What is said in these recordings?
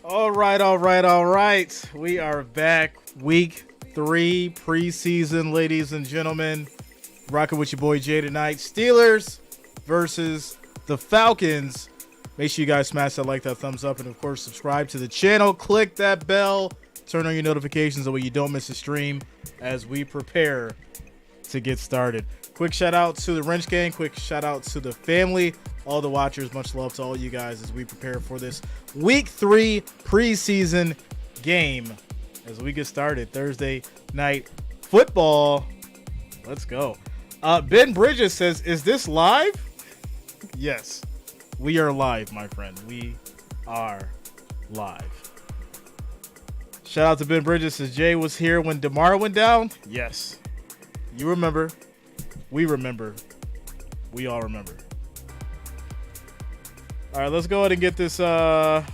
All right. We are back. Week 3 preseason, ladies and gentlemen. Rocking with your boy Jay tonight. Steelers versus the Falcons. Make sure you guys smash that like, that thumbs up, and of course subscribe to the channel. Click that bell. Turn on your notifications so you don't miss a stream as we prepare to get started. Quick shout out to the Wrench Gang. Quick shout out to the family. All the watchers, much love to all you guys as we prepare for this Week 3 preseason game. As we get started, Thursday night football. Let's go. Ben Bridges says, is this live? Yes, we are live, my friend. We are live. Shout out to Ben Bridges. Says Jay was here when DeMar went down. Yes, you remember. We remember. We all remember. All right, let's go ahead and get this. Let's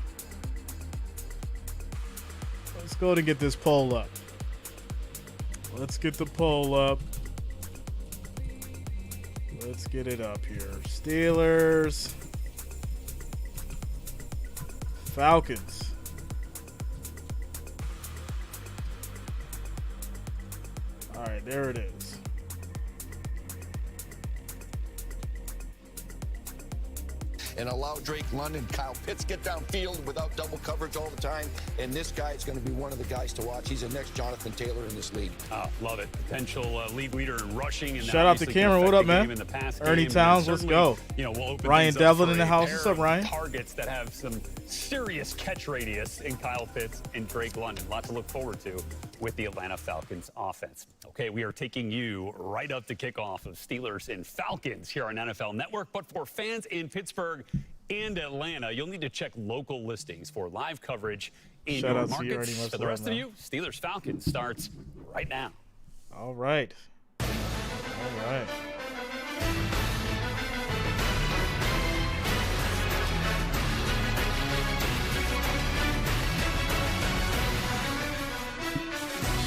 go ahead and get this poll up. Let's get the poll up. Let's get it up here. Steelers, Falcons. All right, there it is. And allow Drake London, Kyle Pitts get downfield without double coverage all the time. And this guy is going to be one of the guys to watch. He's the next Jonathan Taylor in this league. Love it. Potential league leader in rushing. And shout out to Cameron. What up, man? Ernie Towns, let's go. We'll open Ryan Devlin in the house. What's up, Ryan? Targets that have some serious catch radius in Kyle Pitts and Drake London. A lot to look forward to with the Atlanta Falcons offense. Okay, we are taking you right up to kickoff of Steelers and Falcons here on NFL Network. But for fans in Pittsburgh and Atlanta, you'll need to check local listings for live coverage in your markets. For the rest of you, Steelers Falcons starts right now. All right.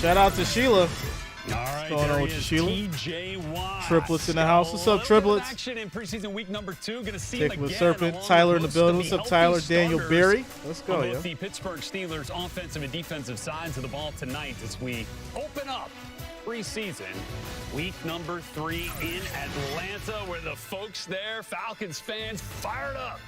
Shout out to Sheila. All right, what's going on with you, Sheila? TJ Watt. Triplets in the house. What's up, triplets? Action in preseason week number 2. Going to see Tick with Serpent. Tyler in the building. What's up, Tyler? Daniel Berry. Let's go, yeah. The Pittsburgh Steelers offensive and defensive sides of the ball tonight as we open up preseason week number 3 in Atlanta, where the folks there, Falcons fans, fired up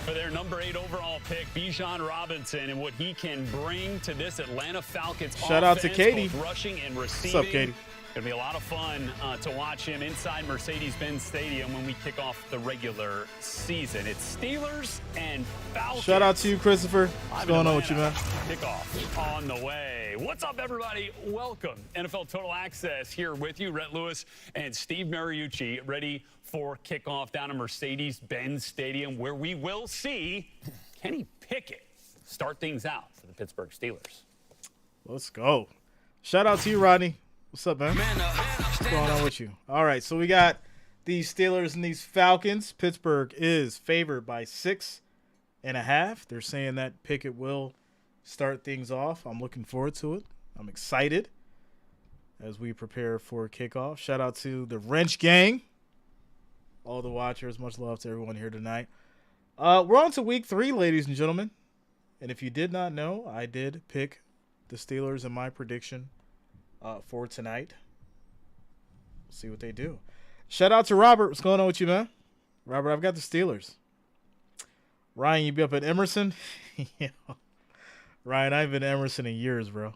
for their number 8 overall pick, Bijan Robinson, and what he can bring to this Atlanta Falcons offense. Shout out to Katie. Both rushing and receiving. What's up, Katie? Going to be a lot of fun to watch him inside Mercedes-Benz Stadium when we kick off the regular season. It's Steelers and Falcons. Shout out to you, Christopher. What's going on with you, man? Kickoff on the way. What's up, everybody? Welcome. NFL Total Access here with you. Rhett Lewis and Steve Mariucci ready for kickoff down at Mercedes-Benz Stadium, where we will see Kenny Pickett start things out for the Pittsburgh Steelers. Let's go. Shout out to you, Rodney. What's up, man? What's going on with you? All right, so we got these Steelers and these Falcons. Pittsburgh is favored by 6.5. They're saying that Pickett will start things off. I'm looking forward to it. I'm excited as we prepare for kickoff. Shout out to the Wrench Gang, all the watchers. Much love to everyone here tonight. We're on to week 3, ladies and gentlemen. And if you did not know, I did pick the Steelers in my prediction for tonight. We'll see what they do. Shout out to Robert. What's going on with you, man? Robert, I've got the Steelers. Ryan, you be up at Emerson? Yeah. Ryan, I've been at Emerson in years, bro.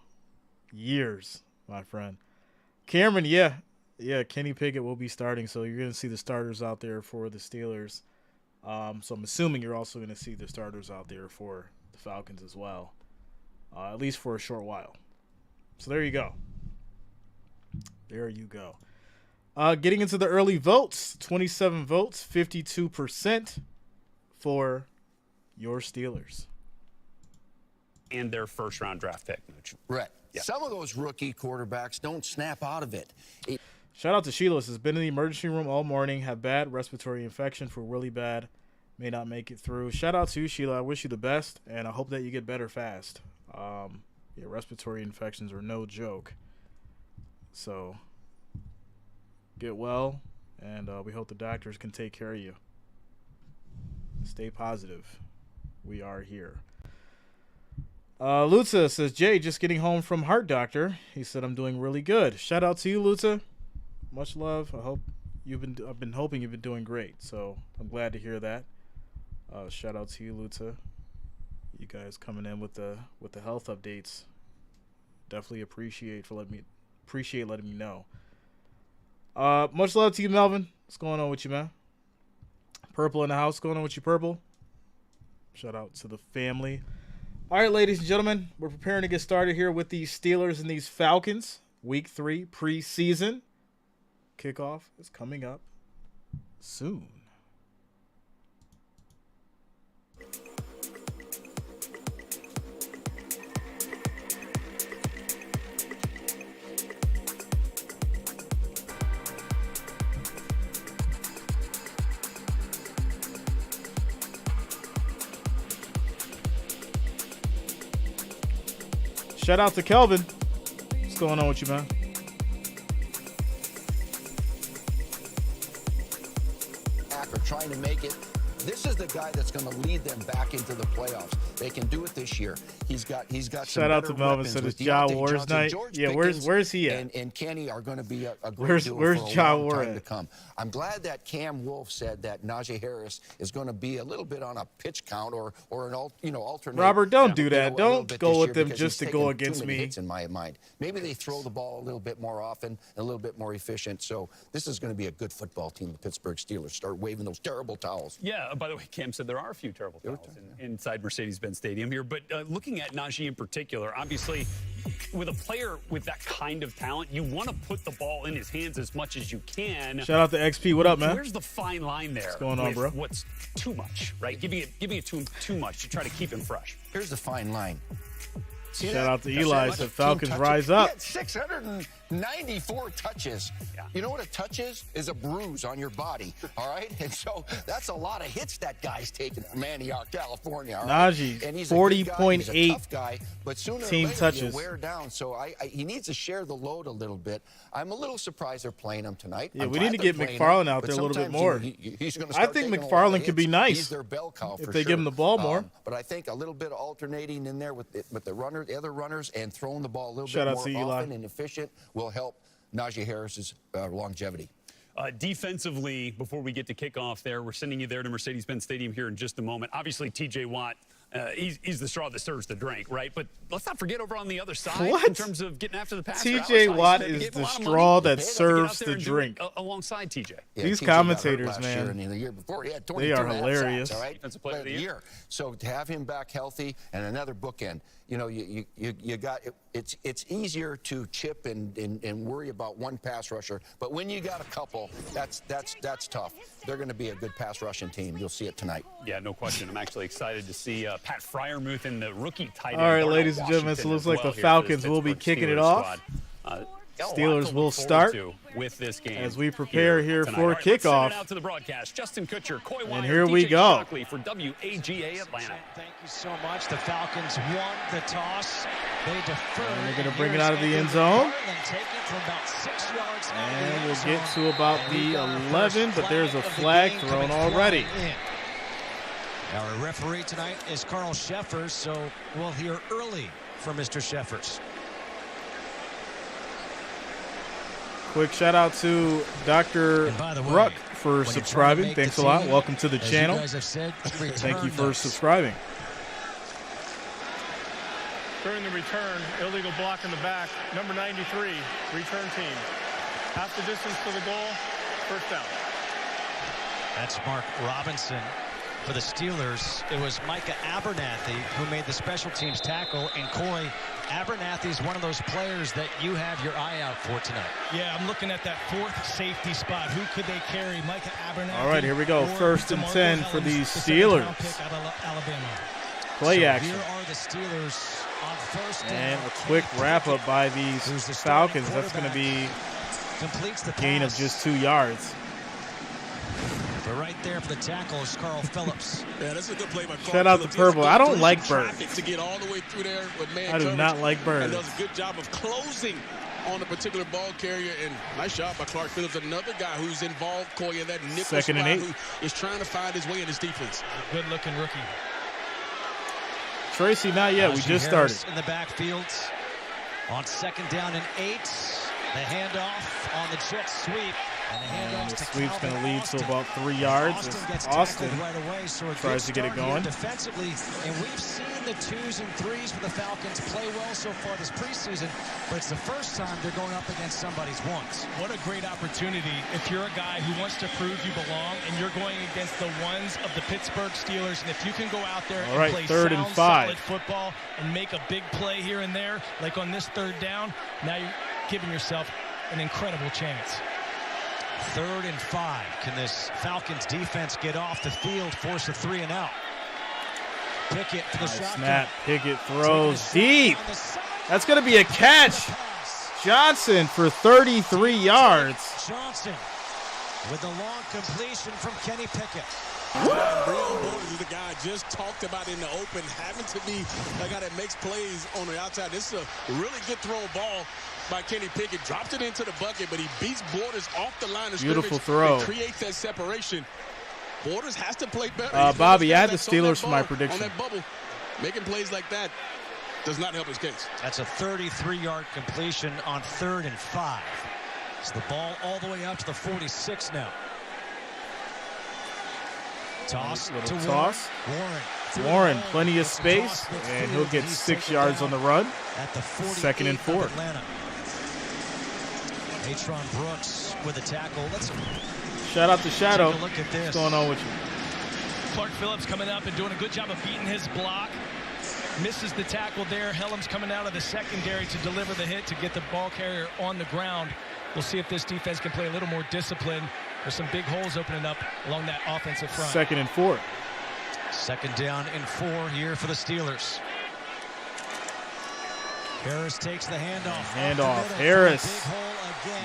Years, my friend. Cameron, yeah, Kenny Pickett will be starting, so you're going to see the starters out there for the Steelers. So I'm assuming you're also going to see the starters out there for the Falcons as well, at least for a short while. So there you go. There you go. Getting into the early votes, 27 votes, 52% for your Steelers. And their first-round draft pick. Right. Yeah. Some of those rookie quarterbacks don't snap out of it. Shout out to Sheila. Has been in the emergency room all morning. Have bad respiratory infection for really bad. May not make it through. Shout out to you, Sheila. I wish you the best, and I hope that you get better fast. Respiratory infections are no joke. So get well, and we hope the doctors can take care of you. Stay positive. We are here. Lutza says, Jay, just getting home from Heart Doctor. He said, I'm doing really good. Shout out to you, Lutza. Much love. I've been hoping you've been doing great. So I'm glad to hear that. Shout out to you, Lutza. You guys coming in with the health updates. Definitely appreciate letting me know. Much love to you, Melvin. What's going on with you, man? Purple in the house. What's going on with you, Purple? Shout out to the family. All right, ladies and gentlemen, we're preparing to get started here with these Steelers and these Falcons. Week 3 preseason. Kickoff is coming up soon. Shout out to Kelvin. What's going on with you, man? Trying to make it. This is the guy that's going to lead them back into the playoffs. They can do it this year. He's got. Shout out to Melvin. Said it's Ja Wars night. Yeah, where's he at? And Kenny are going to be a great duo where's for a Ja long Wars time to come. I'm glad that Cam Wolf said that Najee Harris is going to be a little bit on a pitch count or an alternate. Robert, don't do that. Don't go with them just to go against me. Hits in my mind. Maybe they throw the ball a little bit more often, and a little bit more efficient. So this is going to be a good football team. The Pittsburgh Steelers start waving those terrible towels. Yeah. By the way, Cam said there are a few terrible towels inside Mercedes-Benz Stadium here. But looking at Najee in particular, obviously, with a player with that kind of talent, you want to put the ball in his hands as much as you can. Shout out to XP. What up, man? Where's the fine line there? What's going on, bro? What's too much, right? Giving it to him too much to try to keep him fresh. Here's the fine line. See Shout that? out to Eli. Said Falcons rise up. He had 694 touches. Yeah. You know what a touch is? Is a bruise on your body. All right? And so that's a lot of hits that guy's taking from Antioch, California. Right? Najee, and he's 40.8 guy, but sooner team or later touches. You wear down. So he needs to share the load a little bit. I'm a little surprised they're playing him tonight. Yeah, we need to get McFarland out there a little bit more. He's gonna I think McFarland could be nice. He's their bell cow if they give him the ball more. But I think a little bit of alternating in there with the other runners, and throwing the ball a little Shout bit out to more Eli. often and efficient will help Najee Harris's longevity. Defensively, before we get to kickoff there, we're sending you there to Mercedes-Benz Stadium here in just a moment. Obviously, T.J. Watt, he's the straw that stirs the drink, right? But let's not forget over on the other side in terms of getting after the passer. T.J. Watt is the straw that serves the drink. Alongside T.J. Yeah, These TJ commentators, man. man, And the year before, he had they are hilarious. Sacks, all right? Defensive player of the year. So to have him back healthy and another bookend, you know, you got it's easier to chip and worry about one pass rusher, but when you got a couple, that's tough. They're going to be a good pass rushing team. You'll see it tonight. Yeah, no question. I'm actually excited to see Pat Freiermuth and the rookie tight end. All right, ladies and gentlemen, so it looks like the Falcons will be kicking it off. Steelers will start with this game as we prepare here for kickoff. Out to the broadcast. Justin Kutcher, Coy and Wire, here we DJ go. Shockley for WAGA Atlanta. Thank you so much. The Falcons won the toss. They deferred. And they're going to bring it out of the end zone. Take it from about 6 yards. And we'll get to about the 11, but there's a flag thrown already. Our referee tonight is Carl Sheffers, so we'll hear early from Mr. Sheffers. Quick shout out to Dr. Bruck for subscribing. Thanks a lot. Welcome to the channel. Thank you for subscribing. During the return, illegal block in the back, number 93, return team. Half the distance to the goal, first down. That's Mark Robinson. For the Steelers, it was Micah Abernathy who made the special teams tackle, and Coy, Abernathy's one of those players that you have your eye out for tonight. Yeah, I'm looking at that fourth safety spot. Who could they carry? Micah Abernathy. All right, here we go. First and 10 for these Steelers. Play action. Here are the Steelers on first down. And a quick wrap-up by these Falcons. That's going to be a gain of just 2 yards. But right there for the tackle is Carl Phillips. Yeah, that's a good play by Carl Shout out to Purple. I don't like birds. To get all the way through there with man I do not like birds. And does a good job of closing on a particular ball carrier. And nice job by Clark Phillips, another guy who's involved, Coy, in that nickel spot, who is trying to find his way in his defense. Good-looking rookie. Tracy, not yet. We just started. In the backfield on 2nd down and 8. The handoff on the jet sweep. And the sweep's going to lead to about 3 yards. Austin right away, so tries to get it going. Defensively, and we've seen the 2s and 3s for the Falcons play well so far this preseason, but it's the first time they're going up against somebody's 1s. What a great opportunity if you're a guy who wants to prove you belong and you're going against the 1s of the Pittsburgh Steelers, and if you can go out there and play 3rd and 5. solid football and make a big play here and there, like on this 3rd down, now you're giving yourself an incredible chance. 3rd and 5. Can this Falcons defense get off the field, force a 3 and out? Pickett for the shotgun. Snap. Pickett throws deep. That's going to be a catch. Johnson for 33 yards. Johnson with the long completion from Kenny Pickett. Breon Borders is the guy I just talked about in the open, having to be a guy that makes plays on the outside. This is a really good throw ball by Kenny Pickett. Dropped it into the bucket, but he beats Borders off the line of scrimmage. Beautiful throw. And creates that separation. Borders has to play better. Bobby, I had the Steelers for my prediction. On that bubble, making plays like that does not help his case. That's a 33-yard completion on 3rd and 5. It's the ball all the way out to the 46 now. Toss to toss. Warren, plenty of space, and he'll get 6 yards on the run. At the 2nd and 4. Atron Brooks with a tackle. Shout out to Shadow. Take a look at this. What's going on with you? Clark Phillips coming up and doing a good job of beating his block. Misses the tackle there. Hellam's coming out of the secondary to deliver the hit to get the ball carrier on the ground. We'll see if this defense can play a little more discipline. There's some big holes opening up along that offensive front. 2nd and 4. 2nd down and 4 here for the Steelers. Harris takes the handoff. Harris.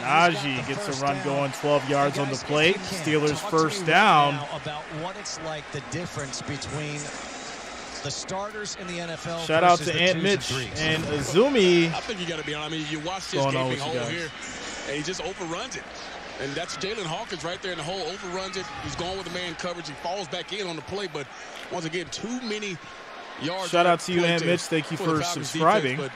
Najee gets a run going, 12 yards on the plate. Steelers 1st down. About what it's like, the difference between the starters in the NFL. Shout out to Aunt Mitch and Azumi. I think you got to be honest. I mean, you watch this gaping hole here, and he just overruns it. And that's Jalen Hawkins right there in the hole, overruns it. He's going with the man coverage. He falls back in on the play, but once again, too many yards. Shout out to you, Aunt Mitch. Thank you for subscribing. Defense,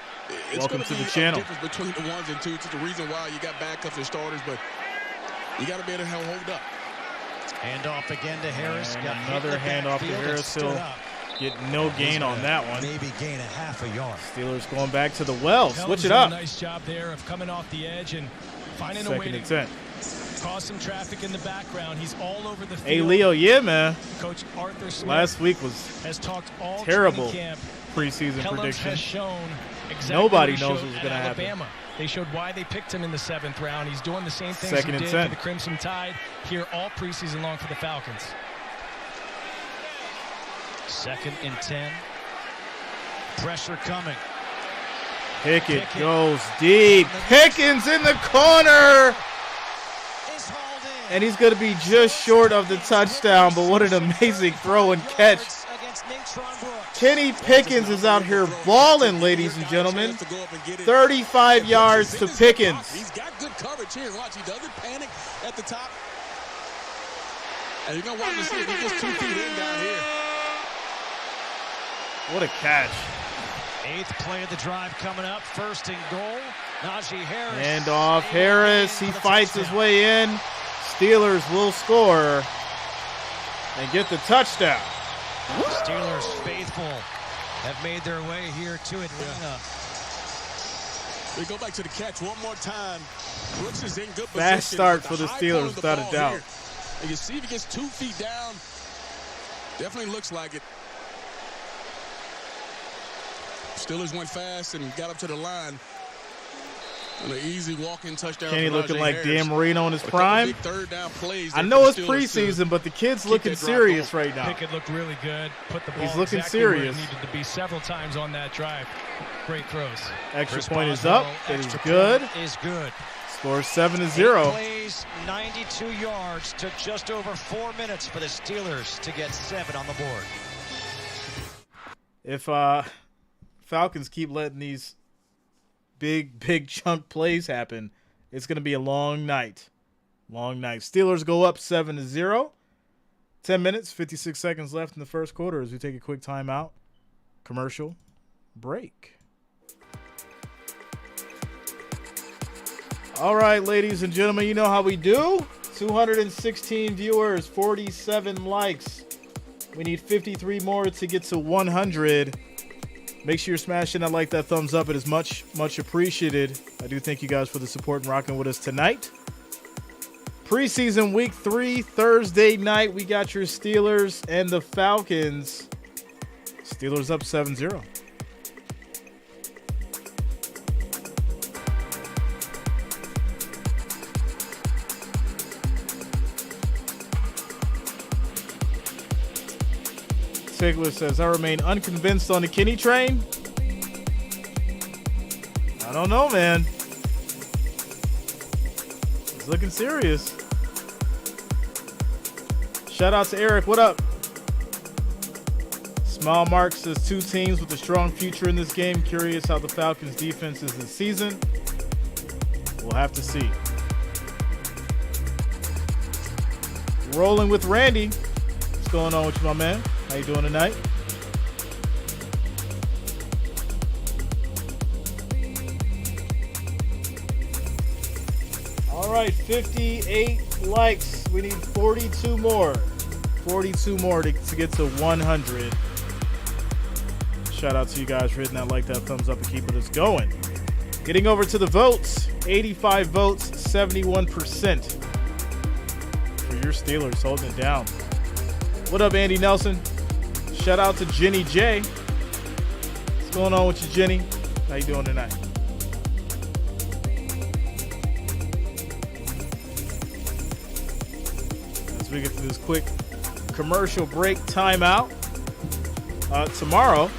welcome to the channel. Difference between the 1s and 2s. It's the reason why you got backups and starters, but you got to be able to hold up. Handoff again to Harris. And another handoff to Harris. He'll get no gain on that one. Maybe gain a half a yard. Steelers going back to the well. Switch it up. Nice job there of coming off the edge and finding a way to 10. cause some traffic in the background. He's all over the field. Hey, Leo, yeah, man. Coach Arthur Smith last week was has talked all terrible camp. preseason prediction. Has shown exactly nobody knows what's going to happen. They showed why they picked him in the 7th round. He's doing the same things he did for the Crimson Tide here all preseason long for the Falcons. 2nd and 10. Pressure coming. Pickett goes deep. Pickens in the corner. And he's going to be just short of the touchdown, but what an amazing throw and catch. Kenny Pickens is out here balling, ladies and gentlemen. 35 yards to Pickens. He's got good coverage here. Watch, he doesn't panic at the top. And you're going to watch to see if he gets 2 feet in down here. What a catch. 8th play of the drive coming up. 1st and goal. Najee Harris. And off Harris. He fights his way in. Steelers will score and get the touchdown. Steelers faithful have made their way here to Atlanta. We go back to the catch one more time. Brooks is in good position. Fast start for the Steelers, without a doubt. And you see if he gets 2 feet down. Definitely looks like it. Steelers went fast and got up to the line. And an easy walk-in touchdown. Kenny looking like Harris. Dan Marino in his prime. Big 3rd down plays. I know it's preseason, but the kid's looking serious right now. Pickett looked really good. Put the ball He's looking exactly serious. Where it needed to be several times on that drive. Great throws. Extra point is up. It is good. Is good. Score 7-0. 8 plays, 92 yards. Took just over 4 minutes for the Steelers to get 7 on the board. If Falcons keep letting these big chunk plays happen, it's going to be a long night. Steelers go up 7-0. 10 minutes, 56 seconds left in the first quarter as we take a quick timeout. commercial break. All right, ladies and gentlemen, you know how we do. 216 viewers, 47 likes. We need 53 more to get to 100. Make sure you're smashing that like, that thumbs up. It is much, much appreciated. I do thank you guys for the support and rocking with us tonight. Preseason week 3, Thursday night. We got your Steelers and the Falcons. Steelers up 7-0. Sigler says, I remain unconvinced on the Kenny train. I don't know, man. He's looking serious. Shout out to Eric. What up? Small Mark says 2 teams with a strong future in this game. Curious how the Falcons defense is this season. We'll have to see. Rolling with Randy. What's going on with you, my man? How you doing tonight? All right, 58 likes. We need 42 more. 42 more to get to 100. Shout out to you guys for hitting that like, that thumbs up, and keeping us going. Getting over to the votes. 85 votes, 71% for your Steelers, holding it down. What up, Andy Nelson? Shout out to Jenny J. What's going on with you, Jenny? How you doing tonight? As we get to this quick commercial break timeout, tomorrow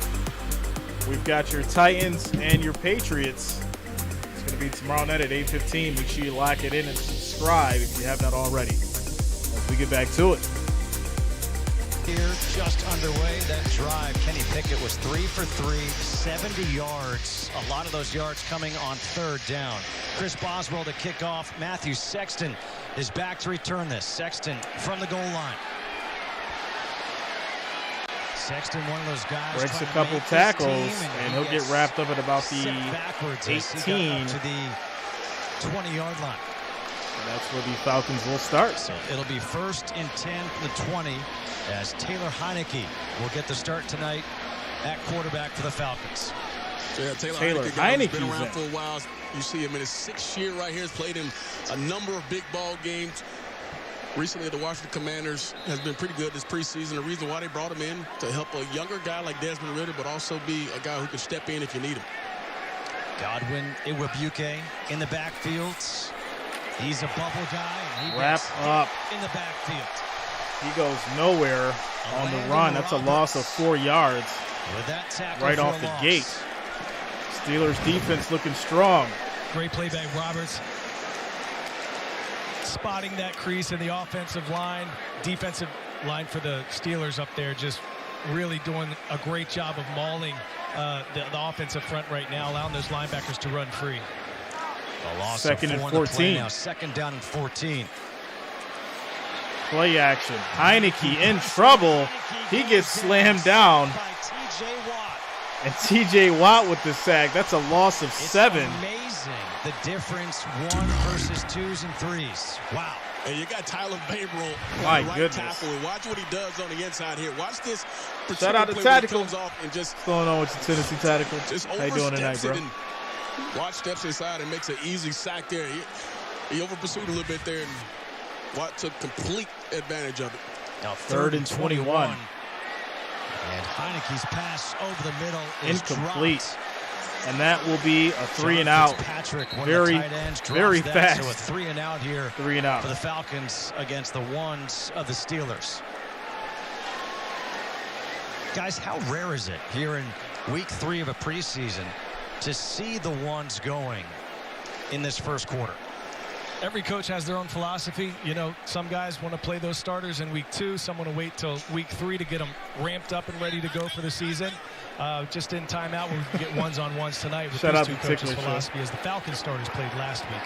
we've got your Titans and your Patriots. It's going to be tomorrow night at 8:15. Make sure you lock it in and subscribe if you have not already. As we get back to it. Here, just underway, that drive. Kenny Pickett was 3 for 3, 70 yards. A lot of those yards coming on 3rd down. Chris Boswell to kick off. Matthew Sexton is back to return this. Sexton from the goal line. Sexton, one of those guys, breaks a couple tackles, and he'll get wrapped up at about the 18 to the 20-yard line. And that's where the Falcons will start. So it'll be 1st and 10 from the 20 as Taylor Heineke will get the start tonight at quarterback for the Falcons. Yeah, Taylor Heineke's been around for a while. You see him in his 6th year right here. He's played in a number of big ball games. Recently, the Washington Commanders has been pretty good this preseason. The reason why they brought him in to help a younger guy like Desmond Ridder, but also be a guy who can step in if you need him. Godwin Iwebuike in the backfield. He's a bubble guy. And he wrap up in the backfield. He goes nowhere on the run. That's a loss of 4 yards with that tackle right off the gate. Steelers defense looking strong. Great play by Roberts. Spotting that crease in the offensive line. Defensive line for the Steelers up there just really doing a great job of mauling the offensive front right now, allowing those linebackers to run free. A loss 2nd and 14. Now 2nd down and 14. Play action. Heineke in trouble. He gets slammed down. And T.J. Watt with the sack. That's a loss of 7. It's amazing the difference, 1 versus 2s and 3s. Wow. And you got Tyler Babel My on the right goodness. tackle. And watch what he does on the inside here. Watch this. Shout out to Tactical. What's going on with the Tennessee Tactical? How you doing tonight, bro? Watt steps inside and makes an easy sack there. He over pursued a little bit there, and Watt took complete advantage of it. Now 3rd and 21. And Heineke's pass over the middle is incomplete. Dropped. And that will be a 3 and out. Very fast. So a 3 and out here 3 and out for the Falcons against the ones of the Steelers. Guys, how rare is it here in week 3 of a preseason to see the ones going in this first quarter? Every coach has their own philosophy. You know, some guys want to play those starters in week 2. Some want to wait till week 3 to get them ramped up and ready to go for the season. Just in timeout, we'll get ones-on-ones tonight with these 2 coaches' philosophy as the Falcons starters played last week.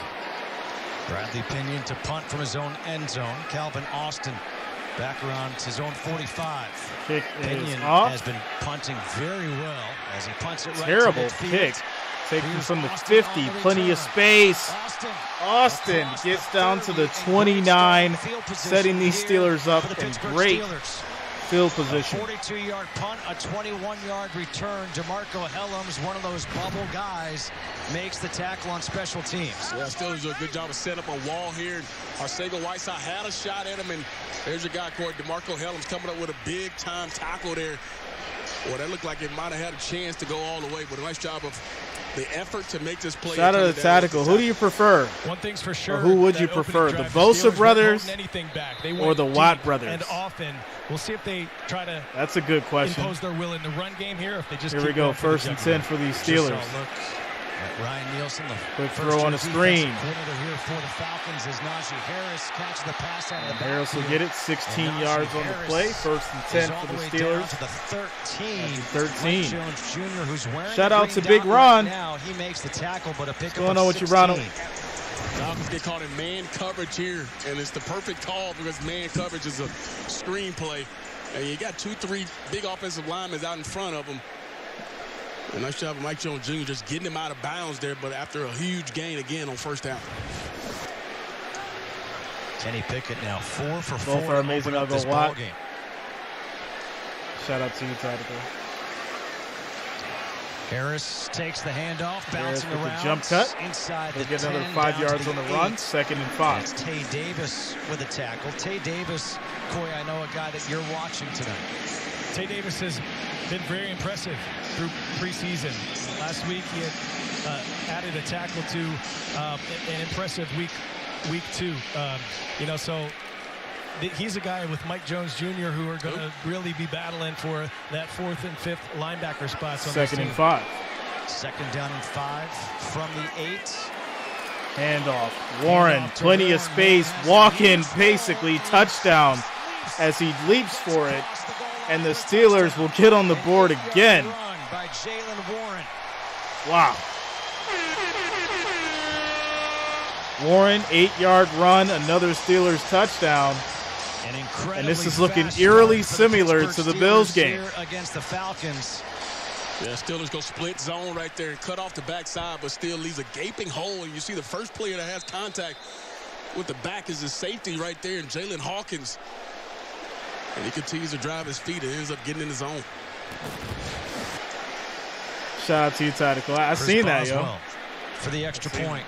Bradley Pinion to punt from his own end zone. Calvin Austin Back around his own 45. Kick is Pinion off. has been punting very well as he punts it right Terrible to midfield. kick. Taking from the 50. Plenty of space. Austin gets down to the 29, setting these Steelers up in great field position. 42-yard punt, a 21-yard return. DeMarco Helms, one of those bubble guys, makes the tackle on special teams. Yeah, Steelers do a good job of setting up a wall here. Arcega Whiteside had a shot at him, and there's your guy, Corey DeMarco Helms, coming up with a big-time tackle there. Well, that looked like it might have had a chance to go all the way, but a nice job of the effort to make this play. Shout out to Tactical. Who do you prefer? One thing's for sure. Or who would you prefer? The Bosa brothers or the Watt brothers? And often, we'll see if they try to That's a good question. impose their will in the run game here. If they just Here we go. First and 10 for these Steelers. Ryan Nielsen, the Quick throw on the screen. coordinator here for the Falcons is Najee Harris. Catches the pass out of the Harris will backfield. get it. 16 And Najee yards on the Harris play. First and 10 is all for the way down Steelers. to the 13. That's 13. Mike Jones Jr., who's wearing Shout the out green to Big dot Ron. right now. He makes the tackle, but a pickup going of on with you, 16. Ronald? Falcons get caught in man coverage here, and it's the perfect call because man coverage is a screenplay. And you got 2-3 big offensive linemen out in front of them. A nice job of Mike Jones Jr. just getting him out of bounds there, but after a huge gain again on first down. Kenny Pickett now 4 for 4. Both are amazing. I'll go this Watt. ballgame. Shout out to you, Tactical. Harris takes the handoff, Harris bouncing with the around. jump cut. Inside They'll the get another 10, 5 down yards to on the 8. run. Second and 5. It's Tay Davis with a tackle. Tay Davis, Corey, I know a guy that you're watching tonight. Tay Davis has been very impressive through preseason. Last week he had added a tackle to an impressive week 2. So he's a guy with Mike Jones Jr. who are going to really be battling for that 4th and 5th linebacker spots on this Second and team. 5. Second down and 5 from the 8. Handoff. Warren, Handoff to plenty of Warren. space. Walk-in, basically, touchdown as he leaps for it. And the Steelers will get on the board again. Run by Jalen Warren. Wow. Warren, 8-yard run, another Steelers touchdown. And this is looking eerily similar to the Bills game. Against the Falcons. Yeah, Steelers go split zone right there and cut off the backside, but still leaves a gaping hole. And you see the first player that has contact with the back is his safety right there, and Jalen Hawkins. And he continues to drive his feet and ends up getting in the zone. Shout out to you, Tactical. I seen that, yo. For the extra point.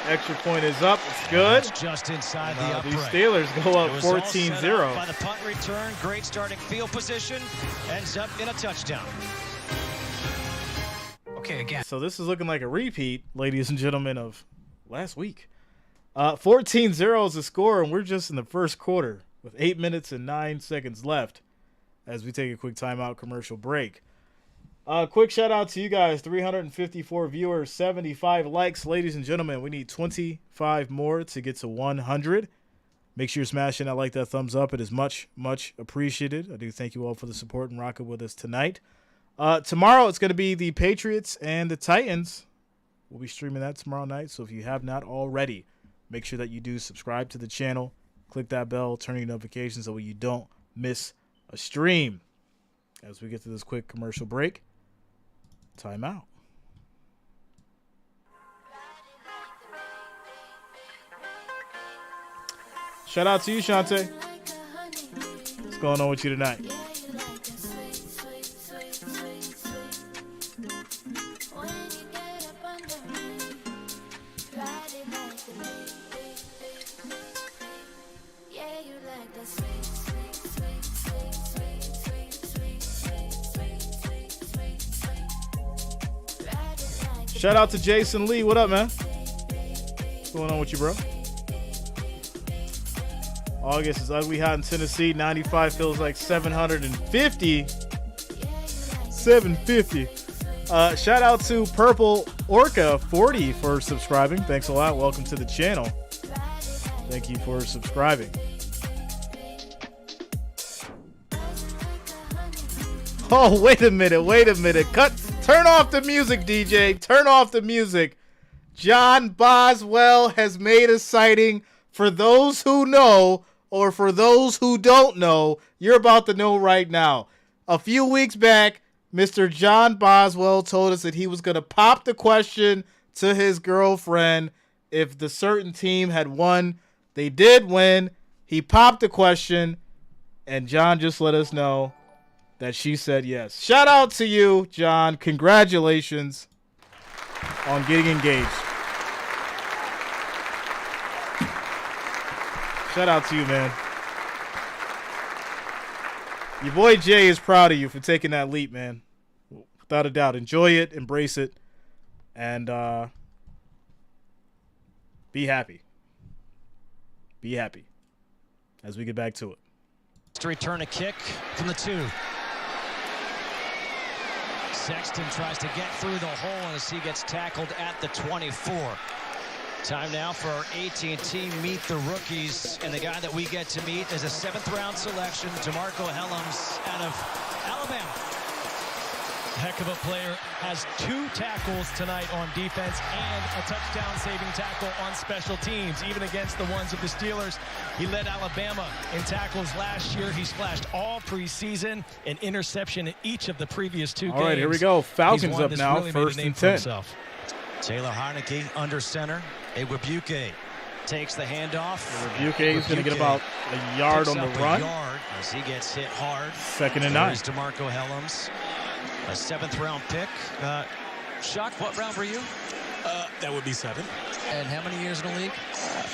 Extra point is up. It's good. It's just inside the These upright. Steelers go up It was all set up 14-0. by the punt return. Great starting field position. Ends up in a touchdown. Okay, again. So this is looking like a repeat, ladies and gentlemen, of last week. 14-0 is the score, and we're just in the first quarter with 8 minutes and 9 seconds left as we take a quick timeout commercial break. Quick shout out to you guys. 354 viewers, 75 likes. Ladies and gentlemen, we need 25 more to get to 100. Make sure you're smashing that like, that thumbs up. It is much, much appreciated. I do thank you all for the support and rocking with us tonight. Tomorrow it's going to be the Patriots and the Titans. We'll be streaming that tomorrow night. So if you have not already, make sure that you do subscribe to the channel. Click that bell, turn your notifications so you don't miss a stream. As we get to this quick commercial break, time out. Shout out to you, Shante. What's going on with you tonight? Shout out to Jason Lee. What up, man? What's going on with you, bro? August is ugly hot in Tennessee. 95 feels like 750. 750. Shout out to Purple Orca 40 for subscribing. Thanks a lot. Welcome to the channel. Thank you for subscribing. Oh, wait a minute. Turn off the music, DJ. Turn off the music. John Boswell has made a sighting. For those who know, or for those who don't know, you're about to know right now. A few weeks back, Mr. John Boswell told us that he was going to pop the question to his girlfriend if the certain team had won. They did win. He popped the question, and John just let us know that she said yes. Shout out to you, John. Congratulations on getting engaged. Shout out to you, man. Your boy Jay is proud of you for taking that leap, man. Without a doubt. Enjoy it, embrace it, and be happy. Be happy as we get back to it. To return a kick from the 2. Sexton tries to get through the hole as he gets tackled at the 24. Time now for our AT&T Meet the Rookies, and the guy that we get to meet is a 7th-round selection, DeMarco Helms out of Alabama. Heck of a player. Has 2 tackles tonight on defense and a touchdown-saving tackle on special teams, even against the ones of the Steelers. He led Alabama in tackles last year. He splashed all preseason, an interception in each of the previous 2 games. All right, here we go. Falcons up now, really 1st and 10. Taylor Heineke under center. Igwebuike takes the handoff. Igwebuike is going to get about a yard on the run. As he gets hit hard. 2nd and 9. There's DeMarco Helms, a 7th-round pick. Shock, what round were you? That would be 7. And how many years in the league?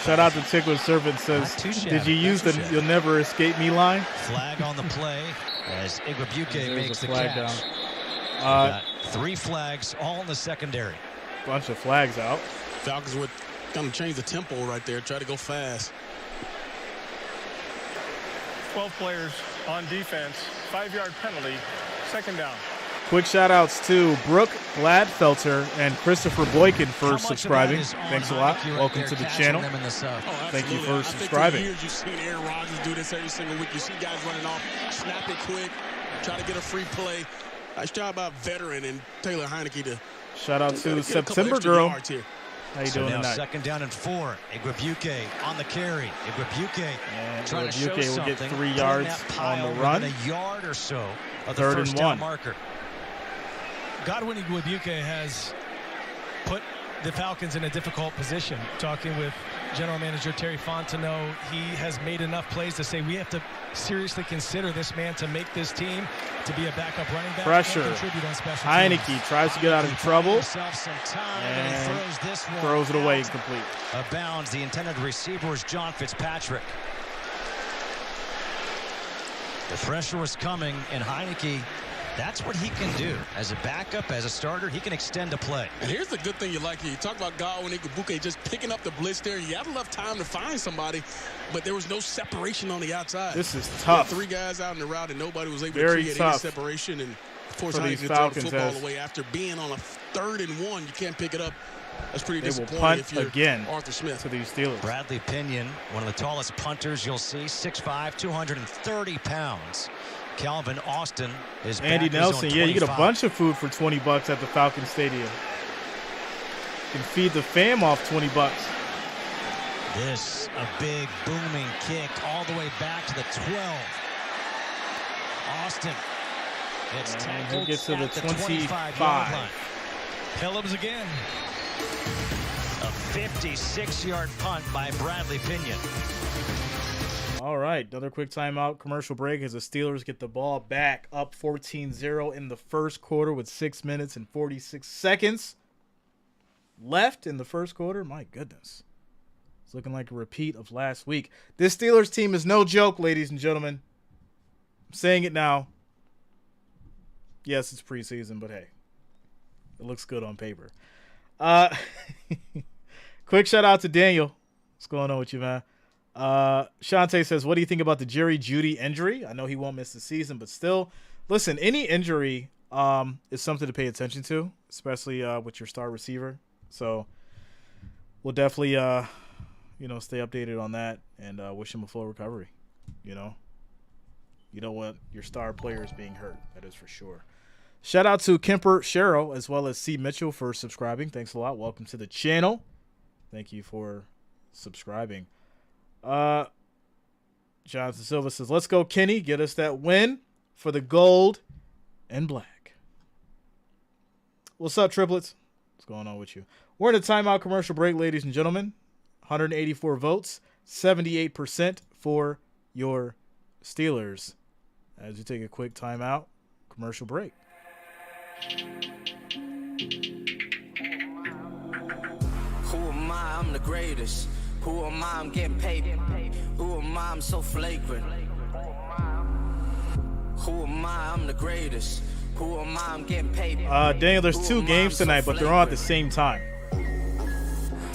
Shout out to Tickler Servant says, did you use the "you'll never escape me" line? Flag on the play as Igwebuike makes the flag catch. Down. 3 flags, all in the secondary. Bunch of flags out. Falcons would kind of change the tempo right there, try to go fast. 12 players on defense, 5-yard penalty, 2nd down. Quick shout-outs to Brooke Gladfelter and Christopher Boykin for subscribing. Thanks a lot. Welcome to the channel. Thank you for subscribing. I think for years you've seen Aaron Rodgers do this every single week. You see guys running off, snap it quick, try to get a free play. Nice job by veteran and Taylor Heineke to shout out to September Girl. How you doing now tonight? 2nd down and 4. Igwebuike on the carry. Igwebuike trying to show will something. Get 3 yards on the run. A yard or so of the 3rd first and down 1. marker. Godwin Igwebuike has put the Falcons in a difficult position. Talking with General Manager Terry Fontenot, he has made enough plays to say we have to seriously consider this man to make this team to be a backup running back. Pressure. And contribute on special Heineke teams. tries to get out of trouble And throws it away incomplete. Bounds. The intended receiver is John Fitzpatrick. The pressure was coming, and Heineke, that's what he can do. As a backup, as a starter, he can extend a play. And here's the good thing you like here. You talk about Godwin Igwebuike just picking up the blitz there. You had enough time to find somebody, but there was no separation on the outside. This is tough. 3 guys out in the route, and nobody was able Very to create tough any separation. And force for Heineke these to throw Falcons the football away after being on a 3rd and 1. You can't pick it up. That's pretty disappointing. They will punt if you're again Arthur Smith. to these Steelers. Bradley Pinion, one of the tallest punters you'll see, 6'5", 230 pounds. Calvin Austin is Andy Nelson. Yeah, you get a bunch of food for $20 at the Falcon Stadium. You can feed the fam off $20. This a big booming kick all the way back to the 12. Austin gets tackled. He'll get to the 25. Helms again. A 56-yard punt by Bradley Pinion. All right, another quick timeout, commercial break as the Steelers get the ball back up 14-0 in the first quarter with 6 minutes and 46 seconds left in the first quarter. My goodness. It's looking like a repeat of last week. This Steelers team is no joke, ladies and gentlemen. I'm saying it now. Yes, it's preseason, but hey, it looks good on paper. Quick shout out to Daniel. What's going on with you, man? Shante says, what do you think about the Jerry Jeudy injury? I know he won't miss the season, but still, listen, any injury is something to pay attention to, especially with your star receiver. So we'll definitely, stay updated on that and wish him a full recovery. You don't want your star players being hurt. That is for sure. Shout out to Kemper Sherrill as well as C. Mitchell for subscribing. Thanks a lot. Welcome to the channel. Thank you for subscribing. Jonathan Silva says, let's go, Kenny. Get us that win for the gold and black. What's up, triplets? What's going on with you? We're in a timeout commercial break, ladies and gentlemen. 184 votes, 78% for your Steelers. As you take a quick timeout, commercial break. Who am I? I'm the greatest. Who am I? I'm getting paid. Who am I? I'm so flagrant. Who am I? I'm the greatest. Who am I? I'm getting paid. Daniel, there's two games tonight, but they're on at the same time.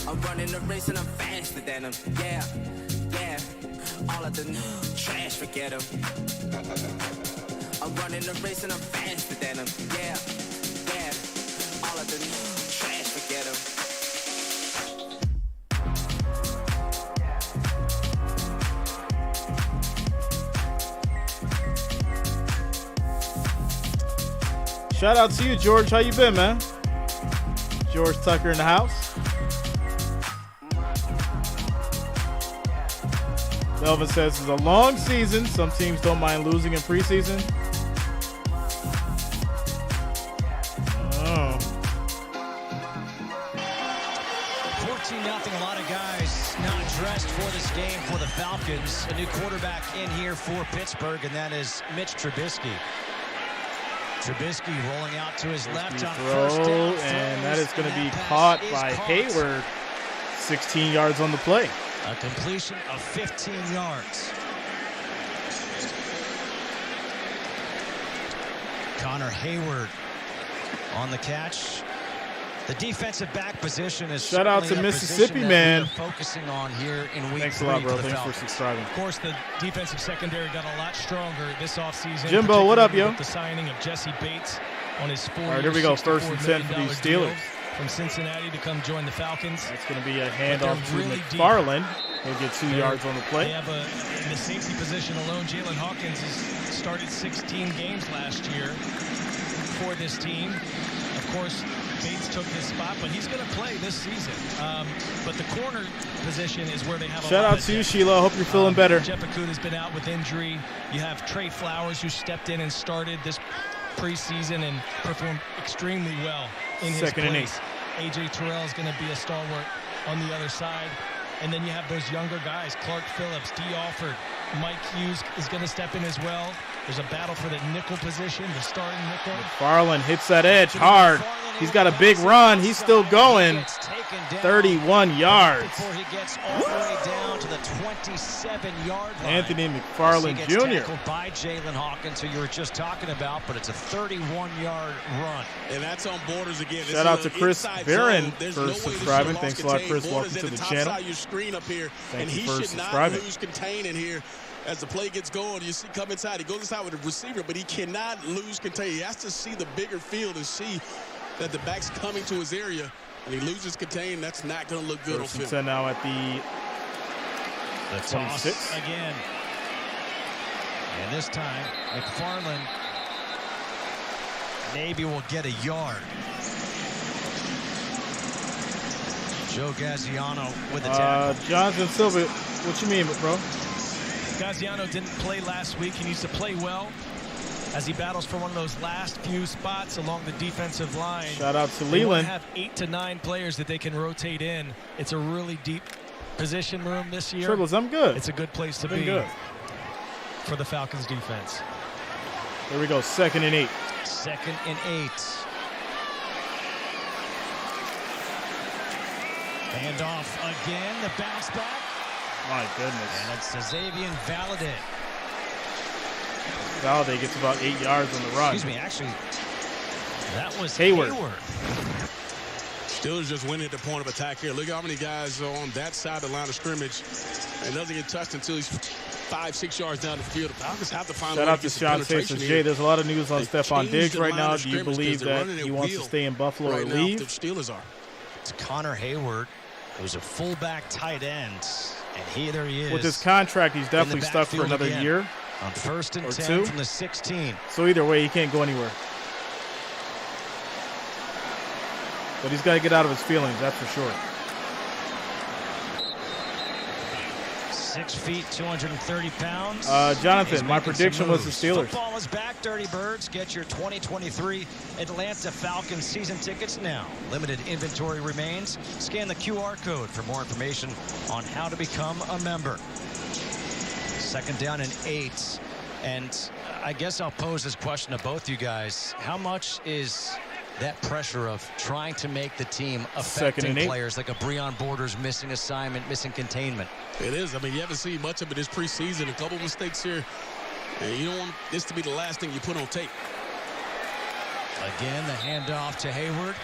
I'm running the race and I'm faster than them. Yeah, yeah. All of the trash, forget them. I'm running the race and I'm faster than them. Yeah, yeah. All of the trash, forget them. Shout out to you, George. How you been, man? George Tucker in the house. Melvin says it's a long season. Some teams don't mind losing in preseason. Oh. 14-0. A lot of guys not dressed for this game for the Falcons. A new quarterback in here for Pittsburgh, and that is Mitch Trubisky. Trubisky rolling out to his left on first down. And that is going to be caught by Hayward. 16 yards on the play. A completion of 15 yards. Connor Hayward on the catch. The defensive back position is shout out to Mississippi, man. Focusing on here in week Thanks 3 a lot, bro. for the Thanks Falcons. for subscribing. Of course, the defensive secondary got a lot stronger this offseason. Jimbo, what up, yo? With the signing of Jesse Bates on his 4-year, all right, here we go. First and 10 for these Steelers. From Cincinnati to come join the Falcons. That's going to be a handoff to really McFarland. He'll get 2 yards on the play. They have in the safety position alone, Jalen Hawkins has started 16 games last year for this team. Of course, Bates took his spot, but he's going to play this season. But the corner position is where they have a shout lot out of to you, depth. Sheila. I hope you're feeling better. Jeff Okuda's been out with injury. You have Trey Flowers, who stepped in and started this preseason and performed extremely well in his Second and place. A.J. Terrell is going to be a stalwart on the other side. And then you have those younger guys, Clark Phillips, D. Alford, Mike Hughes is going to step in as well. There's a battle for the nickel position, the starting nickel. McFarland hits that edge hard. He's got a big run. He's still going. 31 yards. Before he gets all the way down to the 27-yard line. Anthony McFarland Jr. Tackled by Jalen Hawkins, who you were just talking about, but it's a 31-yard run. And that's on Borders again. Shout out to Chris Barron for subscribing. No Thanks a lot, Chris. Welcome to the channel. Your screen up here, Thank and you he for should not subscribing. lose contain in here. As the play gets going, you see come inside. He goes inside with the receiver, but he cannot lose contain. He has to see the bigger field and see that the back's coming to his area, and he loses contain. That's not going to look good on film. 10 now at the 26 again. And this time, McFarland maybe will get a yard. Joe Gaziano with the tackle. Jonathan Silva, what you mean, bro? Gaziano didn't play last week. He needs to play well as he battles for one of those last few spots along the defensive line. Shout out to They Leland. have 8 to 9 players that they can rotate in. It's a really deep position room this year. Tribbles, I'm good. It's a good place to Been be good. for the Falcons defense. Here we go, 2nd and 8. 2nd and 8. Handoff again, the bounce back. My goodness. And it's Xavier Valladay. Valladay gets about 8 yards on the run. Excuse me, actually, that was Hayward. Steelers just went at the point of attack here. Look at how many guys are on that side of the line of scrimmage. And doesn't get touched until he's 5-6 yards down the field. The Falcons have to find Shout a way out to to get some Sean penetration Taylor. here. Jay, there's a lot of news on They've Stephon changed Diggs the right line now. of Do you scrimmage believe because they're that running he at wants to will stay in Buffalo right or now, leave? the Steelers are. It's Connor Hayward, who's a fullback tight end. And there he is. With his contract, he's definitely stuck for another year. On 1st and or 10 two. from the 16. So either way, he can't go anywhere. But he's got to get out of his feelings, that's for sure. 6 feet, 230 pounds. Jonathan, my prediction was the Steelers. Football is back, Dirty Birds. Get your 2023 Atlanta Falcons season tickets now. Limited inventory remains. Scan the QR code for more information on how to become a member. 2nd down and 8. And I guess I'll pose this question to both you guys. How much is that pressure of trying to make the team affecting players like a Breon Borders missing assignment, missing containment? It is. I mean, you haven't seen much of it this preseason. A couple mistakes here. And you don't want this to be the last thing you put on tape. Again, the handoff to Hayward.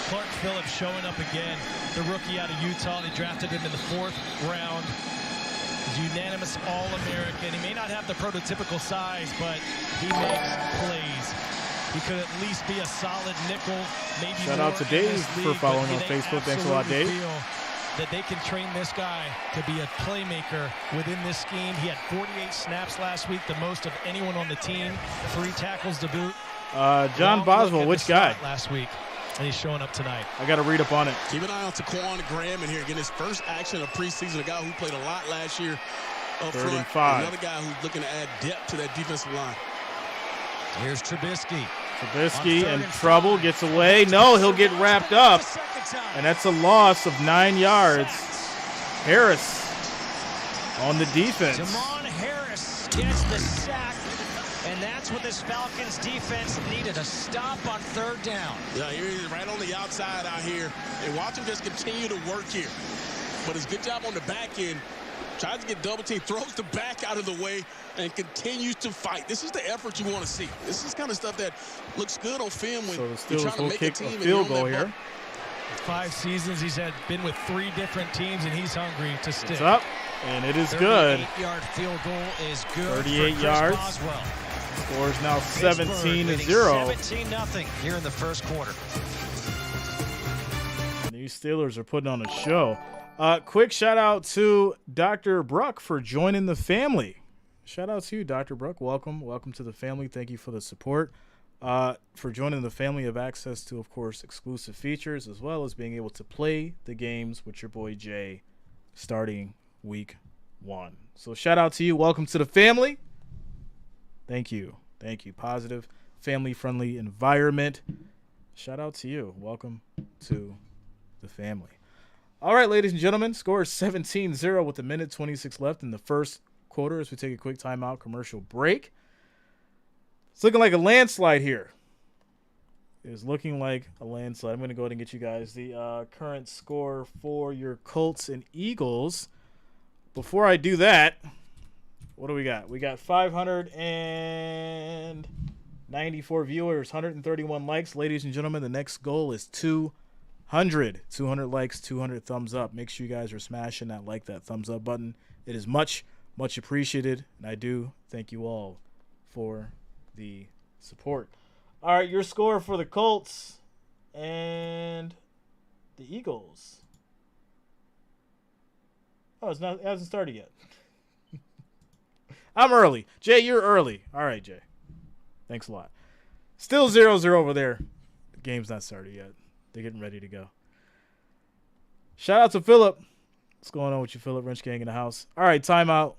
Clark Phillips showing up again. The rookie out of Utah. They drafted him in the 4th round. He's unanimous All-American. He may not have the prototypical size, but he makes plays. He could at least be a solid nickel, maybe Shout out to Dave for following on Facebook. Thanks a lot, Dave. That they can train this guy to be a playmaker within this scheme. He had 48 snaps last week, the most of anyone on the team. 3 tackles to boot. John Boswell, which guy? Last week, and he's showing up tonight. I got to read up on it. Keep an eye on Taquan Graham in here, getting his first action of preseason. A guy who played a lot last year up 3rd front. and 5. Another guy who's looking to add depth to that defensive line. Here's Trubisky. Trubisky in trouble, gets away. No, he'll get wrapped up. And that's a loss of 9 yards. Harris on the defense. Damon Harris gets the sack, and that's what this Falcons defense needed, a stop on 3rd down. Yeah, he's right on the outside out here. And watch him just continue to work here. But it's a good job on the back end. Tries to get double team, throws the back out of the way, and continues to fight. This is the effort you want to see. This is kind of stuff that looks good on film when so the you're trying Steelers to will make kick a team. a field goal here. 5 seasons he's been with 3 different teams, and he's hungry to stick. It's up, and it is good. 38-yard field goal is good. 38 yards. Boswell. Score is now 17-0. 17-0 here in the 1st quarter. These Steelers are putting on a show. Quick shout out to Dr. Bruck for joining the family. Shout out to you, Dr. Bruck. Welcome. Welcome to the family. Thank you for the support. For joining the family, of access to, of course, exclusive features, as well as being able to play the games with your boy Jay starting week 1. So shout out to you. Welcome to the family. Thank you. Thank you. Positive, family-friendly environment. Shout out to you. Welcome to the family. All right, ladies and gentlemen, score is 17-0 with 1:26 left in the 1st quarter as we take a quick timeout commercial break. It's looking like a landslide here. It is looking like a landslide. I'm going to go ahead and get you guys the current score for your Colts and Eagles. Before I do that, what do we got? We got 594 viewers, 131 likes. Ladies and gentlemen, the next goal is 200 likes, 200 thumbs up. Make sure you guys are smashing that thumbs up button. It is much appreciated, and I do thank you all for the support. All right, your score for the Colts and the Eagles. Oh, it hasn't started yet. I'm early. Jay, you're early. All right, Jay. Thanks a lot. Still 0-0 over there. The game's not started yet. They're getting ready to go. Shout out to Philip. What's going on with you, Philip? Wrench Gang in the house. All right, timeout,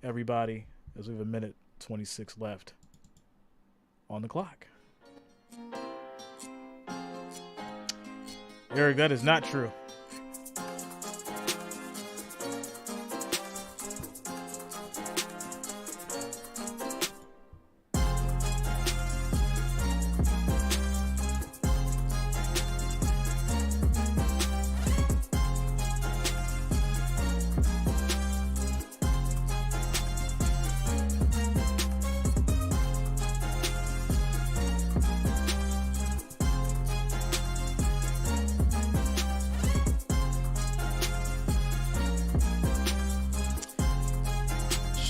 everybody, as we have 1:26 left on the clock. Eric, that is not true.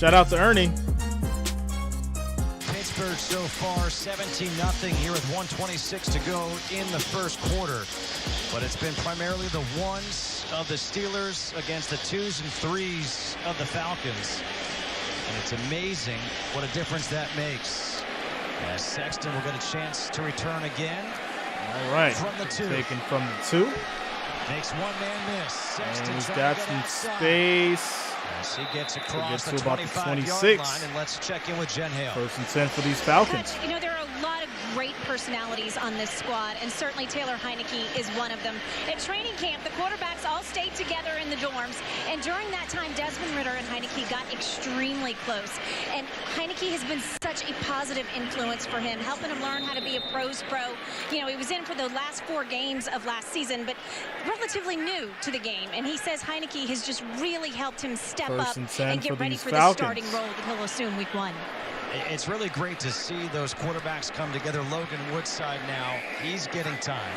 Shout out to Ernie. Pittsburgh so far 17-0 here with 1:26 to go in the 1st quarter. But it's been primarily the ones of the Steelers against the 2s and 3s of the Falcons. And it's amazing what a difference that makes. As Sexton will get a chance to return again. All right. From the 2. Taken from the 2. Makes one man miss. Sexton and he's got some space. As he gets across to the about the 25-yard 26. line, and let's check in with Jen Hale. 1st and 10 for these Falcons. You know, there are a lot of great personalities on this squad, and certainly Taylor Heineke is one of them. At training camp, the quarterbacks all stayed together in the dorms, and during that time, Desmond Ridder and Heineke got extremely close. And Heineke has been such a positive influence for him, helping him learn how to be a pro's pro. You know, he was in for the last 4 games of last season, but relatively new to the game. And he says Heineke has just really helped him step up and get ready for the starting role that he'll assume week 1. It's really great to see those quarterbacks come together. Logan Woodside now, he's getting time.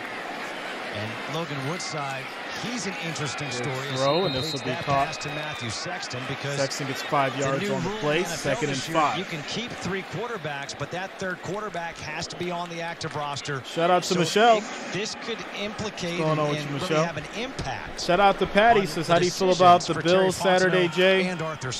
And Logan Woodside, he's an interesting story. Throw, and this will be caught to Matthew Sexton, because Sexton gets 5 yards on the play, 2nd and 5. You can keep 3 quarterbacks, but that 3rd quarterback has to be on the active roster. Shout out to Michelle. This could implicate and really Michelle? have an impact. Shout out to Patty. Says, how do you feel about the Bills Saturday, Jay?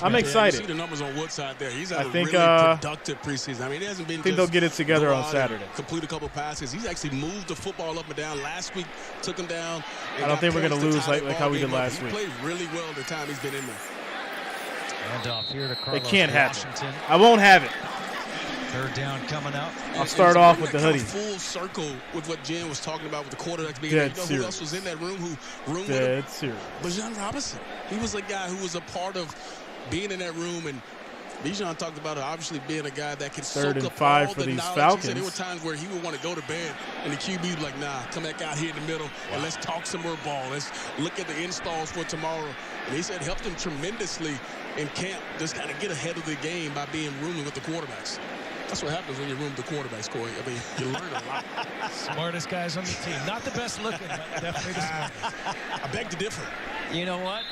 I'm excited. You see the numbers on Woodside there. He's had I think, a really productive preseason. I mean, it hasn't been. I think they'll get it together on Saturday. Complete a couple passes. He's actually moved the football up and down. Last week, took him down. I don't think we're going to lose like how we did last week. He played really well the time he's been in there. And off here to Carlos It can't happen. Washington. I won't have it. 3rd down coming up. I'll start off with the hoodie. Full circle with what Jen was talking about with the quarterbacks being Dead there. You know who else was in that room? Dead serious. Bijan Robinson. He was a guy who was a part of being in that room, and Bijan talked about obviously being a guy that can soak up all for the these knowledge. Falcons. He said there were times where he would want to go to bed, and the QB was like, nah, come back out here in the middle, and let's talk some more ball. Let's look at the installs for tomorrow. And he said it helped him tremendously in camp, just kind of get ahead of the game by being rooming with the quarterbacks. That's what happens when you room the quarterbacks, Corey. I mean, you learn a lot. Smartest guys on the team. Not the best looking, but definitely the smartest. I beg to differ. You know what?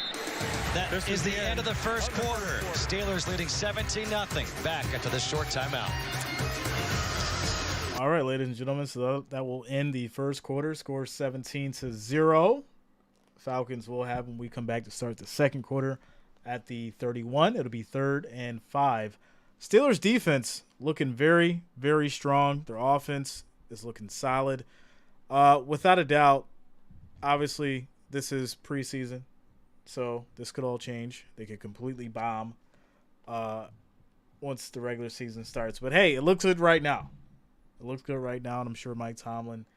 That is the end of the 1st quarter. Steelers leading 17-0. Back after this short timeout. All right, ladies and gentlemen, so that will end the 1st quarter. Score 17-0. Falcons will have when we come back to start the 2nd quarter at the 31. It'll be 3rd and 5. Steelers defense looking very, very strong. Their offense is looking solid. Without a doubt, obviously, this is preseason, so this could all change. They could completely bomb once the regular season starts. But, hey, it looks good right now. It looks good right now, and I'm sure Mike Tomlin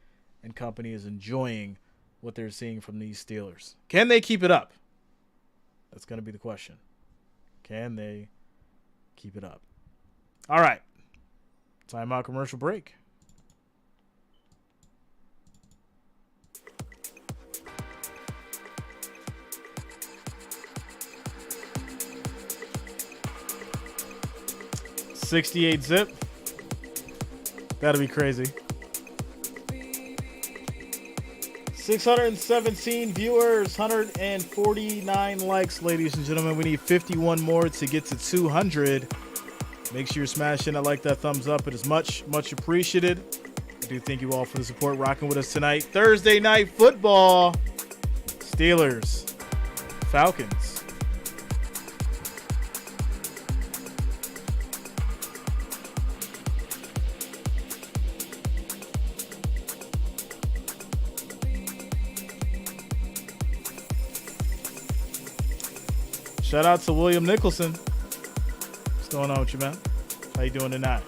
and company is enjoying what they're seeing from these Steelers. Can they keep it up? That's going to be the question. Can they keep it up? All right. Timeout, commercial break. .68 zip. That'll be crazy. 617 viewers, 149 likes, ladies and gentlemen. We need 51 more to get to 200. Make sure you're smashing that like, that thumbs up. It is much, much appreciated. I do thank you all for the support rocking with us tonight. Thursday night football. Steelers, Falcons. Shout out to William Nicholson. What's going on with you, man? How you doing tonight?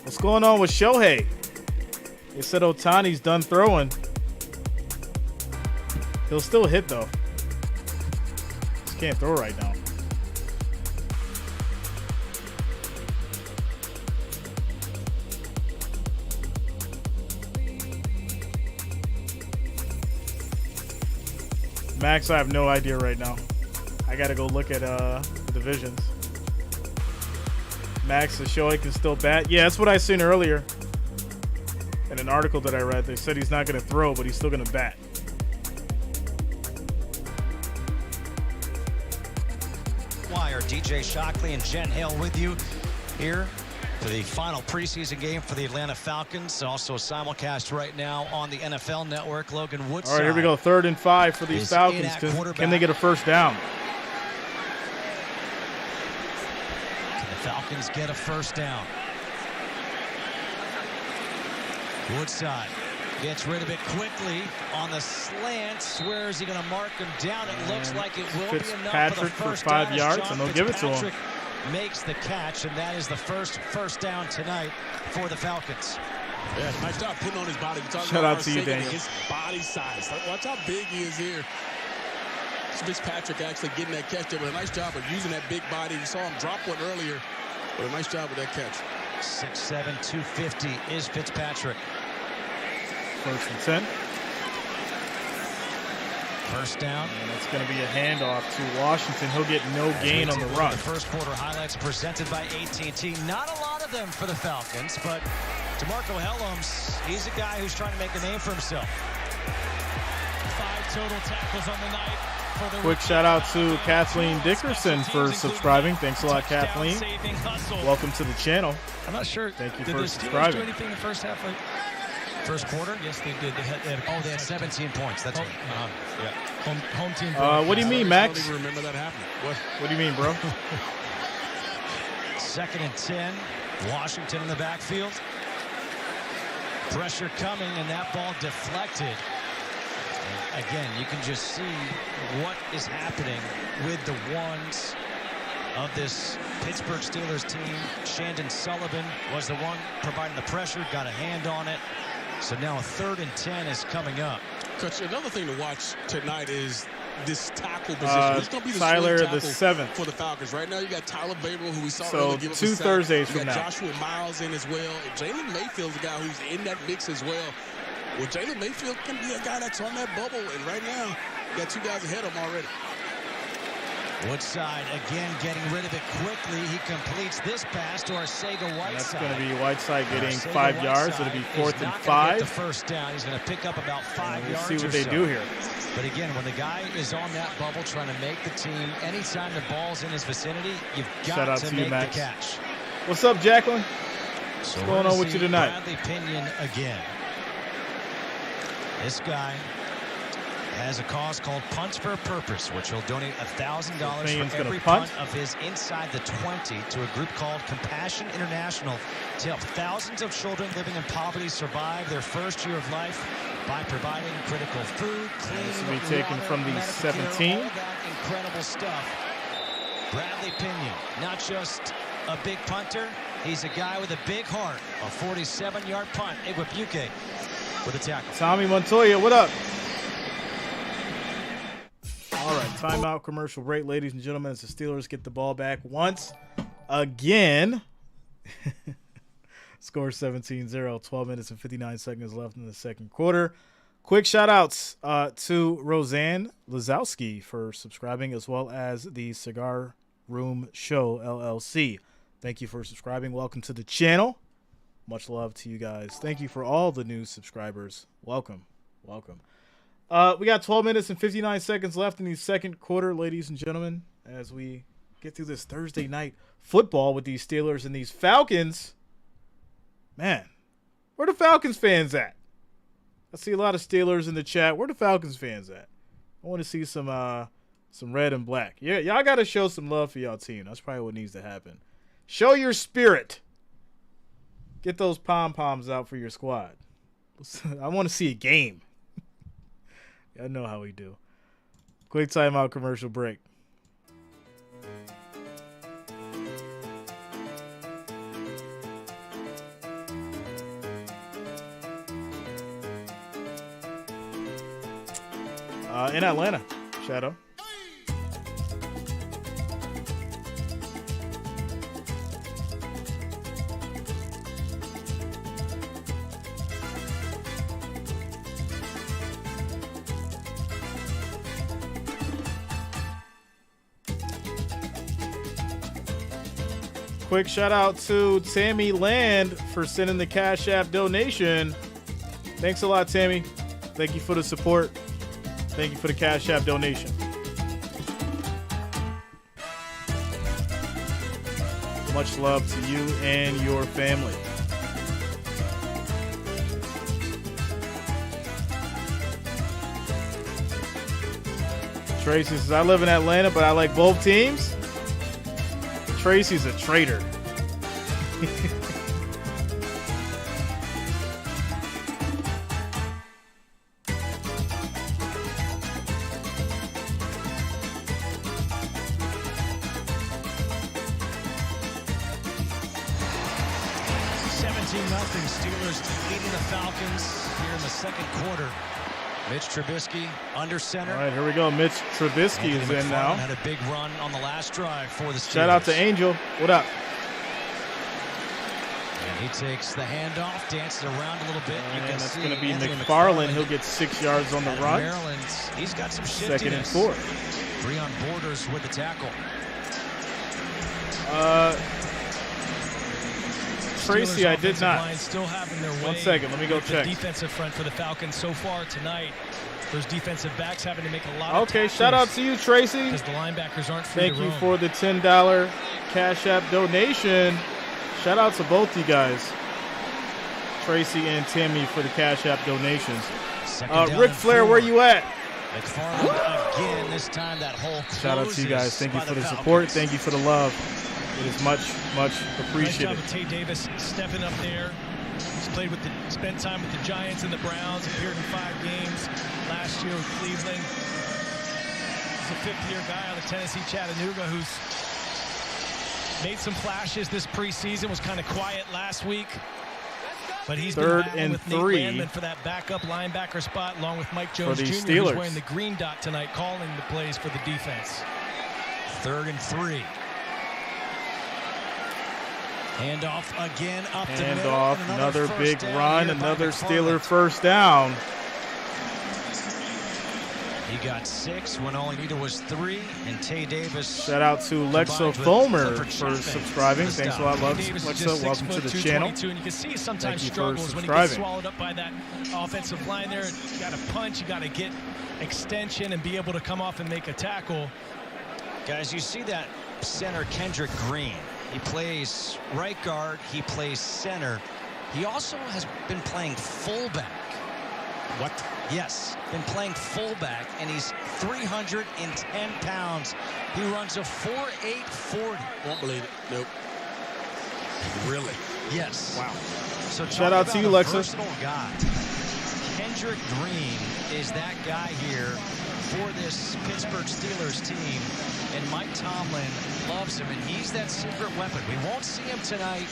What's going on with Shohei? They said Ohtani's done throwing. He'll still hit, though. Just can't throw right now. Max, I have no idea right now. I got to go look at the divisions. Max, the Shohei can still bat. Yeah, that's what I seen earlier. In an article that I read, they said he's not going to throw, but he's still going to bat. Wire, DJ Shockley and Jen Hale with you here for the final preseason game for the Atlanta Falcons. Also a simulcast right now on the NFL Network. Logan Woodside. All right, here we go. 3rd and 5 for these Falcons. Can they get a first down? Can the Falcons get a first down? Woodside Gets rid of it quickly on the slant. Where is he going to mark him down? It looks like it will be enough for the first 5 down. yards, and they'll give it to him. Makes the catch, and that is the first down tonight for the Falcons. Yeah, nice job putting on his body. Shout out to you, Daniel. His body size. Watch how big he is here. Fitzpatrick actually getting that catch there, but a nice job of using that big body. You saw him drop one earlier, but a nice job with that catch. 6'7", 250 is Fitzpatrick. 1st and 10. First down. And it's going to be a handoff to Washington. He'll get no gain on the run. The first quarter highlights presented by AT&T. Not a lot of them for the Falcons, but DeMarco Helms, he's a guy who's trying to make a name for himself. 5 total tackles on the night. Quick shout out to Kathleen Dickerson for subscribing. Thanks a lot, Kathleen. Welcome to the channel. I'm not sure. Thank you did for the Steelers subscribing. do anything in the first half? First quarter? Yes, they did. They had 17 points. That's home team. What do you mean, Max? I don't even remember that happening. What do you mean, bro? 2nd and 10. Washington in the backfield. Pressure coming, and that ball deflected. And again, you can just see what is happening with the ones of this Pittsburgh Steelers team. Shandon Sullivan was the one providing the pressure, got a hand on it. So now a 3rd and 10 is coming up. Coach, another thing to watch tonight is this tackle position. It's going to be the Tyler swing the tackle 7th. for the Falcons. Right now, you got Tyler Babel, who we saw So earlier give up 2 a sack. Thursdays you from got now. Joshua Miles in as well. Jalen Mayfield's a guy who's in that mix as well. Well, Jalen Mayfield can be a guy that's on that bubble, and right now, you got 2 guys ahead of him already. Woodside again getting rid of it quickly. He completes this pass to Arcega-Whiteside. That's going to be Whiteside getting 5 yards. It'll be 4th and 5. The first down. He's going to pick up about 5 yards. We'll see what they do here. But again, when the guy is on that bubble trying to make the team, anytime the ball's in his vicinity, you've got to make the catch. What's up, Jacqueline? So What's going on with you tonight? Bradley Pinion again. This guy has a cause called Punts for a Purpose, which will donate $1,000 for every punt of his inside the 20 to a group called Compassion International to help thousands of children living in poverty survive their first year of life by providing critical food, clean This will be taken water, from the medical 17. care, all that incredible stuff. Bradley Pinion, not just a big punter, he's a guy with a big heart. A 47-yard punt. Igwebuike with a tackle. Tommy Montoya, what up? All right, timeout, commercial break, ladies and gentlemen, as the Steelers get the ball back once again. Score 17-0, 12 minutes and 59 seconds left in the second quarter. Quick shout-outs to Roseanne Lazowski for subscribing, as well as the Cigar Room Show, LLC. Thank you for subscribing. Welcome to the channel. Much love to you guys. Thank you for all the new subscribers. Welcome. Welcome. We got 12 minutes and 59 seconds left in the second quarter, ladies and gentlemen, as we get through this Thursday night football with these Steelers and these Falcons. Man, where the Falcons fans at? I see a lot of Steelers in the chat. Where the Falcons fans at? I want to see some red and black. Yeah, y'all got to show some love for y'all team. That's probably what needs to happen. Show your spirit. Get those pom-poms out for your squad. I want to see a game. I know how we do. Quick timeout, commercial break. In Atlanta, Shadow. Quick shout out to Tammy Land for sending the Cash App donation. Thanks a lot, Tammy. Thank you for the support. Thank you for the Cash App donation. Much love to you and your family. Tracy says, I live in Atlanta, but I like both teams. Tracy's a traitor. Steelers leading the Falcons here in the second quarter. Mitch Trubisky under center. All right, here we go. Mitch Trubisky is in now. Had a big run on the last drive for the Steelers. Shout out to Angel. What up? And he takes the handoff, dances around a little bit. And that's going to be McFarland. He'll get 6 yards on the run. Maryland, he's got some shiftiness. Second and 4. Breon Borders with the tackle. Tracy, I did not. Still having their way. 1 second, let me go check. The defensive front for the Falcons so far tonight. Those defensive backs having to make a lot of Okay, shout out to you, Tracy. Because the linebackers aren't free Thank to you roam. for the $10 Cash App donation. Shout out to both you guys, Tracy and Tammy, for the Cash App donations. Ric Flair, where you at? McFarland again, this time that whole Shout out to you guys. Thank you for the support. Thank you for the love. It is much, much appreciated. Nice job of Tay Davis stepping up there. He's spent time with the Giants and the Browns, appeared in 5 games last year with Cleveland. He's a 5th-year guy out of Tennessee, Chattanooga, who's made some flashes this preseason, was kind of quiet last week. But he's been battling with Nate Landman for that backup linebacker spot, along with Mike Jones Jr., who's wearing the green dot tonight, calling the plays for the defense. 3rd and 3. Handoff again up the middle. Handoff, another big run, another Steeler first down. He got 6 when all he needed was 3, and Tay Davis. Shout out to Lexa Fulmer for subscribing. Thanks a lot, Lexa. Welcome to the channel. And you can see he sometimes struggles when he gets swallowed up by that offensive line there. You got to punch, you got to get extension and be able to come off and make a tackle. Guys, you see that center Kendrick Green. He plays right guard. He plays center. He also has been playing fullback. What? Yes, been playing fullback, and he's 310 pounds. He runs a 4.8 40. Won't believe it. Nope. Really? Yes. Wow. So shout out to you, Lexa. Versatile guy. Kendrick Green is that guy here for this Pittsburgh Steelers team, and Mike Tomlin loves him, and he's that secret weapon. We won't see him tonight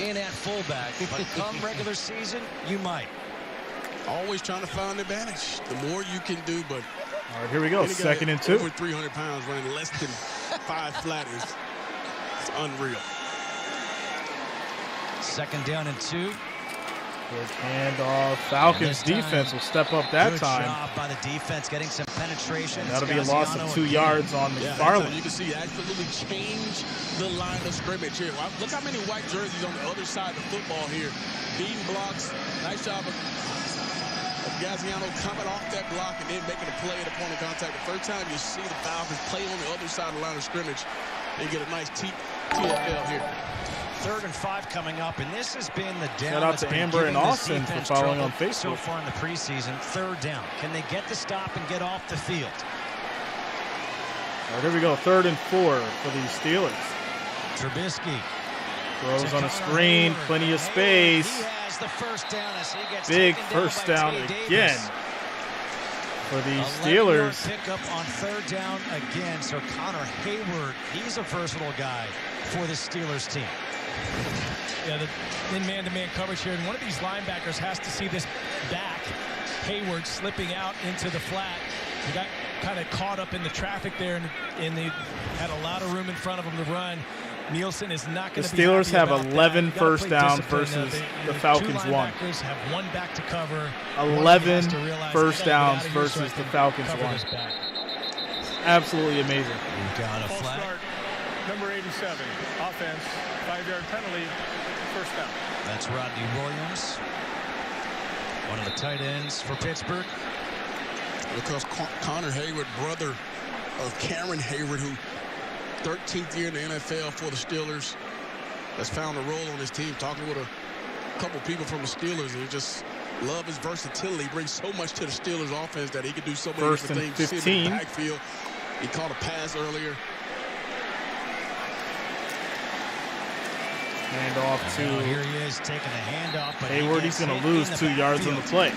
in at fullback, but come regular season, you might. Always trying to find the advantage. The more you can do, but all right, here we go. 2nd and 2. Over 300 pounds running less than 5 flat is unreal. 2nd down and 2. Good handoff. Falcons defense will step up that time. Good job by the defense getting some penetration. That'll be a loss of 2 yards on McFarland. You can see absolutely change the line of scrimmage here. Look how many white jerseys on the other side of the football here. Beating blocks. Nice job of Gaziano coming off that block and then making a play at the point of contact. The first time you see the Falcons play on the other side of the line of scrimmage, they get a nice TFL here. 3rd and 5 coming up, and this has been the down. Shout out to Amber and Austin for following on Facebook. So far in the preseason, 3rd down. Can they get the stop and get off the field? All right, here we go. 3rd and 4 for the Steelers. Trubisky throws on a screen, plenty of space. He has the first down as he gets big first down again for the Steelers. Pickup on 3rd down again. So Connor Hayward, he's a versatile guy for the Steelers team. Yeah, in man-to-man coverage here, and one of these linebackers has to see this back, Hayward, slipping out into the flat. He got kind of caught up in the traffic there, and they had a lot of room in front of him to run. Nielsen is not going to be The Steelers have happy about 11 that. first downs versus the Falcons 1. Have one back to cover. 11 first downs versus the Falcons 1. Absolutely amazing. We've got a flag. Start, number 87, offense, 5-yard penalty, first down. That's Rodney Williams, one of the tight ends for Pittsburgh. Because Connor Hayward, brother of Cameron Hayward, who 13th year in the NFL for the Steelers, has found a role on his team. Talking with a couple people from the Steelers, and just love his versatility. He brings so much to the Steelers offense that he can do so many different things. 1st and 15. In the backfield. He caught a pass earlier. Hand off to here he is taking a handoff, but Hayward. He's going to lose 2 yards on the play.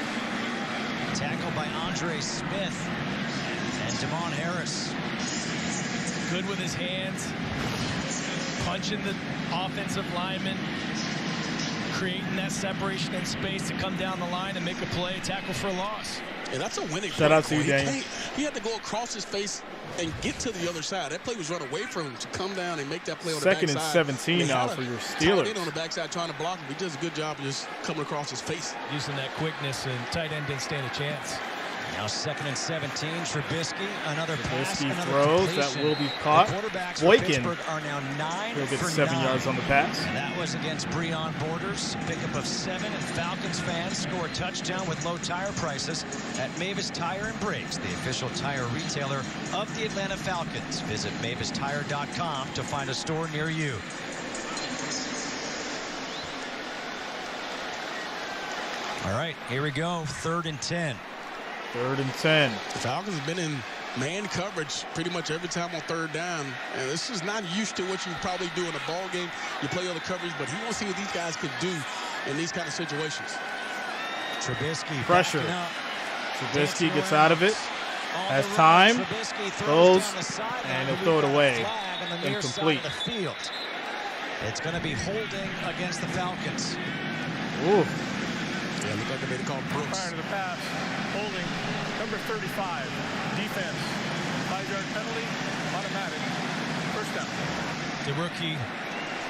Tackled by Andre Smith and Damon Harris. Good with his hands, punching the offensive lineman, creating that separation in space to come down the line and make a play, tackle for a loss. And that's a winning play. Shout out to you, Daniel. He had to go across his face and get to the other side. That play was run away from him to come down and make that play on the backside. 2nd and 17 now for your Steelers. In on the backside trying to block him. He does a good job of just coming across his face. Using that quickness, and tight end didn't stand a chance. Now 2nd and 17. Trubisky, another pass, another throws completion. that will be caught. The quarterbacks for Boykin. Pittsburgh are now 9 He'll get for 7 9. yards on the pass. And that was against Breon Borders. Pickup of 7, and Falcons fans score a touchdown with low tire prices at Mavis Tire and Brakes, the official tire retailer of the Atlanta Falcons. Visit mavistire.com to find a store near you. All right, here we go. 3rd and 10. 3rd and 10. The Falcons have been in man coverage pretty much every time on 3rd down. And this is not used to what you probably do in a ball game. You play other coverage, but he wants to see what these guys can do in these kind of situations. Trubisky Pressure. Trubisky gets out of it. Has time. Goes. And he'll throw it away. Incomplete. It's going to be holding against the Falcons. Ooh. Yeah, looked like they made a call. Brooks. Prior to the pass, holding number 35, defense, 5-yard penalty, automatic, first down. The rookie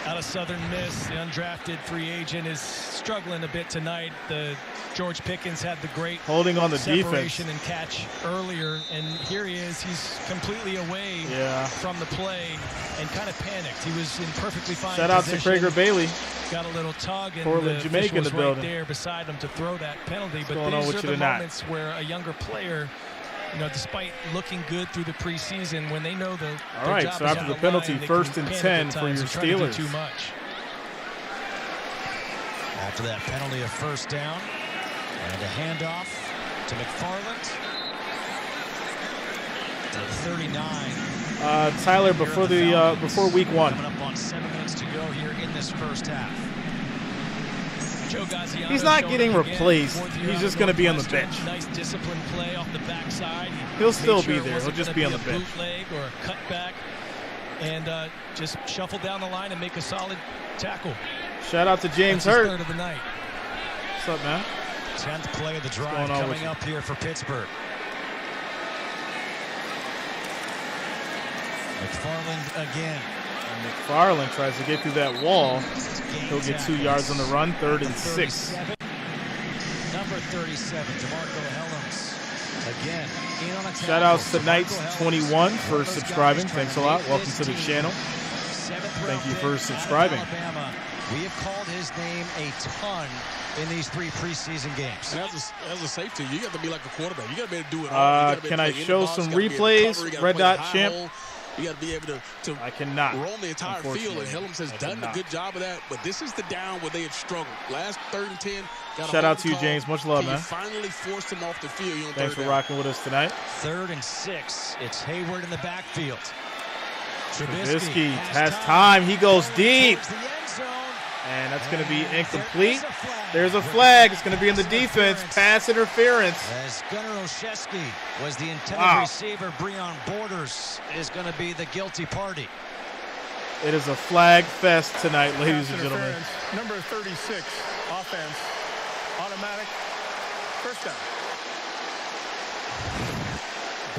out of Southern Miss, the undrafted free agent, is struggling a bit tonight. The George Pickens had the great holding on the separation defense and catch earlier, and here he is. He's completely away from the play and kind of panicked. He was in perfectly fine Shout out position. to Craig Bailey. Got a little tug, and Portland, the Jamaica in the was building. right there beside him to throw that penalty. What's but going on these with are you the tonight? moments where a younger player, you know, despite looking good through the preseason, when they know the all right, so after the penalty, 1st and 10 for your Steelers. Too much. After that penalty, a 1st down and a handoff to McFarland. To 39. Tyler, before week 1. Coming up on 7 minutes to go here in this 1st half. He's not getting replaced. He's just going to be on the bench. Nice disciplined play off the backside. He'll still be there. He'll just be on the bench. Bootleg or a cutback, and just shuffle down the line and make a solid tackle. Shout out to James That's his Hurt. 3rd of the night. What's up, man? 10th play of the drive coming up here for Pittsburgh. McFarland again. And McFarland tries to get through that wall. He'll get 2 yards on the run, 3rd and 6. Number 37, DeMarco Helms. Again, in on a tackle. Shout outs to Knights21 for subscribing. Thanks a lot. Welcome to the channel. Thank you for subscribing. We have called his name a ton in these 3 preseason games. And as a safety, you got to be like a quarterback. You got to be able to do it all. Can I show some replays? Red Dot Champ. You got to be able to I cannot roam the entire field, and Helms has done a good job of that. But this is the down where they had struggled. Last 3rd and 10. Shout out to you, James. Much love, man. Finally forced him off the field. Thanks for rocking with us tonight. 3rd and 6. It's Hayward in the backfield. Trubisky has time. He goes deep. And that's going to be incomplete. There's a flag. It's going to be in the defense. Pass interference. As Gunnar Olszewski was the intended receiver, Breon Borders is going to be the guilty party. It is a flag fest tonight, ladies and gentlemen. Number 36, offense, automatic, first down.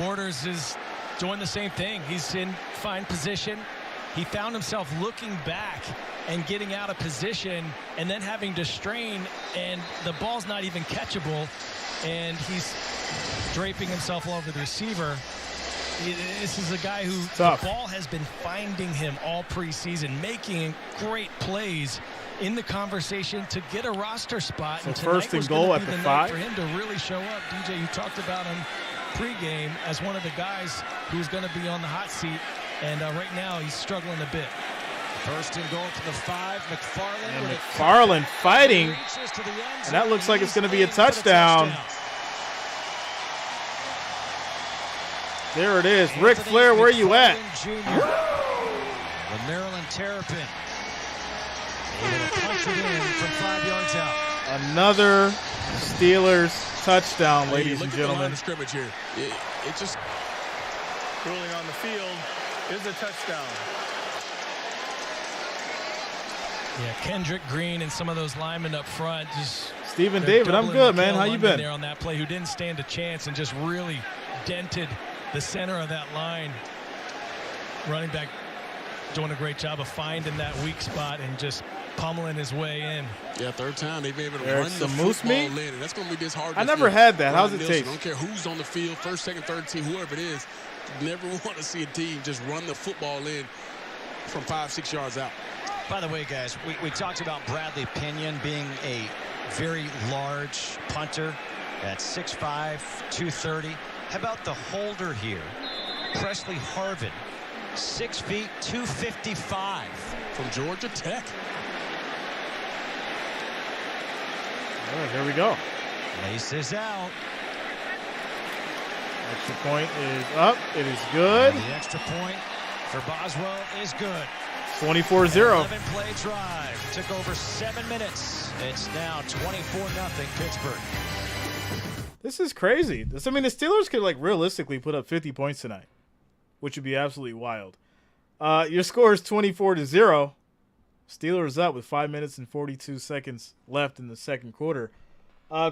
Borders is doing the same thing. He's in fine position. He found himself looking back and getting out of position and then having to strain, and the ball's not even catchable, and he's draping himself all over the receiver. This is a guy who the ball has been finding him all preseason, making great plays in the conversation to get a roster spot. So and 1st and goal at the 5 for him to really show up. DJ, you talked about him pregame as one of the guys who's going to be on the hot seat, and right now he's struggling a bit. 1st and goal to the 5. McFarland. And McFarland fighting, and that looks like it's going to be a touchdown. There it is. Ric Flair, where you at? The Maryland Terrapin able to punch it in from 5 yards out. Another Steelers touchdown, ladies and gentlemen. Look at the line of scrimmage here. It just ruling on the field is a touchdown. Yeah, Kendrick Green and some of those linemen up front. Stephen David, I'm good, man. How you been? There on that play, who didn't stand a chance and just really dented the center of that line. Running back doing a great job of finding that weak spot and just pummeling his way in. Yeah, third time they've been able to There's run the some moose football meat. in, and that's going to be disheartening. I never had that. How's it Nielsen. taste? I don't care who's on the field, first, second, third team, whoever it is. You never want to see a team just run the football in from 5-6 yards out. By the way, guys, we talked about Bradley Pinion being a very large punter at 6'5", 230. How about the holder here? Presley Harvin, 6 feet, 255. From Georgia Tech. All right, here we go. Laces out. Extra point is up. It is good. And the extra point for Boswell is good. 24-0. 11-play drive. Took over 7 minutes. It's now 24-0 Pittsburgh. This is crazy. I mean, the Steelers could, like, realistically put up 50 points tonight, which would be absolutely wild. Your score is 24-0. Steelers up with 5 minutes and 42 seconds left in the second quarter.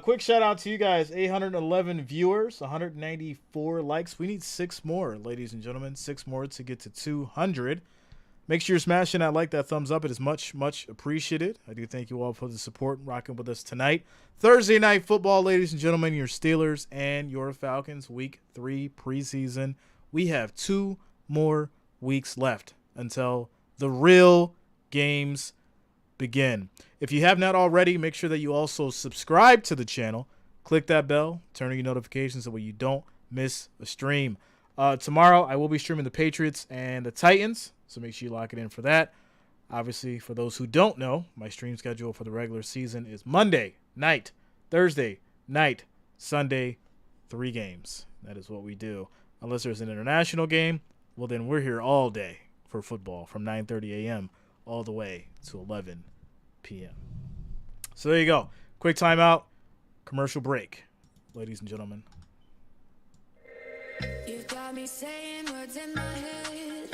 Quick shout out to you guys. 811 viewers, 194 likes. We need 6 more, ladies and gentlemen. 6 more to get to 200. Make sure you're smashing that like, that thumbs up. It is much, much appreciated. I do thank you all for the support rocking with us tonight. Thursday night football, ladies and gentlemen. Your Steelers and your Falcons, week 3 preseason. We have 2 more weeks left until the real games begin. If you have not already, make sure that you also subscribe to the channel. Click that bell, turn on your notifications so that you don't miss a stream. Tomorrow, I will be streaming the Patriots and the Titans, so make sure you lock it in for that. Obviously, for those who don't know, my stream schedule for the regular season is Monday night, Thursday night, Sunday, 3 games. That is what we do. Unless there's an international game, well, then we're here all day for football from 9:30 a.m. all the way to 11 p.m. So there you go. Quick timeout, commercial break, ladies and gentlemen. You've got me saying words in my head,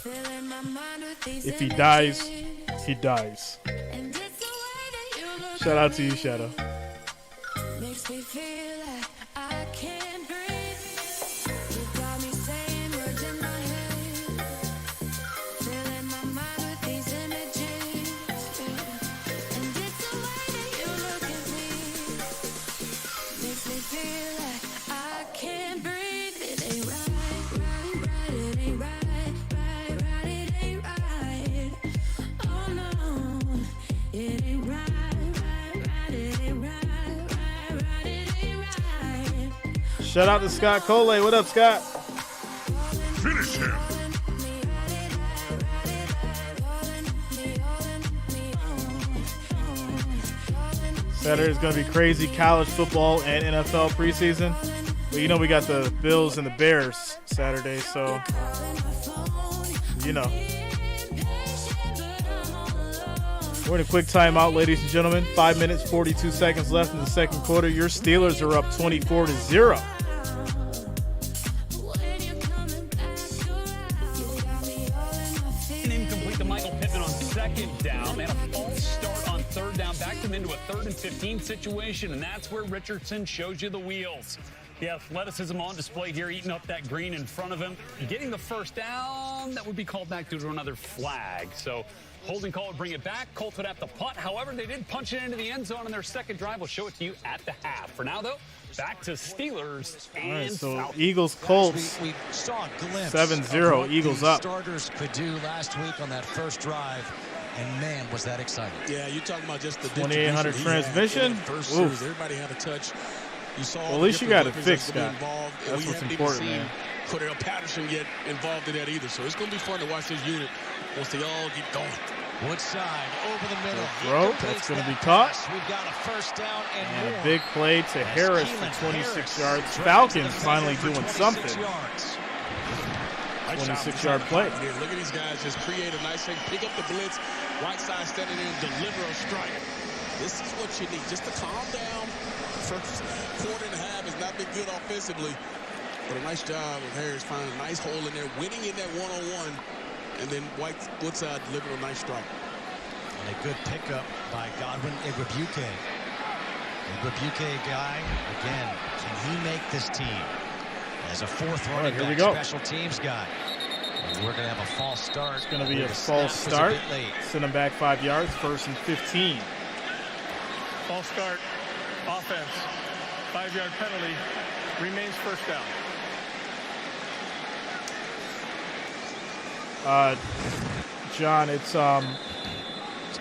filling my mind with these If he dies, images. he dies. And it's the way that you look Shout out at to you, me. Shadow. Makes me feel like I can't breathe. You've got me saying words in my head, filling my mind with these images. And it's the way that you look at me, makes me feel like I can't breathe. It ain't right, right, it ain't right, right, it ain't right. Oh no, it ain't right, right, it ain't right, it ain't right. Shout out to Scott Cole. What up, Scott? Finish him. Saturday is going to be crazy. College football and NFL preseason. But you know we got the Bills and the Bears Saturday, so you know. We're in a quick timeout, ladies and gentlemen. 5 minutes, 42 seconds left in the second quarter. Your Steelers are up 24-0. Incomplete to Michael Pittman on second down. They had a false start on third down. Backed him into a 3rd and 15 situation, and that's where Richardson shows you the wheels. The athleticism on display here, eating up that green in front of him. Getting the first down, that would be called back due to another flag. So holding call would bring it back. Colts would have to punt. However, they did punch it into the end zone in their second drive. We'll show it to you at the half. For now, though, back to Steelers and All right, so Falcons. Eagles, Colts, We saw a glimpse 7-0, of what Eagles the up. starters could do last week on that first drive, and man, was that exciting. Yeah, you're talking about just the 2800 distribution he had transmission. in that first Oof. series. Everybody had a touch. You saw Well, at least you got it fixed, Scott. Scott. That's what's important, man. Cordell Patterson yet involved in that either. So it's going to be fun to watch this unit once they all get going. Woodside over the middle. Throw, that's going to be caught. We've got a first down and And more. a big play to Harris for 26 yards. Falcons finally doing something. 26-yard play. Yeah, look at these guys just create a nice thing, pick up the blitz, right side standing in, deliver a strike. This is what you need, just to calm down. First quarter and a half has not been good offensively, but a nice job of Harris finding a nice hole in there, winning in that one-on-one, and then Woodside delivering a nice strike. And a good pickup by Godwin Igwebuike. Igwebuike guy, again, can he make this team? As a fourth running back, special teams guy. And we're going to have a false start. It's going to be a false start. Send him back 5 yards, 1st and 15. False start, offense, 5-yard penalty, remains first down. John, it's going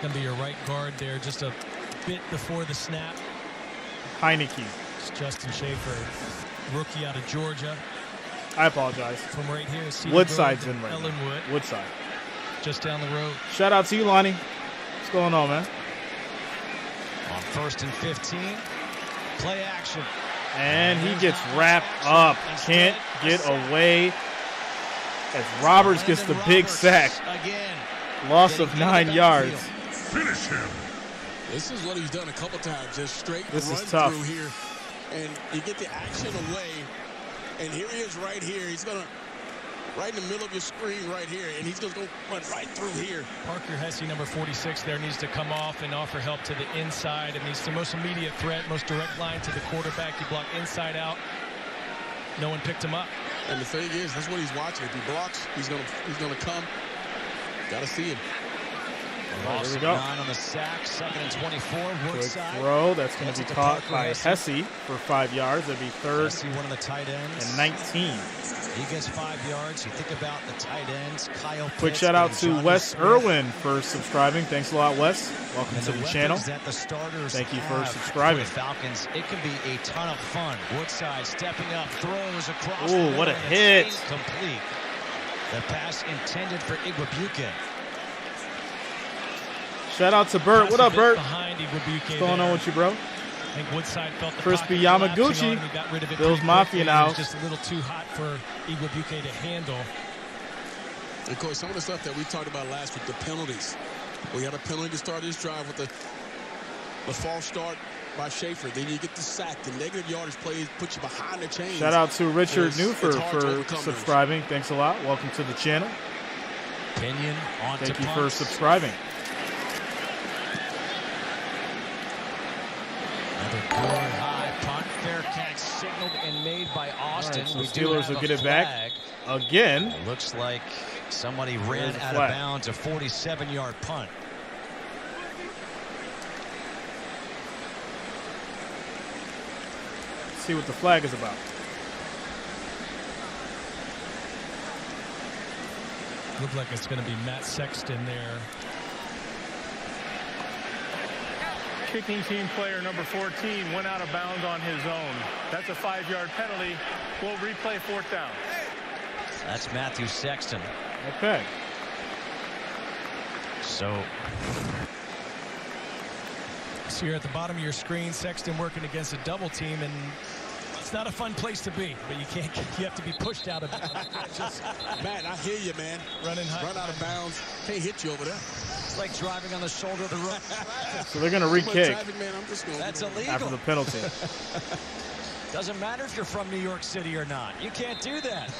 to be your right guard there, just a bit before the snap. Heineke. It's Justin Schaefer, rookie out of Georgia. I apologize. From right here, Woodside's in right now. Ellenwood. Woodside. Just down the road. Shout out to you, Lonnie. What's going on, man? On 1st and 15, play action. And he gets wrapped up. Can't get away as Roberts gets the big sack. Loss of 9 yards. Finish him. This is what he's done a couple times. Just straight this run is tough. through here. And you get the action away. And here he is right here. He's going to, right in the middle of your screen right here. And he's going to go run right through here. Parker Hesse, number 46 there, needs to come off and offer help to the inside. And he's the most immediate threat, most direct line to the quarterback. He blocked inside out. No one picked him up. And the thing is, that's what he's watching. If he blocks, he's gonna come. Got to see him. Loss of 9 on the sack. 2nd and 24. Woodside. Throw. That's going to be caught by Hesse for 5 yards. That'd be 3rd Hesse, one of the tight ends. and 19. He gets 5 yards. You think about the tight ends. Kyle Quick Pitts shout out to Johnny Wes Smith. Irwin for subscribing. Thanks a lot, Wes. Welcome to the channel. That the starters Thank you for have subscribing. For the Falcons, it can be a ton of fun. Woodside stepping up, throws across. Ooh, what a hit. Incomplete. The pass intended for Igwebuike. Shout out to Bert. What up, Bert? What's going on with you, bro? I think Woodside felt the Crispy pocket Yamaguchi. collapsing on him. He got rid of it Bills pretty Mafia quickly. now. It was just a little too hot for Igwebuike to handle. Of course, some of the stuff that we talked about last week, the penalties. We had a penalty to start this drive with the false start by Schaefer. Then you get the sack. The negative yardage plays put you behind the chains. Shout out to Richard It's Newford hard to for overcome subscribing. Thanks a lot. Welcome to the channel. Pinion on Thank to you for punts. subscribing. Another good high punt. Fair catch signaled and made by Austin. All right, so We the do Steelers have will a get it flag. back again. It looks like somebody ran There's a out flag. of bounds. A 47-yard punt. Let's see what the flag is about. Looked like it's going to be Matt Sexton there. Kicking team player number 14 went out of bounds on his own. That's a 5-yard penalty. We'll replay 4th down. That's Matthew Sexton. Okay. So you're at the bottom of your screen, Sexton working against a double team, and it's not a fun place to be, but you have to be pushed out of bounds. Just Matt, I hear you, man. running high. Run out of bounds. Can't hit you over there. it's like driving on the shoulder of the road. So they're going to Too much re-kick traffic, man. I'm just gonna That's go. illegal. after the penalty. Doesn't matter if you're from New York City or not. You can't do that.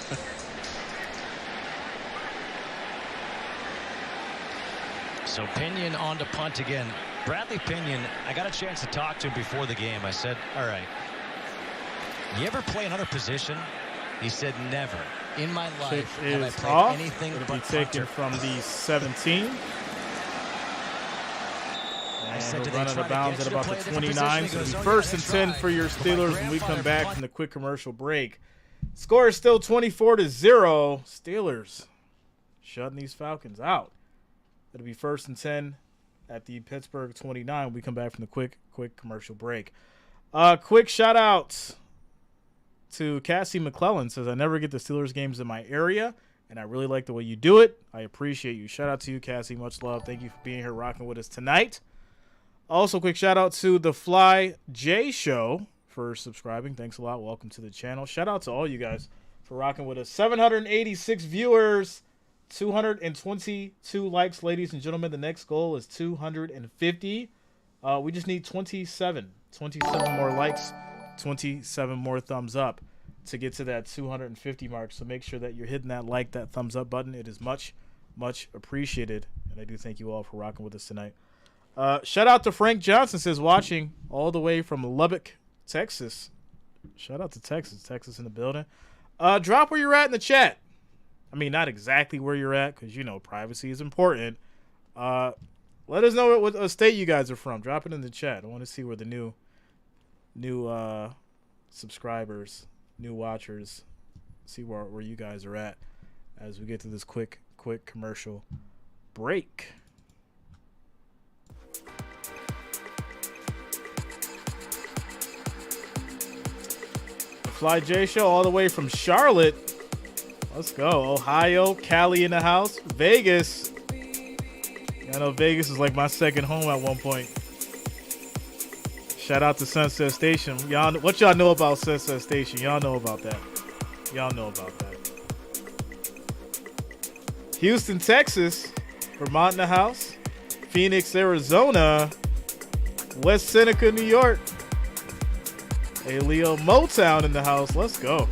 So Pinion on to punt again. Bradley Pinion, I got a chance to talk to him before the game. I said, all right, you ever play another position? He said, never. In my Kick life have I is played off. anything It'll be but taken punter. from the 17. I said, And do we'll they run out try of to bounds get at you to about play the a different 29. position? So He it'll be goes, oh, yeah, 1st and that's 10 right. for your But my Steelers when we come grandfather back punt- from the quick commercial break. Score is still 24-0. Steelers shutting these Falcons out. It'll be 1st and 10 at the Pittsburgh 29 when we come back from the quick commercial break. Quick shout out to Cassie McClellan. Says, I never get the Steelers games in my area, and I really like the way you do it. I appreciate you. Shout out to you, Cassie. Much love. Thank you for being here rocking with us tonight. Also, quick shout out to the Fly J Show for subscribing. Thanks a lot. Welcome to the channel. Shout out to all you guys for rocking with us. 786 viewers, 222 likes, ladies and gentlemen. The next goal is 250. We just need 27 more likes, 27 more thumbs up to get to that 250 mark. So make sure that you're hitting that thumbs up button. It is much, much appreciated. And I do thank you all for rocking with us tonight. Shout out to Frank Johnson, says watching all the way from Lubbock, Texas. Shout out to Texas. Texas in the building. Drop where you're at in the chat. I mean, not exactly where you're at because, you know, privacy is important. Let us know what state you guys are from. Drop it in the chat. I want to see where the new subscribers, new watchers, see where you guys are at as we get to this quick commercial break. The Fly J Show all the way from Charlotte. Let's go. Ohio, Cali in the house, Vegas. I know Vegas is like my second home at one point. Shout out to Sunset Station. Y'all, what y'all know about Sunset Station? Y'all know about that. Y'all know about that. Houston, Texas. Vermont in the house. Phoenix, Arizona. West Seneca, New York. A Leo Motown in the house. Let's go.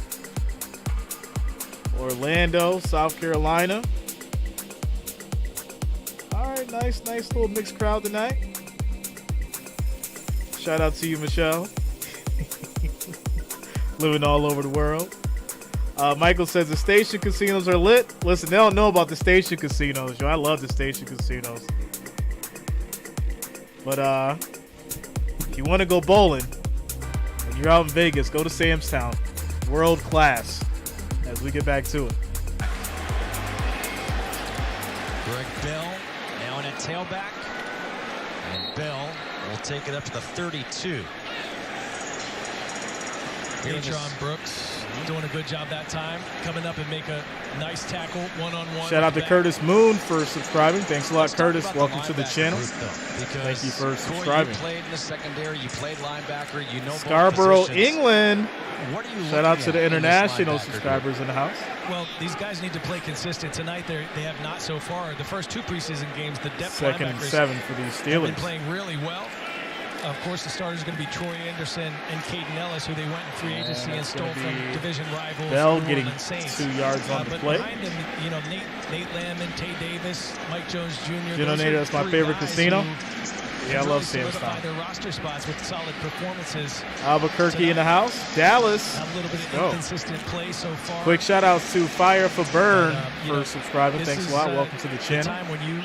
Orlando, South Carolina. All right, nice little mixed crowd tonight. Shout out to you, Michelle. Living all over the world. Michael says the station casinos are lit. Listen, they don't know about the station casinos, yo. I love the station casinos. But if you want to go bowling and you're out in Vegas, go to Sam's Town. World class. As we get back to it. Greg Bell now in at tailback. And Bell will take it up to the 32. John Brooks doing a good job that time. Coming up and make a nice tackle one-on-one. Shout out to Curtis Moon for subscribing. Thanks a lot, Curtis. Welcome to the channel. Thank you for subscribing. You played in the secondary. You played linebacker. You know Scarborough, England. What are you Shout out to the international subscribers in the house. Well, these guys need to play consistent. Tonight they have not so far. The first two preseason games, the depth second and 7 for these Steelers. Have been playing really well. Of course, the starters are going to be Troy Anderson and Caden Ellis, who they went in free agency and stole from division rivals. Bell getting 2 yards on the play. Behind him, you know, Nate Landman, Tay Davis, Mike Jones Jr. Nate, that's my favorite casino. Yeah, I love Sam's Town. Their roster spots with solid performances. Albuquerque in the house. Dallas. A little bit of inconsistent play so far. Quick shout out to Fire for Burn for subscribing. Thanks a lot. Welcome to the channel. Time when you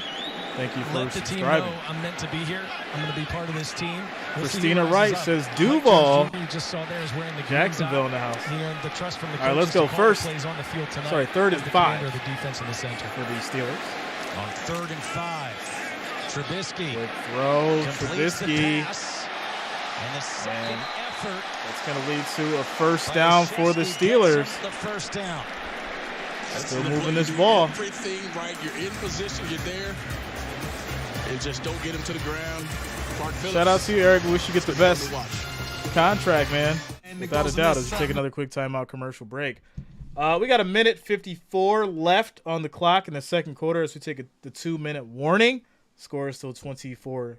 Thank you for let the team subscribing. know I'm meant to be here. I'm going to be part of this team. Christina Wright says Duval. You just saw there is wearing the Jacksonville in the house. He earned the trust from the all right, let's go first. On the field tonight. Sorry, 3rd and 5. The defense in the center for the Steelers. On 3rd and 5. Trubisky. Quick throw. Trubisky. And the second effort. That's going to lead to a first down for the Steelers. The first down. Still moving this ball. Everything right. You're in position. You're there. And just don't get him to the ground. Shout out to you, Eric. We wish you get the best contract, man. Without a doubt, as we take another quick timeout commercial break. We got 1:54 left on the clock in the second quarter as we take the 2-minute warning. Score is still 24-0.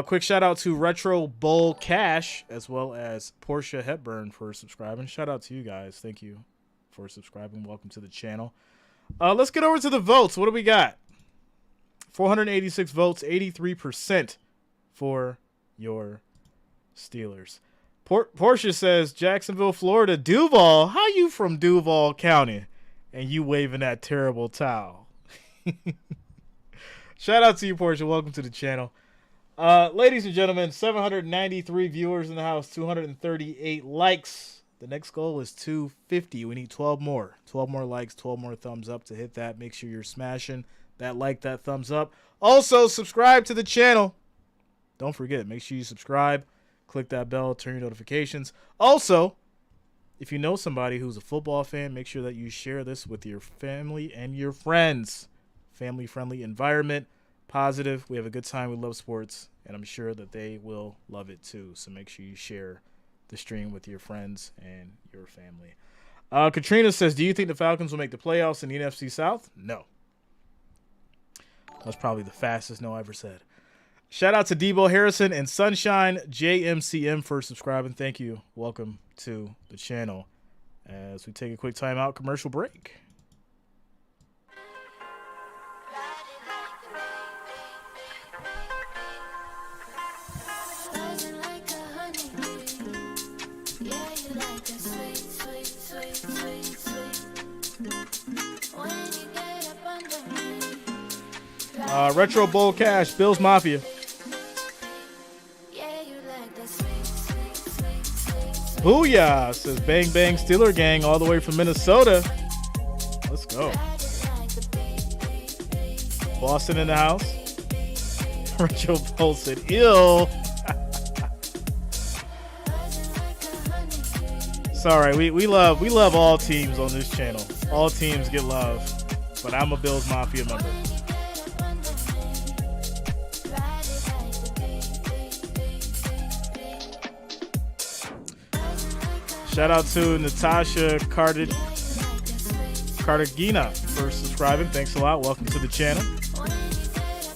Quick shout out to Retro Bowl Cash as well as Portia Hepburn for subscribing. Shout out to you guys. Thank you for subscribing. Welcome to the channel. Let's get over to the votes. What do we got? 486 votes, 83% for your Steelers. Portia says, Jacksonville, Florida, Duval. How you from Duval County? And you waving that terrible towel. Shout out to you, Portia. Welcome to the channel. Ladies and gentlemen, 793 viewers in the house, 238 likes. The next goal is 250. We need 12 more. 12 more likes, 12 more thumbs up to hit that. Make sure you're smashing that like, that thumbs up. Also, subscribe to the channel. Don't forget, make sure you subscribe. Click that bell, turn your notifications. Also, if you know somebody who's a football fan, make sure that you share this with your family and your friends. Family-friendly environment, positive. We have a good time. We love sports, and I'm sure that they will love it too. So make sure you share the stream with your friends and your family. Katrina says, do you think the Falcons will make the playoffs in the NFC South? No. That's probably the fastest no I ever said. Shout out to Debo Harrison and Sunshine JMCM for subscribing. Thank you. Welcome to the channel as we take a quick timeout commercial break. Retro Bowl Cash, Bills Mafia. Booyah, says Bang Bang Steeler Gang all the way from Minnesota. Let's go. Boston in the house. Retro Bowl said, ill. It's all right. We love all teams on this channel. All teams get love. But I'm a Bills Mafia member. Shout out to Natasha Cartagena for subscribing. Thanks a lot. Welcome to the channel.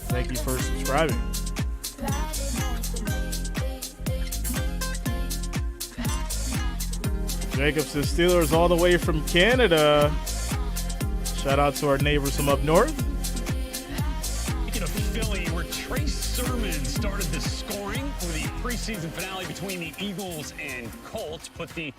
Thank you for subscribing. Jacob says Steelers all the way from Canada. Shout out to our neighbors from up north. Speaking of Philly, where Trey Sermon started the scoring for the preseason finale between the Eagles and Colts, put the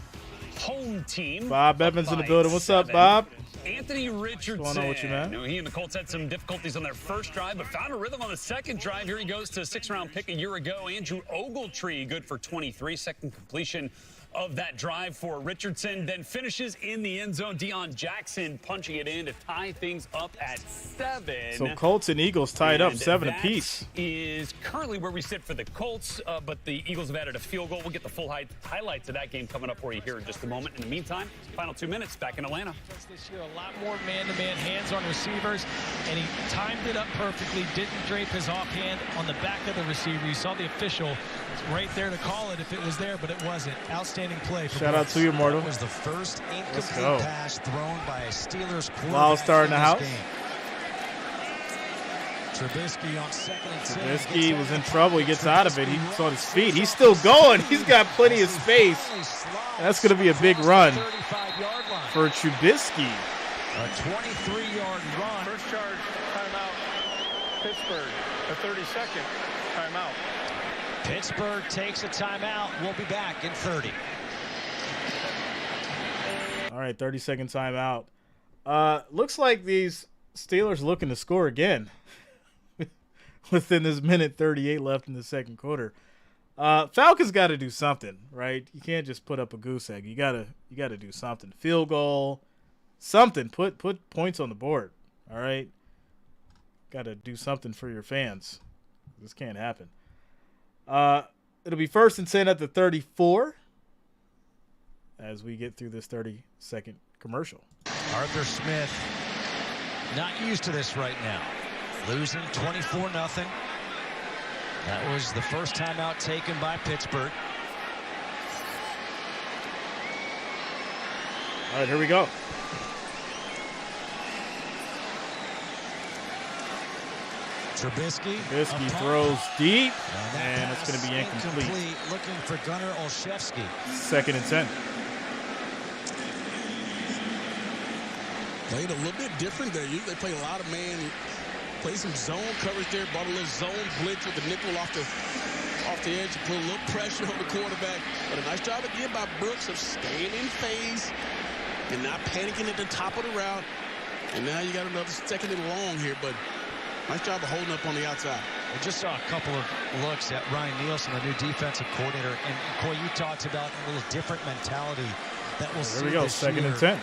home team. Bob Evans in the building. What's up, Bob? Anthony Richardson. What's going on with you, man? He and the Colts had some difficulties on their first drive, but found a rhythm on the second drive. Here he goes to a 6th-round pick a year ago. Andrew Ogletree, good for 23, second completion of that drive for Richardson, then finishes in the end zone. Deion Jackson punching it in to tie things up at 7. So Colts and Eagles tied up 7 apiece. Is currently where we sit for the Colts, but the Eagles have added a field goal. We'll get the full highlights of that game coming up for you here in just a moment. In the meantime, final 2 minutes back in Atlanta. This year, a lot more man-to-man hands on receivers, and he timed it up perfectly, didn't drape his offhand on the back of the receiver. You saw the official right there to call it if it was there, but it wasn't. Outstanding play. Shout out to you, Mortal. That was the first incomplete pass thrown by a Steelers quarterback. Wild star in the house. Trubisky on 2nd and 10. Trubisky was in trouble. He gets out of it. He's on his feet. He's still going. He's got plenty of space. That's going to be a big run for Trubisky. A 23-yard run. First charge, timeout. Pittsburgh, a 32nd timeout. Pittsburgh takes a timeout. We'll be back in 30. All right, 30-second timeout. Looks like these Steelers looking to score again within this minute 38 left in the second quarter. Falcons got to do something, right? You can't just put up a goose egg. You gotta do something. Field goal, something. Put points on the board. All right. Got to do something for your fans. This can't happen. It'll be 1st and 10 at the 34 as we get through this 30-second commercial. Arthur Smith not used to this right now. Losing 24-0. That was the first timeout taken by Pittsburgh. All right, here we go. Trubisky throws deep, and it's going to be incomplete. Looking for Gunnar Olszewski. 2nd and 10. Played a little bit different there. Usually they play a lot of man, play some zone coverage there, brought a little zone blitz with the nickel off the edge, put a little pressure on the quarterback. But a nice job again by Brooks of staying in phase and not panicking at the top of the route. And now you got another 2nd and long here, but nice job of holding up on the outside. We just saw a couple of looks at Ryan Nielsen, the new defensive coordinator. And, Coy, you talked about a little different mentality that we'll see. Here we go, 2nd and 10.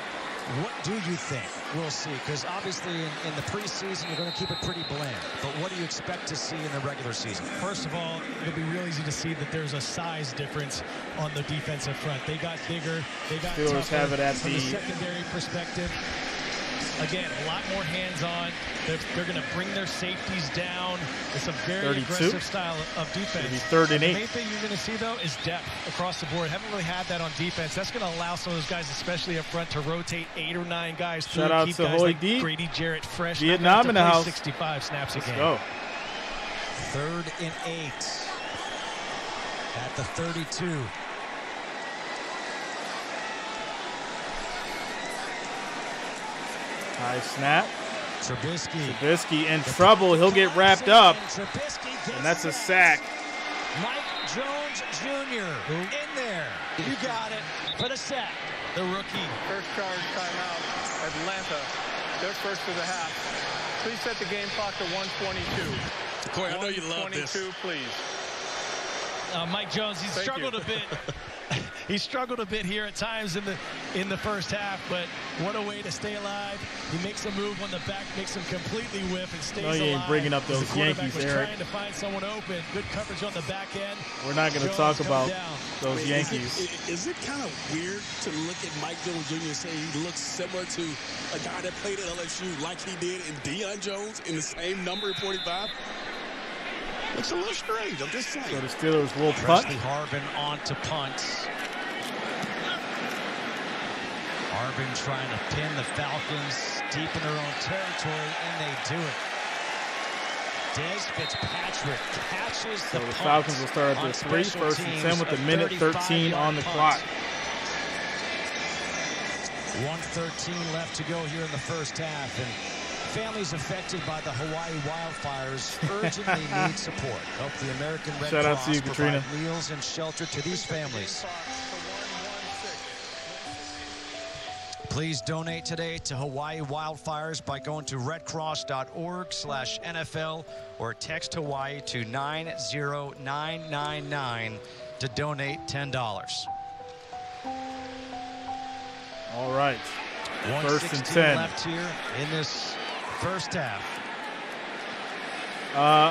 What do you think we'll see? Because obviously in the preseason, you're going to keep it pretty bland. But what do you expect to see in the regular season? First of all, it'll be real easy to see that there's a size difference on the defensive front. They got bigger. They got Steelers tougher have it at from the secondary perspective. Again, a lot more hands-on. They're going to bring their safeties down. It's a very 32. aggressive style of defense. It'll be 3rd and 8. The main thing you're going to see, though, is depth across the board. Haven't really had that on defense. That's going to allow some of those guys, especially up front, to rotate 8 or 9 guys through. Shout out keep to guys Hoy like D. Grady Jarrett fresh. Vietnam in the house. 65 snaps a game. Let's go. 3rd and 8 at the 32. High snap. Trubisky in trouble. He'll get wrapped up. And that's a sack. Mike Jones Jr. in there. You got it for the sack. The rookie. First charge timeout. Atlanta. Their first of the half. Please set the game clock to 1:22. Corey, I know you love this. 1:22, please. Mike Jones, he's struggled a bit. He struggled a bit here at times in the first half, but what a way to stay alive. He makes a move on the back, makes him completely whiff and stays alive. No, he ain't bringing up those Yankees, Eric. Trying to find someone open. Good coverage on the back end. We're not going to talk about those Yankees. Is it kind of weird to look at Mike Jones Jr. and say he looks similar to a guy that played at LSU like he did in Deion Jones in the same number 45? Looks a little strange. I'm just saying. So the Steelers will punt. Presley Harvin on to punt. Harvin trying to pin the Falcons deep in their own territory, and they do it. Dez Fitzpatrick catches the punt. So the Falcons will start at their 3, 1st and 10 with a minute 13 on the clock. 1:13 left to go here in the first half, and families affected by the Hawaii wildfires urgently need support. Help the American Red Shout out Cross to you, provide Katrina. meals and shelter to these families. Please donate today to Hawaii wildfires by going to redcross.org/NFL or text Hawaii to 90999 to donate $10. All right. 1st and 1:16 10. left here in this first half.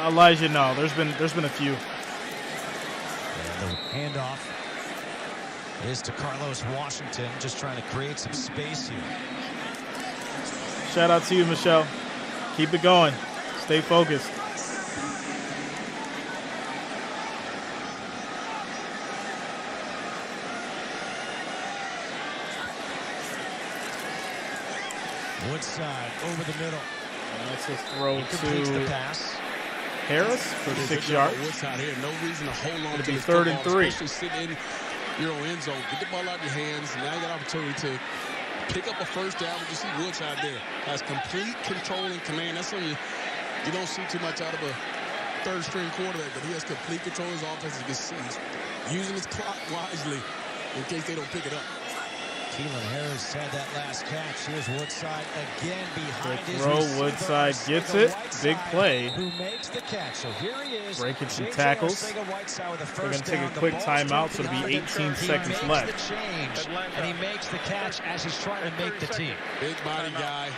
Elijah, no. There's been a few. And the handoff is to Carlos Washington, just trying to create some space here. Shout out to you, Michelle. Keep it going. Stay focused. Woodside over the middle. And that's a throw Completes the to pass. Harris for 6 yards. Woodside here. No reason to hold on It'll to be this 3rd and football, 3. especially sitting in your own end zone. Get the ball out of your hands. Now you got an opportunity to pick up a first down. But you see Woodside there has complete control and command. That's something you don't see too much out of a third-string quarterback, but he has complete control of his offense. You can see he's using his clock wisely in case they don't pick it up. Keelan Harris had that last catch. Here's Woodside again behind Good his throw. receiver. Woodside gets it. Big play. Who makes the catch. So here he is. Breaking some J.J. tackles. Arcega-Whiteside with a They're going first to take down. a The quick ball's timeout, so dropped it'll be behind 18 him. seconds He makes left. the change, and he makes the catch as he's trying to make the team. Big body guy.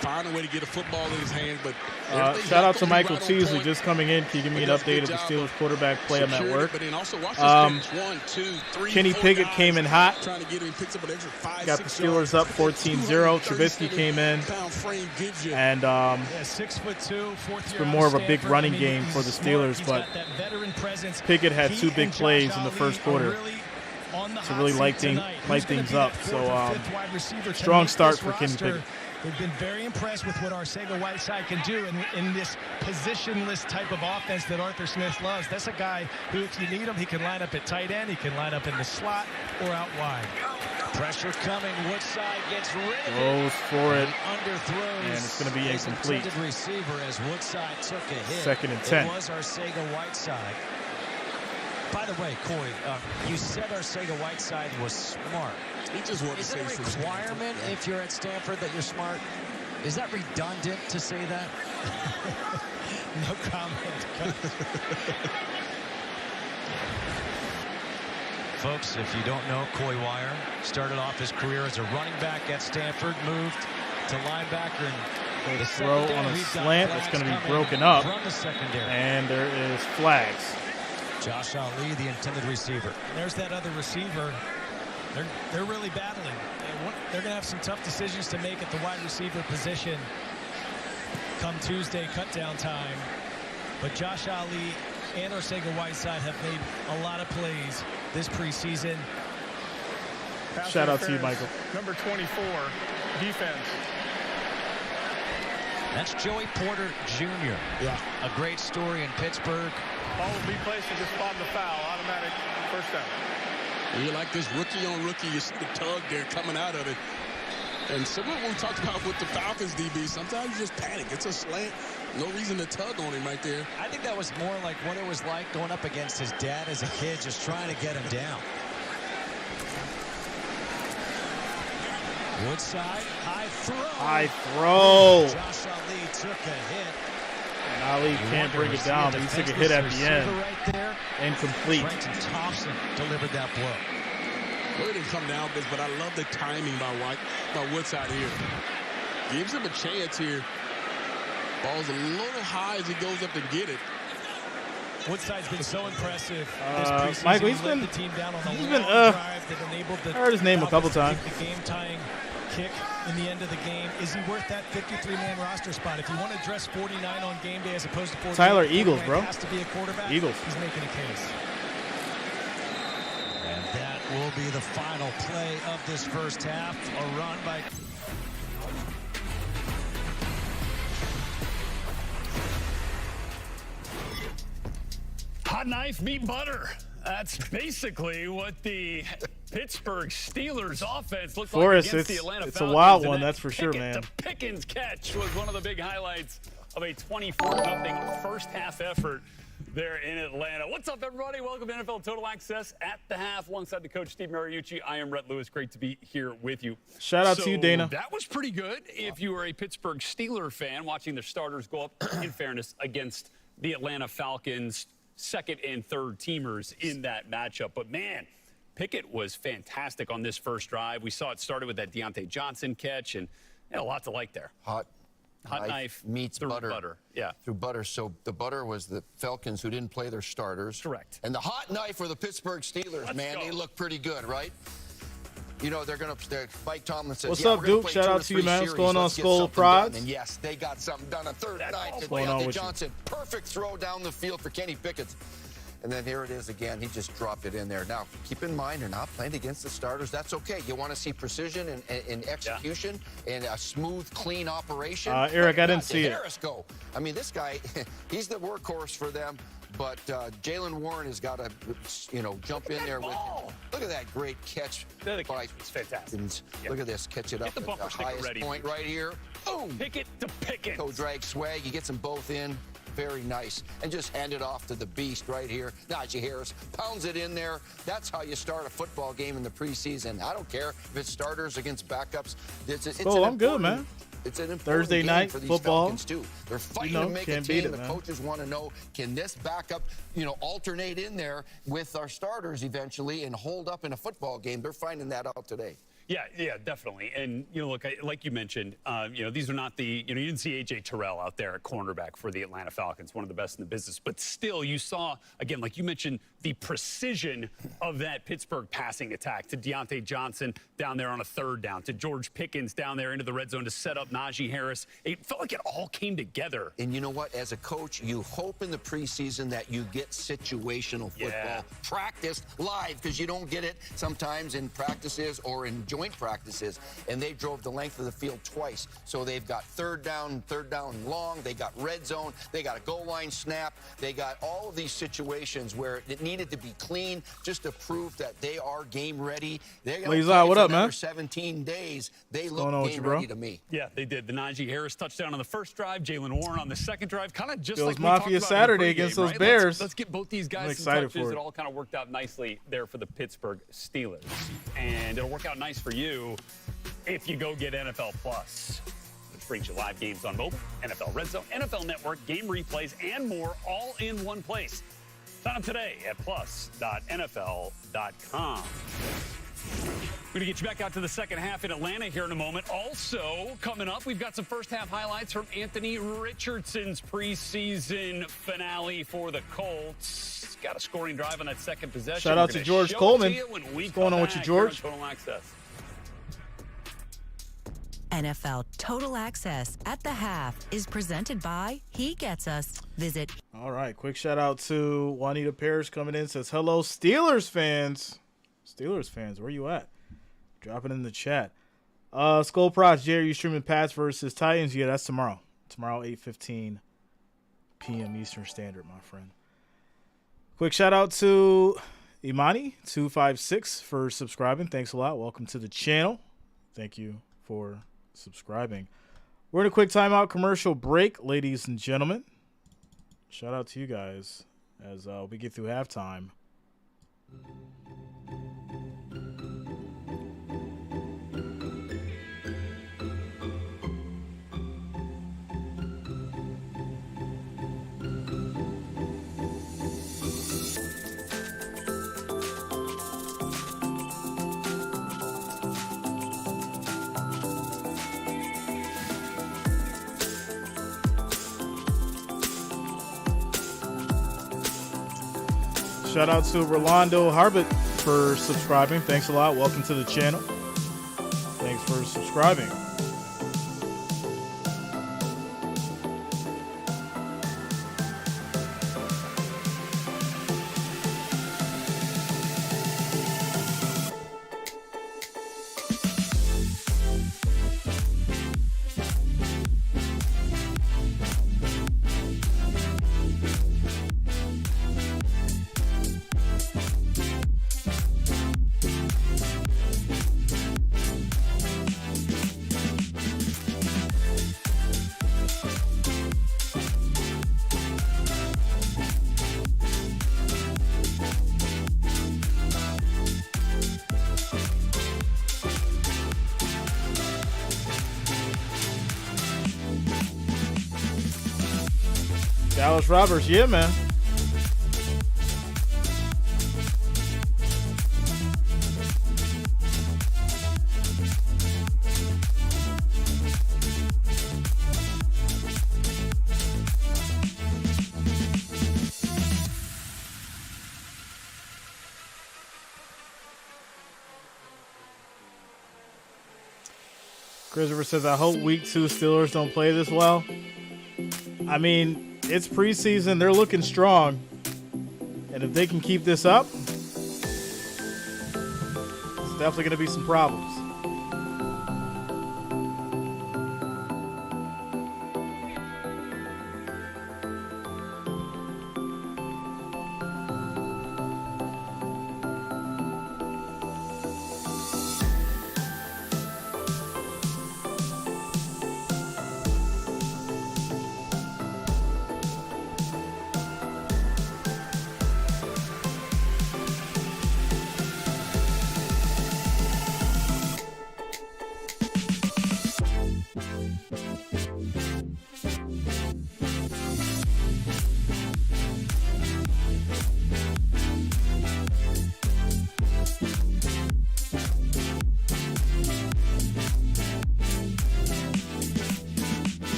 Find a way to get a football in his hands, but shout out to Michael Teasley just coming in. Can you give me an update of the Steelers quarterback play on that work? Kenny Pickett came in hot. Got the Steelers up 14-0. Trubisky came in. And 6'2", it's been more of a big running game for the Steelers, but Pickett had 2 big plays in the first quarter to really light things up. So strong start for Kenny Pickett. They've been very impressed with what Arcega-Whiteside can do in this positionless type of offense that Arthur Smith loves. That's a guy who, if you need him, he can line up at tight end, he can line up in the slot or out wide. Pressure coming. Woodside gets rid of it. Goes for it. Underthrows. And it's going to be incomplete. His intended receiver as Woodside took a hit. 2nd and 10. It was Arcega-Whiteside. By the way, Corey, you said Arcega-Whiteside was smart. He just wanted Is to it a requirement if you're at Stanford that you're smart? Is that redundant to say that? No comment. Folks, if you don't know, Coy Wire started off his career as a running back at Stanford, moved to linebacker. And the throw on a slant that's going to be broken up. From the secondary. And there is flags. Josh Ali, the intended receiver. There's that other receiver. They're really battling. They're going to have some tough decisions to make at the wide receiver position come Tuesday cutdown time. But Josh Ali and Arcega-Whiteside have made a lot of plays this preseason. Shout out to you, Michael. Number 24, defense. That's Joey Porter Jr. Yeah. A great story in Pittsburgh. Ball will be placed at the spot of the foul. Automatic first down. You like this rookie on rookie. You see the tug there coming out of it. And similar to what we talked about with the Falcons DB, sometimes you just panic. It's a slant. No reason to tug on him right there. I think that was more like what it was like going up against his dad as a kid, just trying to get him down. Woodside, high throw. High throw. Josh Ali took a hit. And Ali can't bring it down, but he took a hit at the end. Right there. Incomplete. Brenton Thompson delivered that blow. Really didn't come down with this, but I love the timing by Woodside here. Gives him a chance here. Ball's a little high as he goes up to get it. Woodside's been so impressive. Michael, he's been I heard his name a couple times. The game-tying kick in the end of the game. Is he worth that 53-man roster spot? If you want to dress 49 on game day as opposed to 48, Tyler Eagles, bro. Has to be a quarterback. Eagles. He's making a case. And that will be the final play of this first half. A run by... Hot knife, meat butter. That's basically what the Pittsburgh Steelers offense looked like against the Atlanta Falcons. It's a wild one, that's for sure, man. The Pickens catch was one of the big highlights of a 24-0 first half effort there in Atlanta. What's up, everybody? Welcome to NFL Total Access at the half alongside the coach, Steve Mariucci. I am Rhett Lewis. Great to be here with you. Shout out to you, Dana. That was pretty good if you were a Pittsburgh Steelers fan watching their starters go up, in fairness, against the Atlanta Falcons, second and third teamers in that matchup. But, man, Pickett was fantastic on this first drive. We saw it started with that Deontay Johnson catch, and a lot to like there. Hot knife meets through butter. Yeah. Through butter. So the butter was the Falcons who didn't play their starters. Correct. And the hot knife were the Pittsburgh Steelers, They look pretty good, right? You know, Mike Tomlin says, What's up, Duke? Shout out to you, man. What's going on, Skull Prods? And yes, they got something done on third and 9 to Deontay Johnson. Perfect throw down the field for Kenny Pickett. And then here it is again. He just dropped it in there. Now, keep in mind, they're not playing against the starters. That's okay. You want to see precision and execution and a smooth, clean operation. Eric, I didn't see it. Harris go. I mean, this guy, he's the workhorse for them. But Jalen Warren has got to, jump in there with him. Look at that great catch. The catch was fantastic. Look at this. Catch it up at the highest point right here. Boom. Pickett to Pickett. Toe drag swag. He gets them both in. Very nice. And just hand it off to the beast right here. Najee Harris pounds it in there. That's how you start a football game in the preseason. I don't care if it's starters against backups. I'm good, man. It's an important Thursday game night for these football. Falcons too. They're fighting to make a team. The coaches want to know, can this backup, alternate in there with our starters eventually and hold up in a football game? They're finding that out today. Yeah, definitely. And, look, like you mentioned, these are not the, you didn't see A.J. Terrell out there at cornerback for the Atlanta Falcons, one of the best in the business. But still, you saw, again, like you mentioned, the precision of that Pittsburgh passing attack to Deontay Johnson down there on a third down, to George Pickens down there into the red zone to set up Najee Harris. It felt like it all came together. And you know what? As a coach, you hope in the preseason that you get situational football practiced live, because you don't get it sometimes in practices or in joint practices. And they drove the length of the field twice. So they've got third down long. They got red zone. They got a goal line snap. They got all of these situations where it needed to be clean just to prove that they are game ready. They're going to play what up, for man? 17 days. They What's look game ready to me. Yeah, they did. The Najee Harris touchdown on the first drive, Jalen Warren on the second drive, kind of just Bills like we Mafia talked about Saturday in the against pregame, those right? Bears. Let's get both these guys some excited touches. for it. It all kind of worked out nicely there for the Pittsburgh Steelers. And it'll work out nice for you if you go get NFL Plus, which brings you live games on mobile, NFL Red Zone, NFL Network, game replays, and more, all in one place. Sign up today at plus.nfl.com. We're going to get you back out to the second half in Atlanta here in a moment. Also, coming up, we've got some first-half highlights from Anthony Richardson's preseason finale for the Colts. Got a scoring drive on that second possession. Shout out to George Coleman. What's going on with you, George? Total Access. NFL Total Access at the half is presented by He Gets Us. Visit. All right, quick shout out to Juanita Parrish coming in. Says, hello, Steelers fans. Steelers fans, where you at? Drop it in the chat. Skull Prods, Jerry, are you streaming Pats versus Titans? Yeah, that's tomorrow. Tomorrow, 8:15 p.m. Eastern Standard, my friend. Quick shout out to Imani256 for subscribing. Thanks a lot. Welcome to the channel. Thank you for subscribing. We're in a quick timeout commercial break, ladies and gentlemen. Shout out to you guys as we get through halftime. Shout out to Rolando Harbit for subscribing. Thanks a lot. Welcome to the channel. Thanks for subscribing. Dallas Roberts, yeah, man. Christopher says, I hope week 2 Steelers don't play this well. I mean, it's preseason. They're looking strong. And if they can keep this up, it's definitely going to be some problems.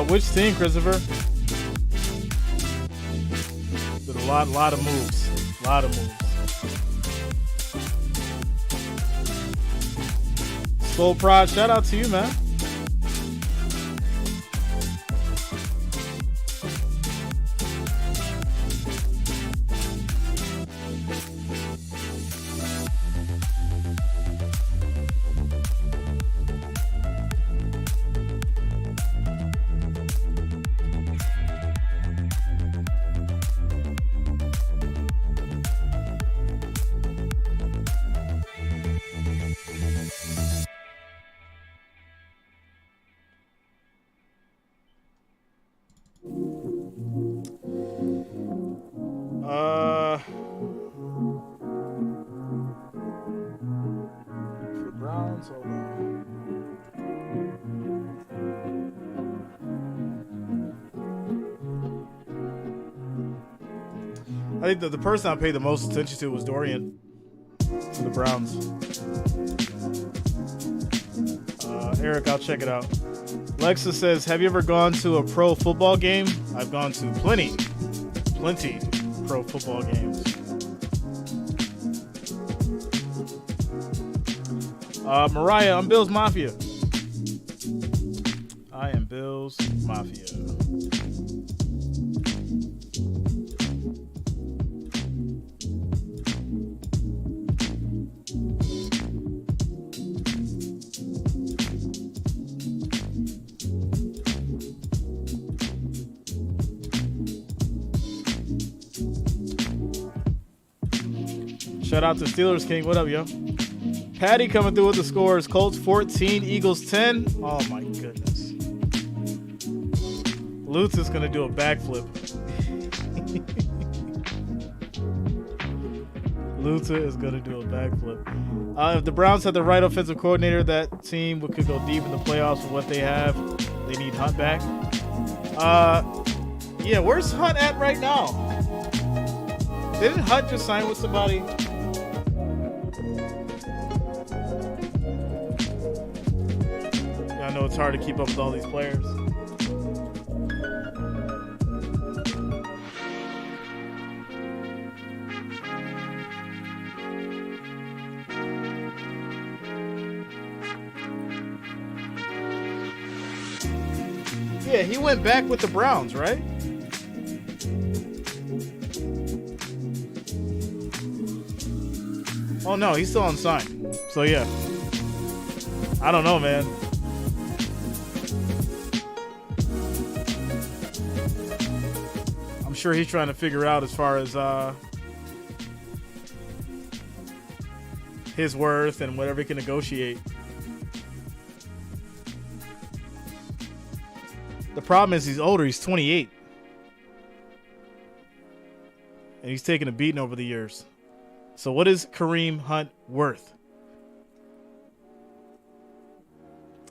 Which team, Christopher? Did a lot of moves. A lot of moves. Full Prod, shout out to you, man. I think the person I paid the most attention to was Dorian for the Browns. Eric, I'll check it out. Lexa says, have you ever gone to a pro football game? I've gone to plenty pro football games. Mariah, I'm Bill's Mafia. I am Bill's Mafia. Shout out to Steelers King. What up, yo? Patty coming through with the scores. Colts 14, Eagles 10. Oh, my goodness. Lutz is going to do a backflip. Lutz is going to do a backflip. If the Browns had the right offensive coordinator, that team could go deep in the playoffs with what they have. They need Hunt back. Yeah, where's Hunt at right now? Didn't Hunt just sign with somebody? it's hard to keep up with all these players. Yeah, he went back with the Browns, right? Oh no, he's still unsigned. So yeah. I don't know, man. I'm sure he's trying to figure out as far as his worth and whatever he can negotiate. The problem is he's older. He's 28. And he's taken a beating over the years. So what is Kareem Hunt worth?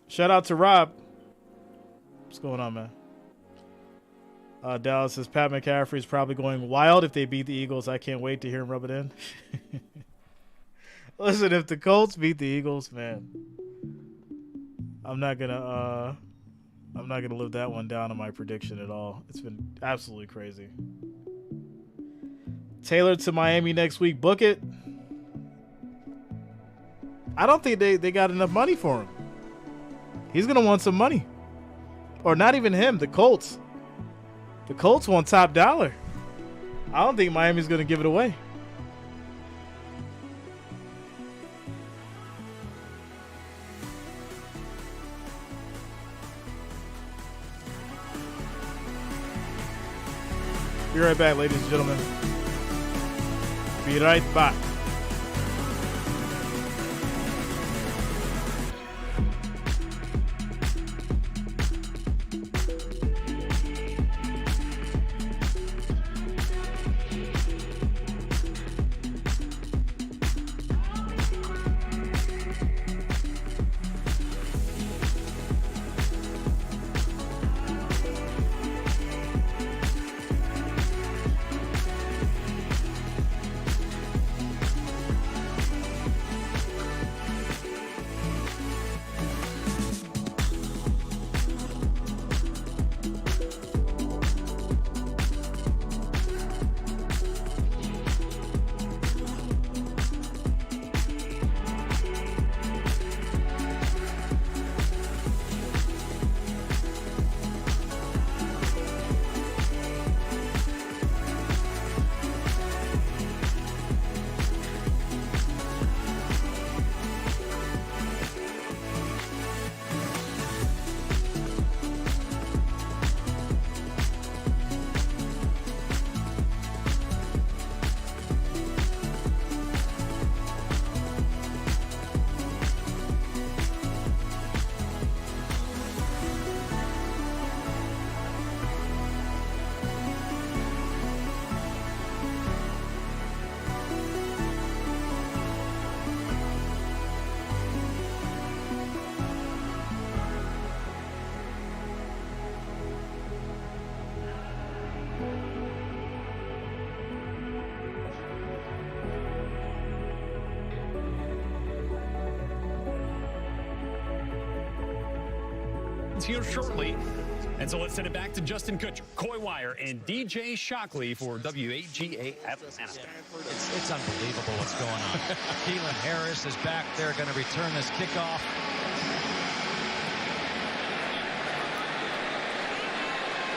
Shout out to Rob. What's going on, man? Dallas says Pat McCaffrey is probably going wild if they beat the Eagles. I can't wait to hear him rub it in. Listen, if the Colts beat the Eagles, man, I'm not gonna live that one down on my prediction at all. It's been absolutely crazy. Taylor to Miami next week. Book it. I don't think they got enough money for him. He's going to want some money. Or not even him, the Colts. The Colts want top dollar. I don't think Miami's going to give it away. Be right back, ladies and gentlemen. Be right back. Here shortly. And so let's send it back to Justin Kutcher, Coy Wire, and DJ Shockley for WAGA Atlanta. It's unbelievable what's going on. Keelan Harris is back there, going to return this kickoff.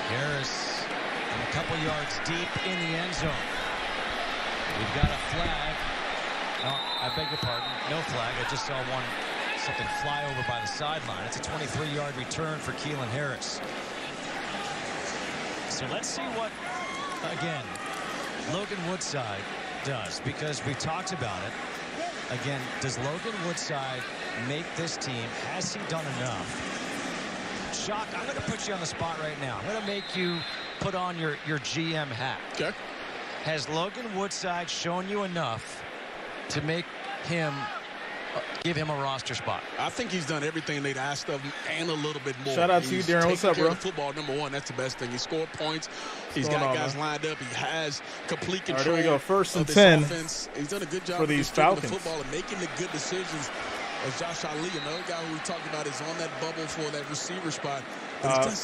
Harris a couple yards deep in the end zone. We've got a flag. No, I beg your pardon. No flag. I just saw something fly over by the sideline. It's a 23-yard return for Keelan Harris. So let's see what, again, Logan Woodside does, because we talked about it. Again, does Logan Woodside make this team? Has he done enough? Shock, I'm going to put you on the spot right now. I'm going to make you put on your GM hat. Okay. Has Logan Woodside shown you enough to make him give him a roster spot? I think he's done everything they'd asked of him and a little bit more. Shout out to you, Darren. What's up, bro? Football, number one, that's the best thing. He scored points. He's got guys lined up. He has complete control. All right, there we go. First and 10 offense. He's done a good job for these Falcons. The football and making the good decisions as Josh Ali, another guy who we talked about, is on that bubble for that receiver spot.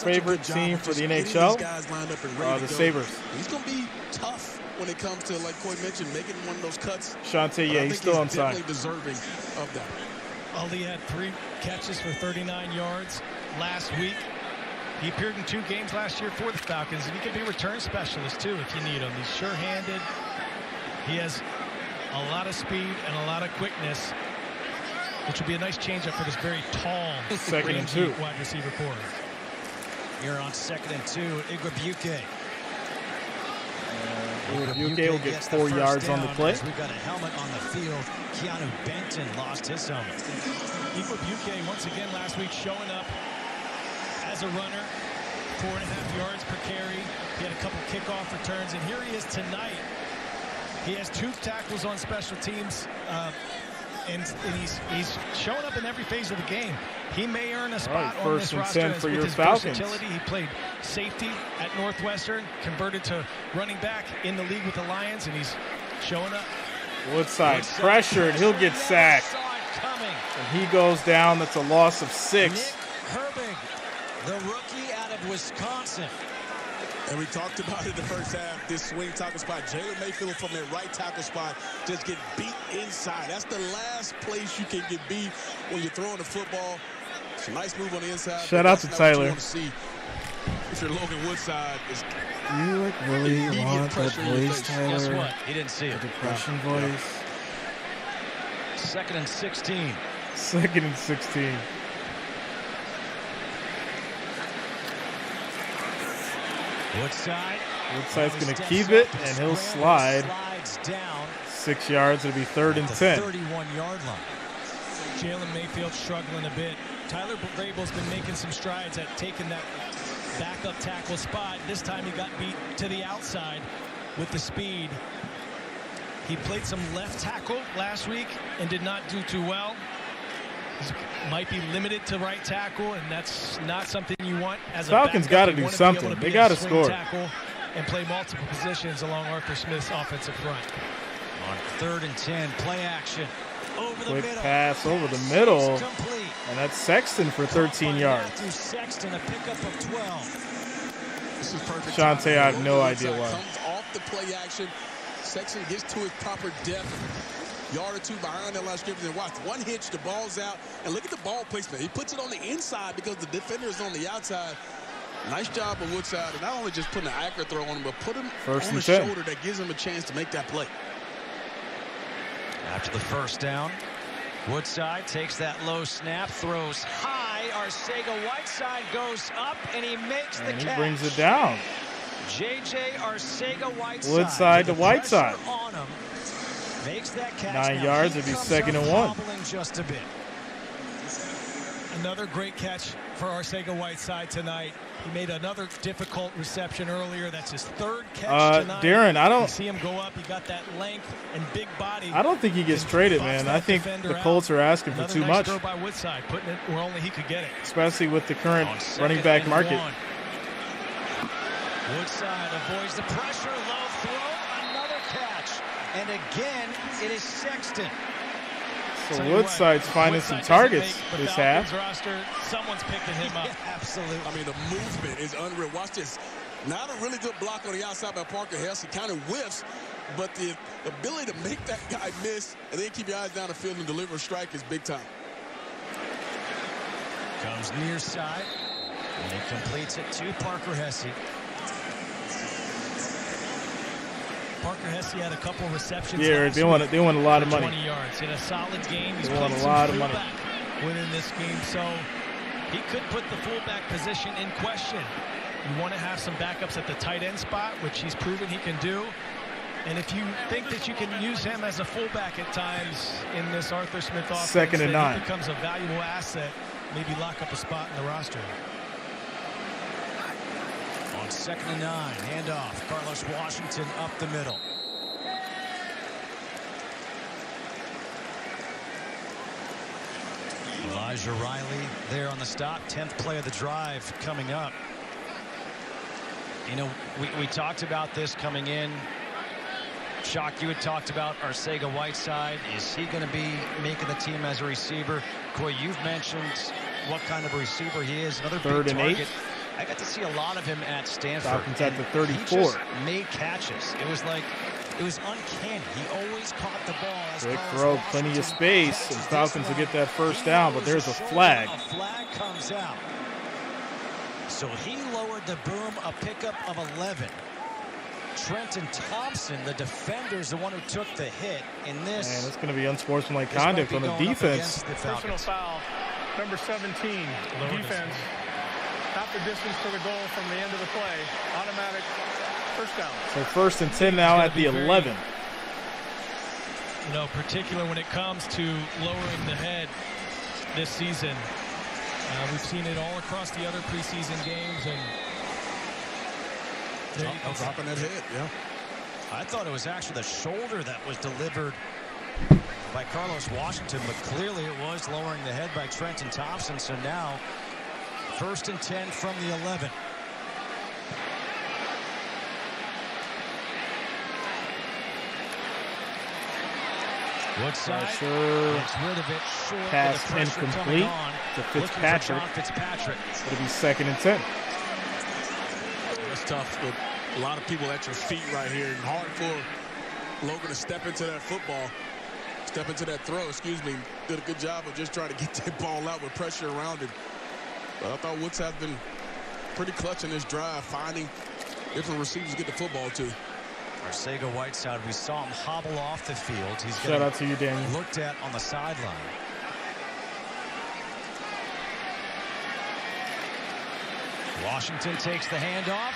Favorite team for the NHL? The Sabres. He's going to be tough when it comes to, like Coy mentioned, making one of those cuts. Shante, yeah, he's still on side. Definitely deserving of that. Ali had 3 catches for 39 yards last week. He appeared in 2 games last year for the Falcons, and he can be a return specialist too if you need him. He's sure-handed. He has a lot of speed and a lot of quickness, which would be a nice changeup for this very tall, second and 2 wide receiver core. You're on 2nd and 2. Igwebuike. Igwebuike will get 4 yards on the play. We've got a helmet on the field. Keanu Benton lost his helmet. Igwebuike once again last week showing up as a runner, 4.5 yards per carry. He had a couple kickoff returns, and here he is tonight. He has 2 tackles on special teams, and he's showing up in every phase of the game. He may earn a spot on this roster for with your his Falcons. versatility. He played safety at Northwestern, converted to running back in the league with the Lions, and he's showing up. Woodside pressured. He'll get sacked. And he goes down. That's a loss of 6. Nick Herbig, the rookie out of Wisconsin. And we talked about it in the first half, this swing tackle spot. Jalen Mayfield from that right tackle spot just get beat inside. That's the last place you can get beat when you're throwing the football. It's a nice move on the inside. Shout out to Tyler. If you're Logan Woodside, you really want that voice, Tyler? Guess what? He didn't see it. The depression voice. 2nd and 16. 2nd and 16. Woodside's going to keep it, and he'll slide. 6 yards. It'll be 3rd and 10. 31-yard line. Jalen Mayfield struggling a bit. Tyler Vrabel's been making some strides at taking that backup tackle spot. This time he got beat to the outside with the speed. He played some left tackle last week and did not do too well. He might be limited to right tackle, and that's not something you want as a Falcons got to do something. They got to score. And play multiple positions along Arthur Smith's offensive front. On 3rd and 10, play action. Over the Quick middle. pass over the middle. Complete. And that's Sexton for 13 yards. Sexton, a pickup of 12. This is perfect. Shante, I have no idea why. Comes off the play action. Sexton gets to his proper depth. Yard or 2 behind that line of scrimmage, and watch one hitch, the ball's out, and look at the ball placement. He puts it on the inside because the defender is on the outside. Nice job of Woodside, and not only just putting an accurate throw on him, but put him on the shoulder that gives him a chance to make that play. After the first down, Woodside takes that low snap, throws high. Arcega-Whiteside goes up, and he makes the catch. He brings it down. J.J. Arcega-Whiteside. Woodside to Whiteside. On him. Makes that catch. 9 yards. It'd be 2nd and 1. Just a bit. Another great catch for Arcega-Whiteside tonight. He made another difficult reception earlier. That's his 3rd catch tonight. Darren, I don't see him go up. He got that length and big body. I don't think he gets traded, man. I think the Colts are asking for too much. Throw by Woodside, putting it where only he could get it. Especially with the current running back market. Woodside avoids the pressure, low throw, another catch. And again, it is Sexton. So Woodside's finding some targets this half. Roster, someone's picking him up. Yeah, absolutely. I mean, the movement is unreal. Watch this. Not a really good block on the outside by Parker Hess. He kind of whiffs, but the ability to make that guy miss and then keep your eyes down the field and deliver a strike is big time. Comes near side, and he completes it to Parker Hesse. Parker Hesse had a couple receptions. Yeah, they want a lot of money. 20 yards. In a solid game. He's they want played a lot of money. Winning this game, so he could put the fullback position in question. You want to have some backups at the tight end spot, which he's proven he can do. And if you think that you can use him as a fullback at times in this Arthur Smith offense, 2nd and 9. He becomes a valuable asset. Maybe lock up a spot in the roster. On 2nd and 9, handoff. Carlos Washington up the middle. Elijah Riley there on the stop. 10th play of the drive coming up. You know, we talked about this coming in Shock, you had talked about Arcega-Whiteside. Is he going to be making the team as a receiver? Coy, you've mentioned what kind of a receiver he is. Another Third big and target. 8. I got to see a lot of him at Stanford. Falcons at the 34. He just made catches. It was uncanny. He always caught the ball. Quick throw, plenty of space, and Falcons will get that first down, but there's a flag. A flag comes out. So he lowered the boom, a pickup of 11. Trenton Thompson, the defender, is the one who took the hit in this. Man, it's going to be unsportsmanlike conduct on the defense. Personal foul, number 17, defense. Half the distance to the goal from the end of the play. Automatic first down. So first and 10 now at the 11. Particular when it comes to lowering the head this season. We've seen it all across the other preseason games, and there you go. Dropping that head, yeah. I thought it was actually the shoulder that was delivered by Carlos Washington, but clearly it was lowering the head by Trenton Thompson. So now, first and 10 from the 11. Woodside gets rid of it. Short Pass incomplete to Fitzpatrick. It'll be second and 10. That's tough with a lot of people at your feet right here. And hard for Logan to step into that football. Step into that throw, excuse me. Did a good job of just trying to get that ball out with pressure around it. But I thought Woods has been pretty clutch in this drive, finding different receivers to get the football to. Arcega-Whiteside, we saw him hobble off the field. He's Shout out to you, Daniel. Looked at on the sideline. Washington takes the handoff.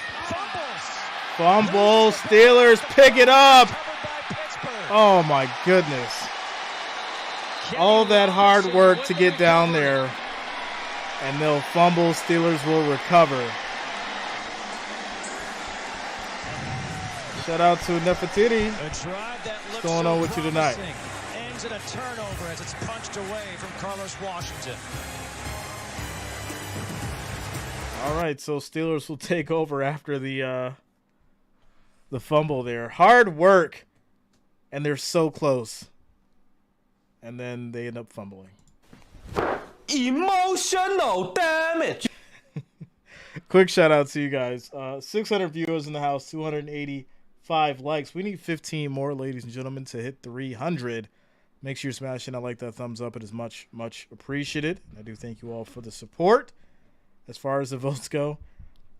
Fumble. Steelers pick it up. Oh, my goodness. All that hard work to get down there. And they'll fumble. Steelers will recover. Shout out to Nefertiti. What's going on with you tonight? Ends in a turnover as it's punched away from Carlos Washington. All right, so Steelers will take over after the fumble there. Hard work, and they're so close. And then they end up fumbling. Emotional damage. Quick shout out to you guys. 600 viewers in the house, 285 likes. We need 15 more, ladies and gentlemen, to hit 300. Make sure you're smashing that like, that thumbs up. It is much, much appreciated. I do thank you all for the support. As far as the votes go,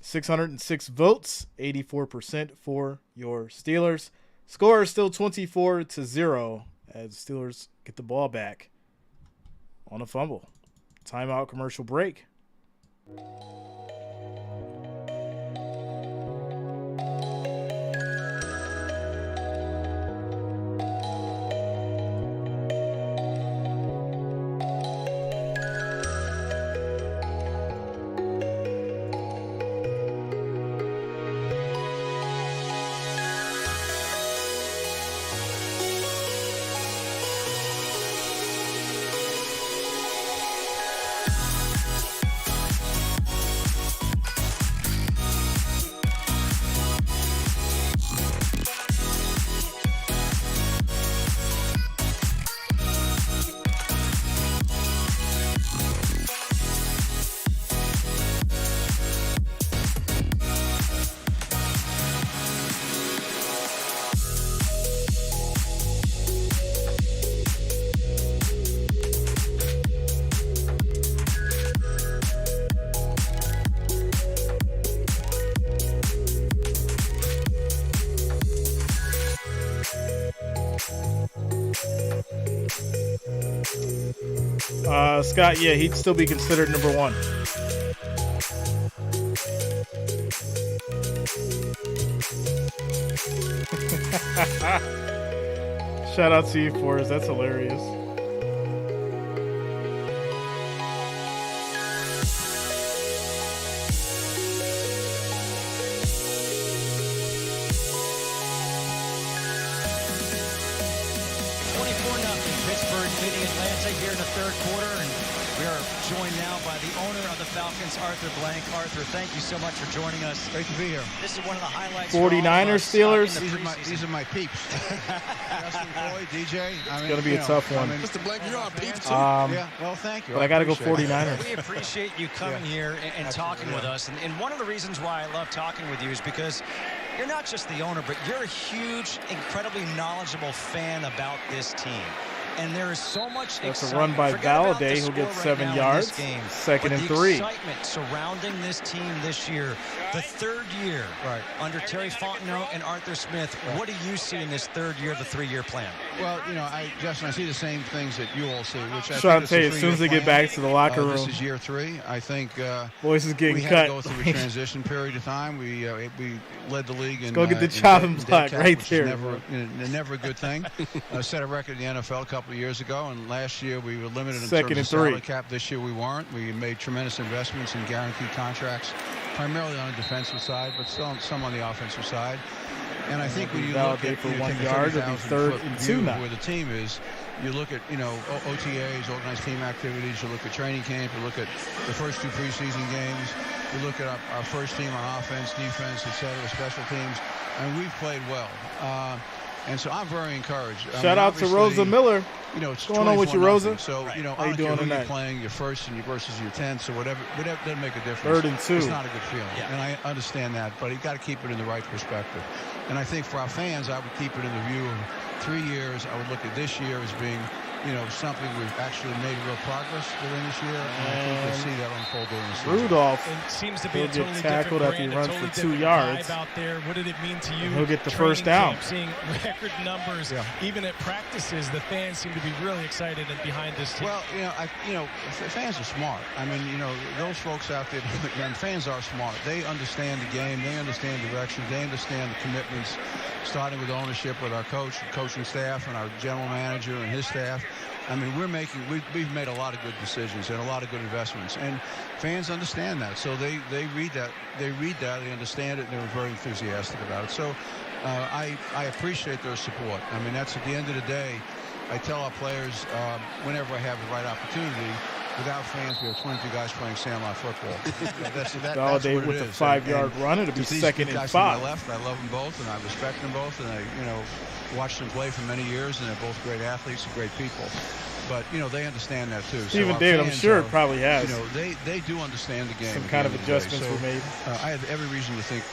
606 votes, 84% for your Steelers. Score is still 24-0 as Steelers get the ball back on a fumble. Timeout, commercial break. Scott, yeah, he'd still be considered number one. Shout out to you, Forrest. That's hilarious. Pittsburgh leading Atlanta here in the third quarter, and We are joined now by the owner of the Falcons, Arthur Blank. Arthur, thank you so much for joining us. Great to be here. This is one of the highlights. 49ers, Steelers. These are my peeps. Justin, Boy, DJ. It's going to be a tough one. Mr. Blank, you're on peeps too. Yeah, well, thank you. But I got to go 49ers. We appreciate you coming here and talking with us. And one of the reasons why I love talking with you is because you're not just the owner, but you're a huge, incredibly knowledgeable fan about this team. And there is so much That's excitement. a run by Valladay, who gets 7 yards. Second and 3. The excitement surrounding this team this year, the third year under Terry Fontenot and Arthur Smith. What do you see in this third year of the 3-year plan? Well, you know, Justin, I see the same things that you all see. Which I trying to tell you, as soon as they get back to the locker room. This is year 3. I think voice is getting we cut. had to go through a transition period of time. We led the league in. Go get the chopping block right there. Never a good thing. Set a record in the NFL a couple of years ago, and last year we were limited in Second terms and of 3. salary cap. This year we weren't. We made tremendous investments in guaranteed contracts, primarily on the defensive side, but still some on the offensive side. And I think when you look at for 1 yard, it'll be 3rd and 2 now. Where the team is, you look at OTAs, organized team activities. You look at training camp. You look at the first 2 preseason games. You look at our first team on offense, defense, etc., special teams, and we've played well. And so I'm very encouraged. Shout out to Rosa Miller. You know, it's what's going on with you, Rosa? So, you know, how you doing tonight? You're playing your first and your versus your 10th, so whatever doesn't make a difference. 3rd and 2. It's not a good feeling, and I understand that, but you got to keep it in the right perspective. And I think for our fans, I would keep it in the view of 3 years. I would look at this year as being, you know, something we've actually made real progress during this year, and I think we'll see that unfold during the season. Rudolph It seems to be a will totally get tackled after he different runs brand, for totally 2 different yards. vibe out there. What did it mean to you? He'll get the Training first down. camp, seeing record numbers, even at practices, the fans seem to be really excited and behind this team. Well, fans are smart. I mean, you know, those folks out there, and fans are smart. They understand the game. They understand direction. They understand the commitments, starting with ownership, with our coaching staff, and our general manager and his staff. I mean, we've made a lot of good decisions and a lot of good investments, and fans understand that. So they read that, they understand it, and they're very enthusiastic about it. So I appreciate their support. I mean, that's at the end of the day. I tell our players whenever I have the right opportunity, without fans, we have 22 guys playing sandlot football. That's what it with is. a 5-yard run, it'll be 2nd and 5. On my left, I love them both, and I respect them both, and I, watched them play for many years, and they're both great athletes and great people. But, they understand that, too. Stephen David, I'm sure, probably has. They do understand the game. Some kind of adjustments were made. I have every reason to think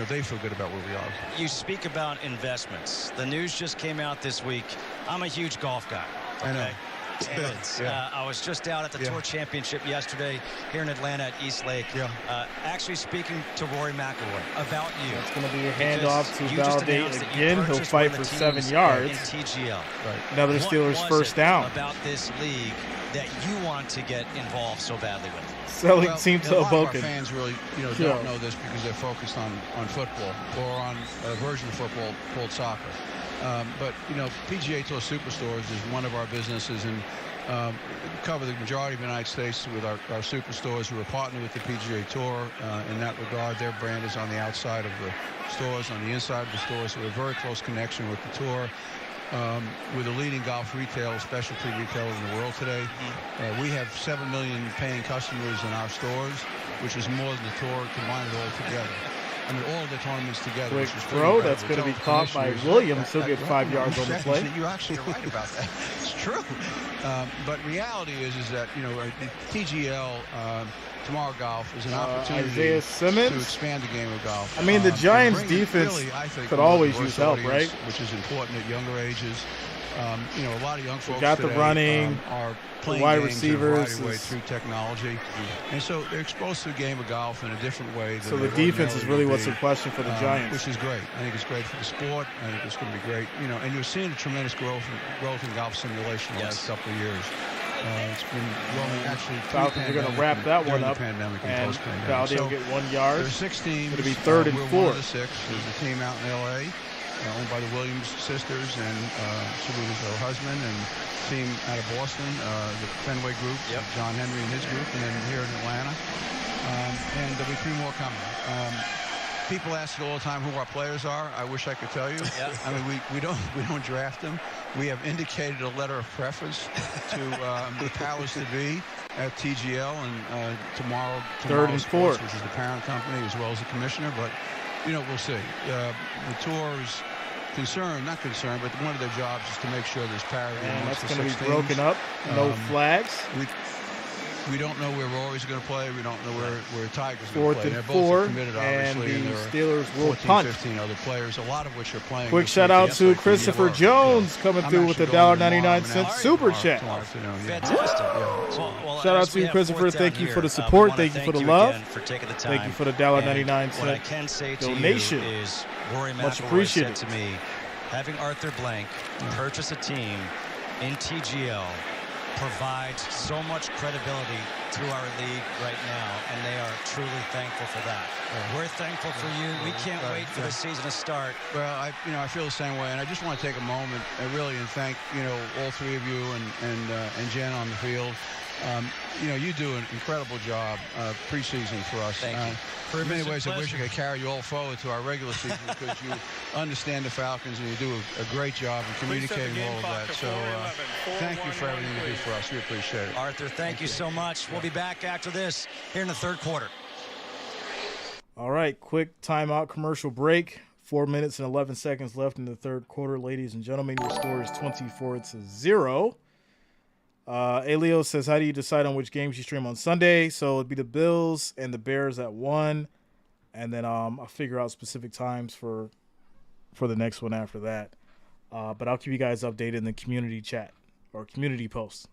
they feel good about where we are. You speak about investments. The news just came out this week. I'm a huge golf guy. I know. And I was just out at the Tour Championship yesterday here in Atlanta at East Lake. Actually speaking to Rory McIlroy about you. It's going to be a handoff to Valladay again. He'll fight for 7 yards. In TGL. Another Steelers first down. About this league that you want to get involved so badly with? Selling team to a lot Boken. Of our fans really, don't know this because they're focused on football or on a version of football called soccer. But PGA Tour Superstores is one of our businesses, and cover the majority of the United States with our superstores. We're a partner with the PGA Tour in that regard. Their brand is on the outside of the stores, on the inside of the stores. So we have a very close connection with the Tour. We're the leading golf retailer, specialty retailer in the world today. We have 7 million paying customers in our stores, which is more than the Tour combined it all together. I mean, all of the tournaments together. Quick throw, that's going to be caught by Williams. He'll get 5 yards on the play. You actually are right about that. It's true. But reality is that, TGL, Tomorrow Golf, is an opportunity to expand the game of golf. I mean, the Giants' defense could always use help, right? Which is important at younger ages. A lot of young folks got the running, are playing wide games receivers in a variety of ways through technology, and so they're exposed to the game of golf in a different way. So the defense is really what's in question for the Giants, which is great. I think it's great for the sport. I think it's going to be great. And you're seeing a tremendous growth in golf simulation in the last couple of years. It's been growing actually. Falcons are going to wrap that one up, and Valladay will get 1 yard. There's 6 teams. It'll be 3rd and 4. We're one of the 6. There's a team out in L.A. Owned by the Williams sisters and Saluda's her husband, and team out of Boston, the Fenway Group, John Henry and his group, and then here in Atlanta. And there'll be 3 more coming. People ask all the time who our players are. I wish I could tell you. I mean, we don't draft them. We have indicated a letter of preference to the powers to be. at TGL, and tomorrow 3rd and 4, which is the parent company, as well as the commissioner. But we'll see. The tour's not concerned, but one of their jobs is to make sure there's parity. And that's going to be broken up. No flags. We don't know where Rory's going to play. We don't know where Tiger's 4th going to play. and They're 4, both committed, obviously, and the there are Steelers will 14, punt. 15 other players, a lot of which are playing. Quick shout out to Christopher Jones coming through with the $1.99 super chat. Fantastic. Shout out to you, Christopher. Thank you for the support. Thank you for the love. Thank you for the $1.99 donation. Much appreciated. To me, having Arthur Blank purchase a team in TGL provides so much credibility to our league right now, and they are truly thankful for that. We're thankful for you. We can't wait for the season to start. Well, I feel the same way, and I just want to take a moment and really thank all three of you and Jen on the field. You do an incredible job preseason for us. Thank you. In many ways, I wish I could carry you all forward to our regular season because you understand the Falcons and you do a great job in communicating all of that. So thank you for everything you do for us. We appreciate it. Arthur, thank you so much. We'll be back after this here in the third quarter. All right, quick timeout commercial break. 4 minutes and 11 seconds left in the third quarter. Ladies and gentlemen, your score is 24-0. Elio says, how do you decide on which games you stream on Sunday? So it'd be the Bills and the Bears at 1, and then I'll figure out specific times for the next one after that. But I'll keep you guys updated in the community chat or community post.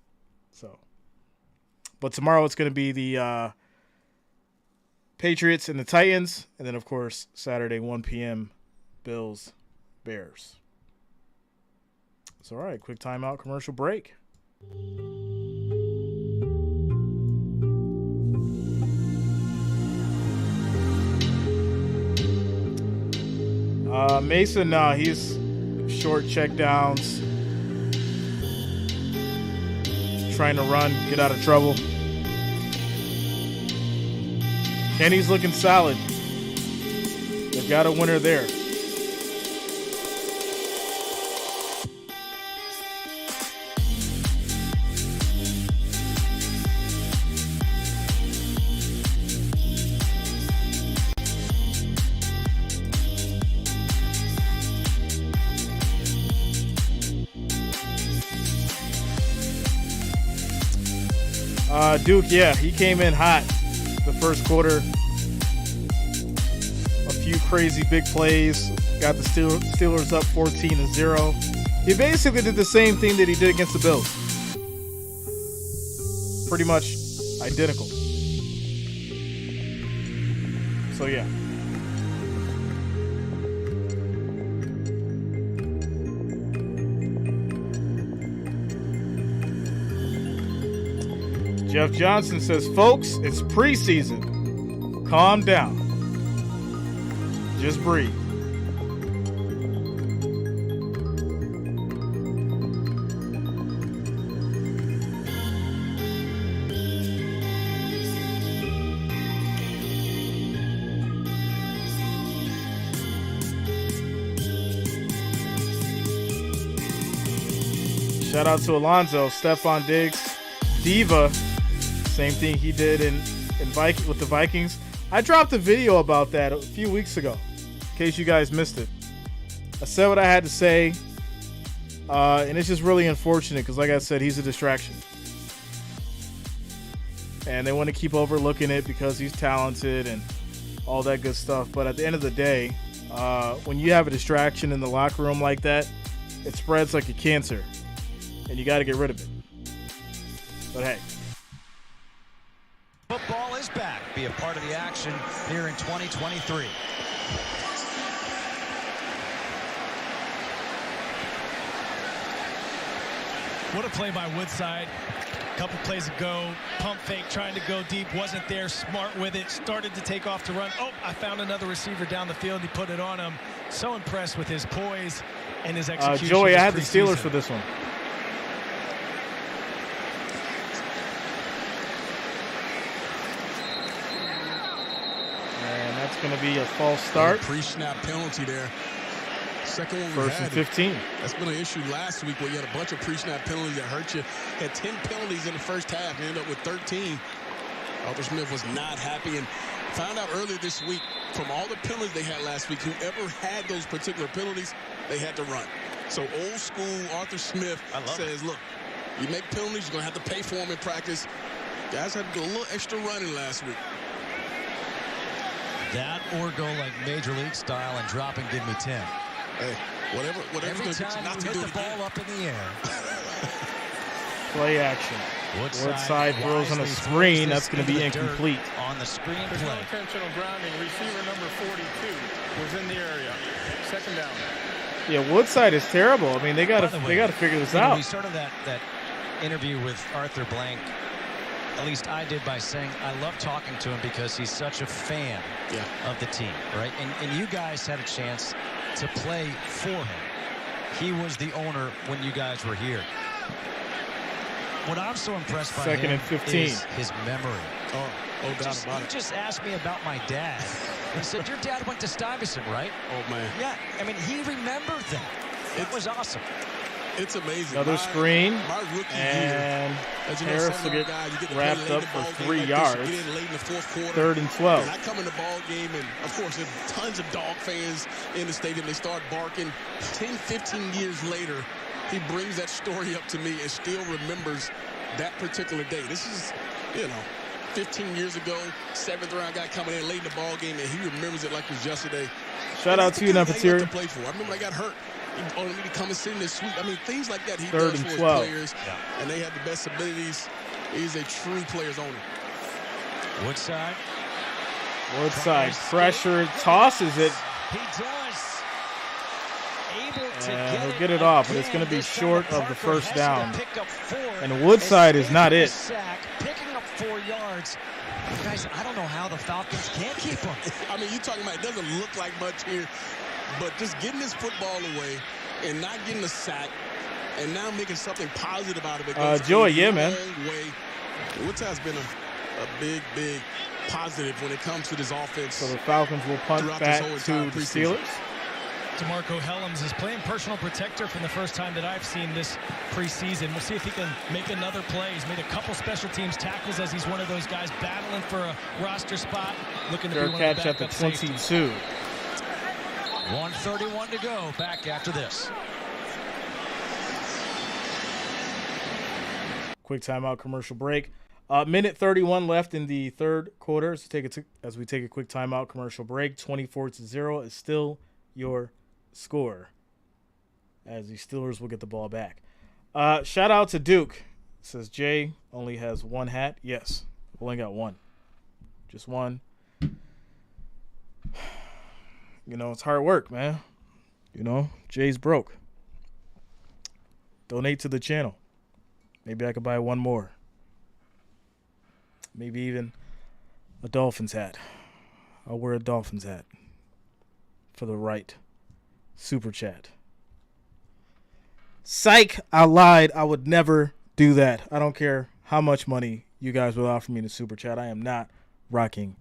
But tomorrow it's going to be the Patriots and the Titans, and then of course Saturday 1 p.m. Bills Bears. So all right, quick timeout commercial break. Mason, he's short check downs, trying to run, get out of trouble. Kenny's looking solid. They've got a winner there. Duke, yeah, he came in hot the first quarter. A few crazy big plays. Got the Steelers up 14-0. He basically did the same thing that he did against the Bills. Pretty much identical. So, yeah. Jeff Johnson says, folks, it's preseason. Calm down. Just breathe. Shout out to Alonzo, Stephon Diggs, Diva. Same thing he did with the Vikings. I dropped a video about that a few weeks ago, in case you guys missed it. I said what I had to say, and it's just really unfortunate because, like I said, he's a distraction. And they want to keep overlooking it because he's talented and all that good stuff. But at the end of the day, when you have a distraction in the locker room like that, it spreads like a cancer, and you got to get rid of it. But hey. Football is back. Be a part of the action here in 2023. What a play by Woodside. A couple plays ago, pump fake, trying to go deep, wasn't there, smart with it, started to take off to run. Oh, I found another receiver down the field. He put it on him. So impressed with his poise and his execution. Joey, I had the Steelers for this one. Going to be a false start. Pre-snap penalty there. Second one we First had. and 15. That's been an issue last week where you had a bunch of pre-snap penalties that hurt you. Had 10 penalties in the first half. You ended up with 13. Arthur Smith was not happy and found out earlier this week from all the penalties they had last week, whoever had those particular penalties, they had to run. So old school Arthur Smith says, look, you make penalties, you're going to have to pay for them in practice. Guys had to do a little extra running last week. That or go like Major League style and drop and give me 10. Hey, whatever. Every time not you to hit do the it ball up in the air. Play action. Woodside throws on a screen. That's going to be incomplete. On the screen There's no play. intentional grounding. Receiver number 42 was in the area. Second down. Yeah, Woodside is terrible. I mean, they got to figure this out. We started that interview with Arthur Blank. At least I did by saying I love talking to him because he's such a fan of the team, right? And you guys had a chance to play for him. He was the owner when you guys were here. What I'm so impressed by Second him and 15. is his memory. Oh, doubt about He it. just asked me about my dad. He said, your dad went to Stuyvesant, right? Oh, man. Yeah, I mean, he remembered that. It was awesome. It's amazing. Another screen, my rookie and year, as you know, Harris will get guy, you get to wrapped play up late in for the ball 3 game like yards. This, you get in late in the fourth quarter. Third and 12. And I come in the ball game, and of course, there's tons of dog fans in the stadium. They start barking. 10, 15 years later, he brings that story up to me and still remembers that particular day. This is, 15 years ago, 7th round guy coming in late in the ball game, and he remembers it like it was yesterday. Shout out to you, Commentator. To play for. I remember I got hurt. He wanted me to come and sit in this suite. I mean, things like that he Third does and for 12. his players, and they have the best abilities. He's a true player's owner. Woodside. Pressure, tosses it. He does. Able to He'll get it off, but it's going to be short of the first down. And And Woodside is not it. Picking up 4 yards. Guys, I don't know how the Falcons can't keep him. I mean, you're talking about it doesn't look like much here, but just getting this football away and not getting a sack and now making something positive out of it. Joey, yeah, man. Woodside's been a big, big positive when it comes to this offense. So the Falcons will punt back to the Steelers. DeMarco Helms is playing personal protector from the first time that I've seen this preseason. We'll see if he can make another play. He's made a couple special teams tackles as he's one of those guys battling for a roster spot. Looking to be one catch of the at the backup 22. safeties. 1:31 to go. Back after this. Quick timeout, commercial break. Minute 31 left in the third quarter. So as we take a quick timeout, commercial break. 24-0 is still your score, as the Steelers will get the ball back. Shout out to Duke. It says Jay only has one hat. Yes, I've only got one. Just one. It's hard work, man. Jay's broke. Donate to the channel. Maybe I could buy one more. Maybe even a Dolphins hat. I'll wear a Dolphins hat for the right super chat. Psych, I lied. I would never do that. I don't care how much money you guys would offer me in a super chat. I am not rocking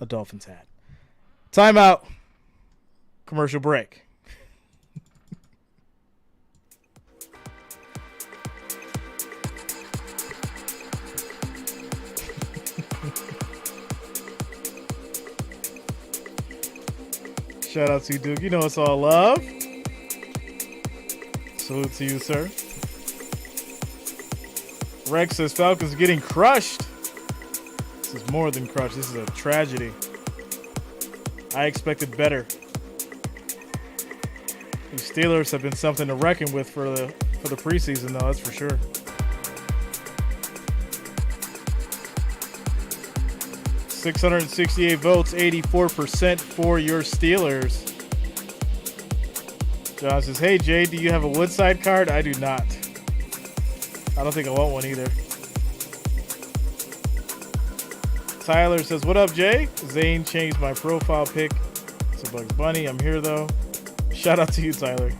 a Dolphins hat. Timeout. Commercial break. Shout out to you, Duke. It's all love. Salute to you, sir. Rex says Falcons getting crushed. This is more than crushed. This is a tragedy. I expected better. These Steelers have been something to reckon with for the preseason, though. That's for sure. $668 votes, 84% for your Steelers. John says, hey, Jay, do you have a Woodside card? I do not. I don't think I want one either. Tyler says, what up, Jay? Zane changed my profile pic to Bugs Bunny. I'm here, though. Shout out to you, Tyler.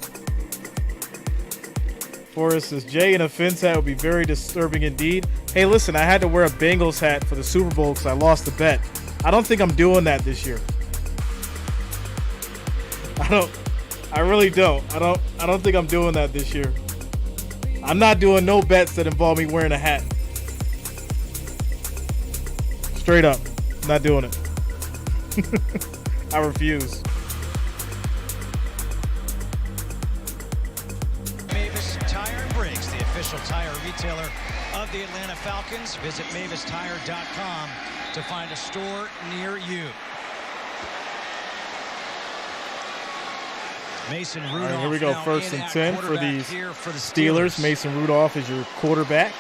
Forrest says, Jay in a Fins hat would be very disturbing indeed. Hey, listen, I had to wear a Bengals hat for the Super Bowl because I lost the bet. I don't think I'm doing that this year. I really don't. I don't think I'm doing that this year. I'm not doing no bets that involve me wearing a hat. Straight up. Not doing it. I refuse. Mavis Tire and Brakes, the official tire retailer of the Atlanta Falcons. Visit mavistire.com to find a store near you. Mason Rudolph. All right, here we go. First and 10 for the Steelers. Mason Rudolph is your quarterback.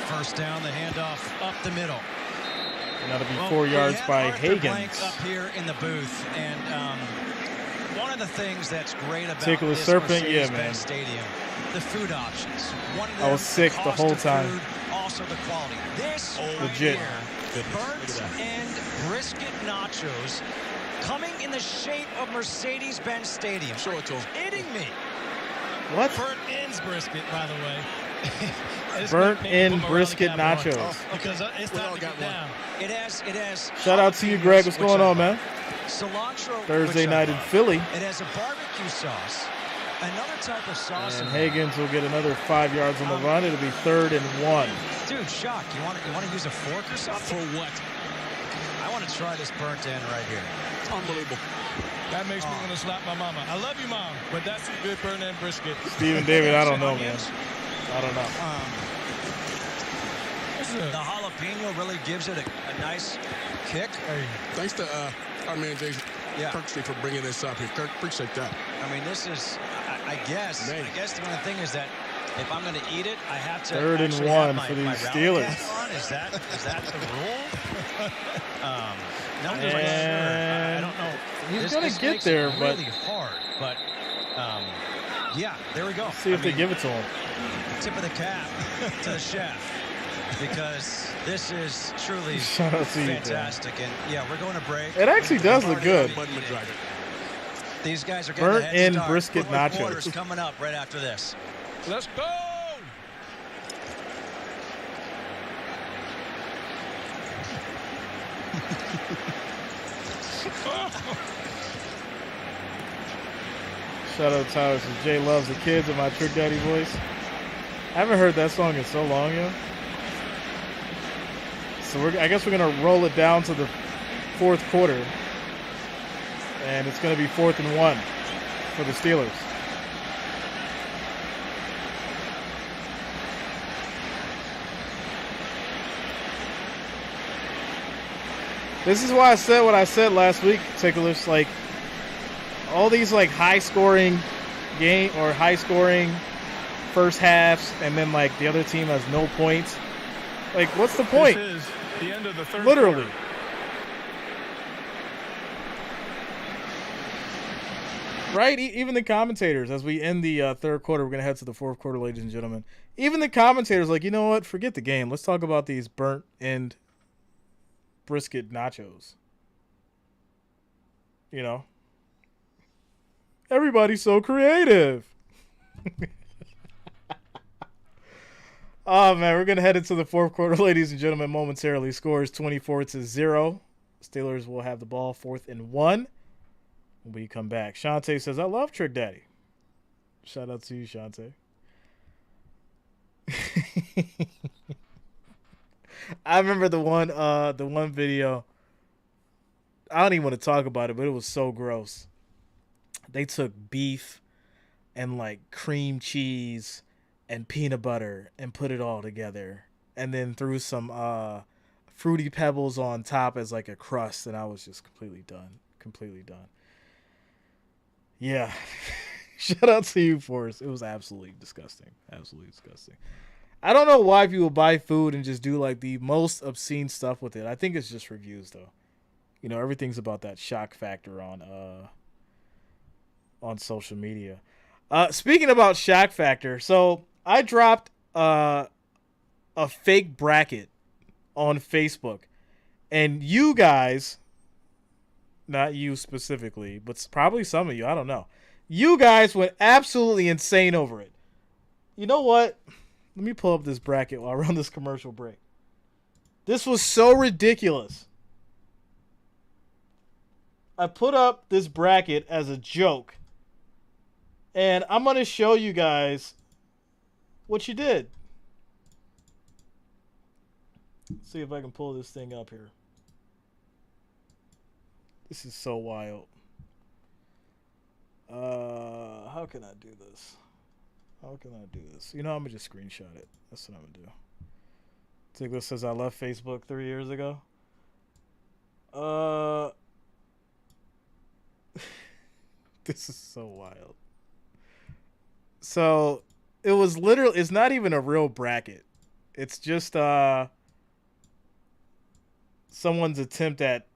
First down, the handoff up the middle. And that'll be 4 yards by Higgins. Up here in the booth, and one of the things that's great about Tickler this Serpent, yeah, man. Stadium, the food options. One of I was sick the whole time. Food, also the quality. This Legit. right here, burnt and brisket nachos, coming in the shape of Mercedes-Benz Stadium. Show it to him. Kidding me? What? Burnt ends brisket, by the way. Burnt in brisket nachos. Because it's time to get down. It has. Shout out to you, Greg. What's going on, man? Cilantro. Thursday night in Philly. It has a barbecue sauce. Another type of sauce. And Higgins will get another 5 yards on the run. It'll be 3rd and 1. Dude, Shock, you want to use a fork or something? For what? I want to try this burnt end right here. It's unbelievable. That makes me want to slap my mama. I love you, Mom, but that's some good burnt end brisket. Steven David, I don't know, man. I don't know. The jalapeno really gives it a nice kick. Hey, thanks to our man Jason Kirksey for bringing this up here. Kirk, appreciate that. I mean, this is, I guess the only thing is that if I'm going to eat it, I have to. 3rd and 1 for these Steelers. Is that the rule? No, and I don't know. He's going to get there, but really hard. But yeah, there we go. See if they give it to him. Tip of the cap to the chef, because this is truly fantastic. And yeah, we're going to break. It actually does look good. These guys are burnt in brisket nachos. Coming up right after this. Let's go. Shout out to Tyler says Jay loves the kids in my Trick Daddy voice. I haven't heard that song in so long, yo. So I guess we're gonna roll it down to the 4th quarter, and it's gonna be 4th and 1 for the Steelers. This is why I said what I said last week, Ticklers. Like, all these like high-scoring game or high-scoring first halves, and then like the other team has no points. Like, what's the point? This is the end of the 3rd Literally. quarter. Right? Even the commentators, as we end the 3rd quarter, we're going to head to the 4th quarter, ladies and gentlemen. Even the commentators, like, you know what? Forget the game. Let's talk about these burnt end brisket nachos. You know? Everybody's so creative. Oh, man, we're going to head into the 4th quarter, ladies and gentlemen, momentarily. Scores 24-0. Steelers will have the ball 4th and 1 when we come back. Shantae says, I love Trick Daddy. Shout out to you, Shantae. I remember the one video. I don't even want to talk about it, but it was so gross. They took beef and like cream cheese and peanut butter and put it all together, and then threw some fruity pebbles on top as like a crust, and I was just completely done. Yeah. Shout out to you, Forrest. It was absolutely disgusting. I don't know why people buy food and just do like the most obscene stuff with it. I think it's just reviews, though. You know, everything's about that shock factor on social media. Speaking about shock factor, so I dropped a fake bracket on Facebook, and you guys, not you specifically, but probably some of you, I don't know, you guys went absolutely insane over it. You know what? Let me pull up this bracket while I run this commercial break. This was so ridiculous. I put up this bracket as a joke. And I'm going to show you guys what you did. Let's see if I can pull this thing up here. This is so wild. How can I do this? How can I do this? You know, I'm going to just screenshot it. That's what I'm going to do. Tickler says I left Facebook 3 years ago. This is so wild. So, it was literally, it's not even a real bracket. It's just someone's attempt at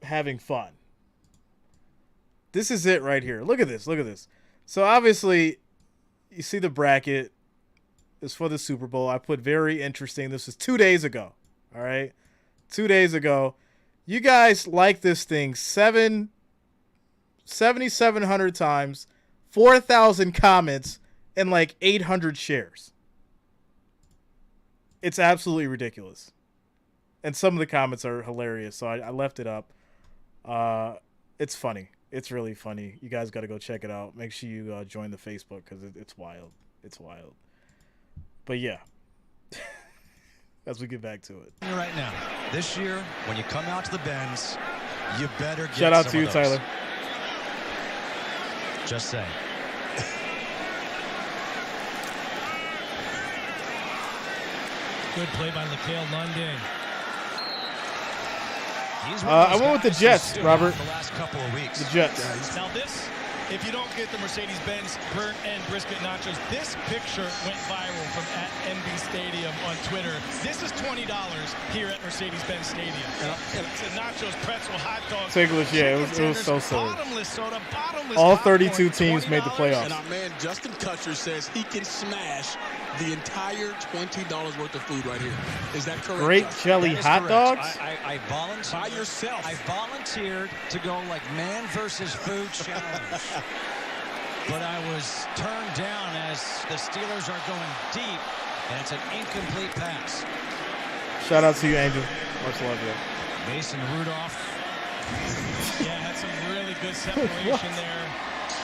having fun. This is it right here. Look at this. Look at this. So, obviously, you see the bracket. It's for the Super Bowl. I put very interesting. This was 2 days ago. All right? 2 days ago. You guys like this thing 7,700 times, 4,000 comments, and like 800 shares. It's absolutely ridiculous. And some of the comments are hilarious, so I left it up. It's funny. It's really funny. You guys got to go check it out. Make sure you join the Facebook because it's wild. It's wild. But yeah, as we get back to it. Right now, this year, when you come out to the Bends, you better get Shout out some to you, of those. Tyler. Just saying. Good play by LaCale London. I went with the Jets, Robert. The last couple of weeks. The Jets. Now this, if you don't get the Mercedes-Benz burnt and brisket nachos, this picture went viral from at NB Stadium on Twitter. This is $20 here at Mercedes-Benz Stadium. It's a nachos, pretzel, hot dogs. Ticklish, yeah, it was so silly. Bottomless soda, bottomless All popcorn, 32 teams made the playoffs. And our man Justin Kutcher says he can smash the entire $20 worth of food right here. Is that correct? Great jelly hot dogs? I volunteered. By yourself. I volunteered to go like man versus food challenge. But I was turned down as the Steelers are going deep, and it's an incomplete pass. Shout out to you, Angel. Much love, yeah. Mason Rudolph. Yeah, had some really good separation there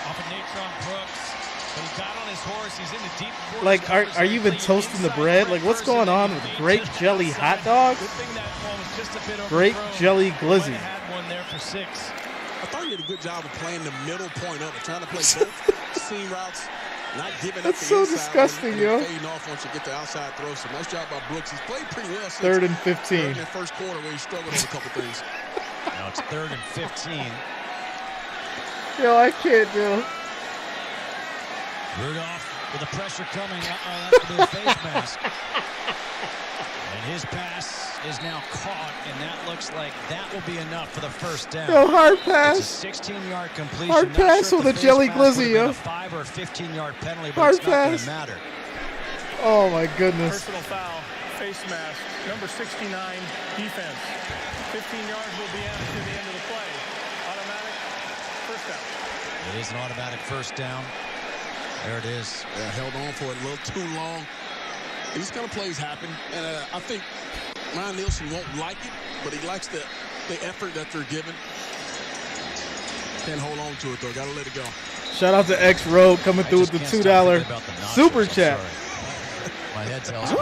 off of Natron Brooks. But he got on his horse. He's in the deep quarters. Like, are you even toasting the bread? Like, what's going on with great jelly hot dogs? Great jelly glizzy. Had one there for 6. I thought he did a good job of playing the middle point up and trying to play both seam routes, not giving That's up the so inside disgusting, and yo. fading off once you get the outside throw. So nice job by Brooks. He's played pretty well since 3rd and 15. in the first quarter where he struggled on a couple things. Now it's 3rd and 15. Yo, I can't do it. Rudolph with the pressure coming. That's going to be a face mask. And his pass is now caught, and that looks like that will be enough for the first down. Yo, hard pass. It's a 16-yard completion. Hard pass sure with a jelly glizzy, yo. A 5 or 15-yard penalty, but Hard it's not going pass. to matter. Oh, my goodness. Personal foul, face mask, number 69, defense. 15 yards will be added to the end of the play. Automatic first down. It is an automatic first down. There it is. Yeah, held on for it a little too long. These kind of plays happen, and I think Ryan Nielsen won't like it, but he likes the effort that they're given. Can't hold on to it, though. Got to let it go. Shout out to X Road coming through with the $2 super chat. My head tells me.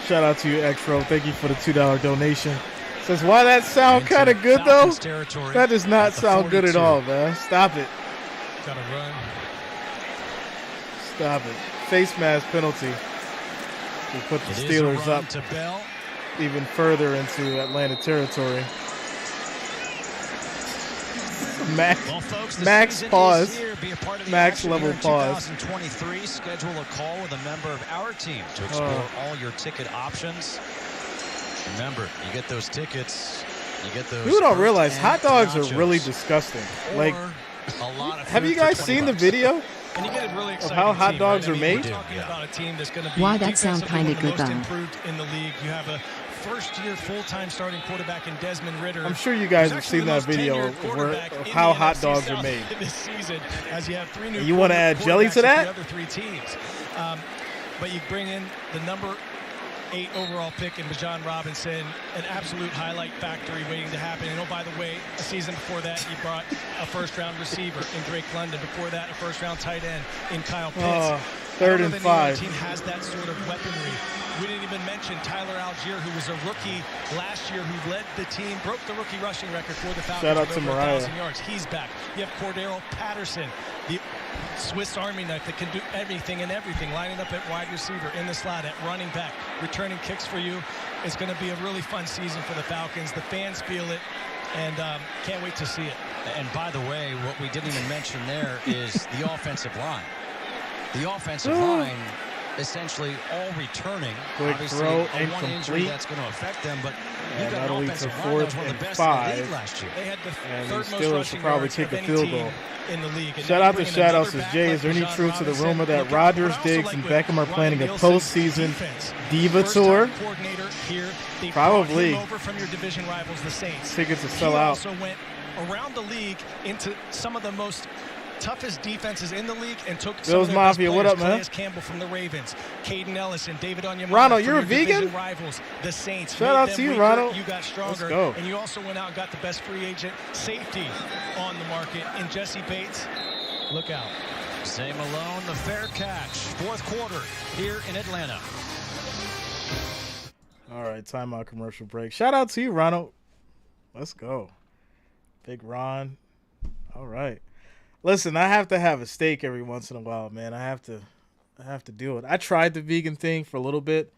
Shout out to you, X Road. Thank you for the $2 donation. Says, why that sound kind of good, though? That does not sound good at all, man. Stop it. Got to run. Stop it. Face mask penalty. We put the Steelers up even further into Atlanta territory. Max pause. Max level pause. 2023, schedule a call with a member of our team to explore all your ticket options. Remember, you get those tickets. You get those. People don't realize hot dogs are really disgusting. Like, have you guys seen the video of how hot dogs are made? Why that sound kind of good though? Improved in the league. You have a first-year full-time starting quarterback in Desmond Ritter. I'm sure you guys have seen that video of how hot dogs are made. This season, as you have 3 new. You want to add jelly to that? The other 3 teams, but you bring in the number 8 overall pick in Bijan Robinson, an absolute highlight factory waiting to happen. And oh, by the way, a season before that, you brought a first-round receiver in Drake London. Before that, a first-round tight end in Kyle Pitts. 3rd and 5. The team has that sort of weaponry. We didn't even mention Tyler Algier, who was a rookie last year, who led the team, broke the rookie rushing record for the Falcons. Shout out to over Mariah. 1,000 yards. He's back. You have Cordero Patterson, the Swiss Army knife that can do everything and everything, lining up at wide receiver, in the slot, at running back, returning kicks for you. It's going to be a really fun season for the Falcons. The fans feel it, and can't wait to see it. And by the way, what we didn't even mention there is the offensive line. The offensive line essentially all returning. Quick Obviously, throw, a one injury incomplete. that's going to affect them, but Yeah, you've got that'll an lead offensive to line that was 4th one of and the best in the 5. league last year. They had the And the third most Steelers should rushing probably yards kick of a any field team goal. in the league. And Shout now out you to bring Shout another Outs to back Jay. like Is there any Bijan truth to the Robinson. rumor that Look at Rodgers, what also Diggs, like and with Beckham are Ryan planning a Nielsen, postseason defense. diva First tour? time coordinator here. They Probably. brought him over from your division rivals, the Saints. Tickets to He sell out. also went around the league into some of the most toughest defenses in the league and took some Bills of their best Mafia, what players. up, man? Calais Campbell from the Ravens, Caden Ellis and David Onyemata Ronald, from you're a your division vegan? rivals, the Saints. Shout Made out them to you, weaker. Ronald. You got stronger. Let's go. And you also went out and got the best free agent safety on the market in Jesse Bates. Look out. Zay Malone, the fair catch. 4th quarter here in Atlanta. All right, timeout, commercial break. Shout out to you, Ronald. Let's go. Big Ron. All right. Listen, I have to have a steak every once in a while, man. I have to do it. I tried the vegan thing for a little bit.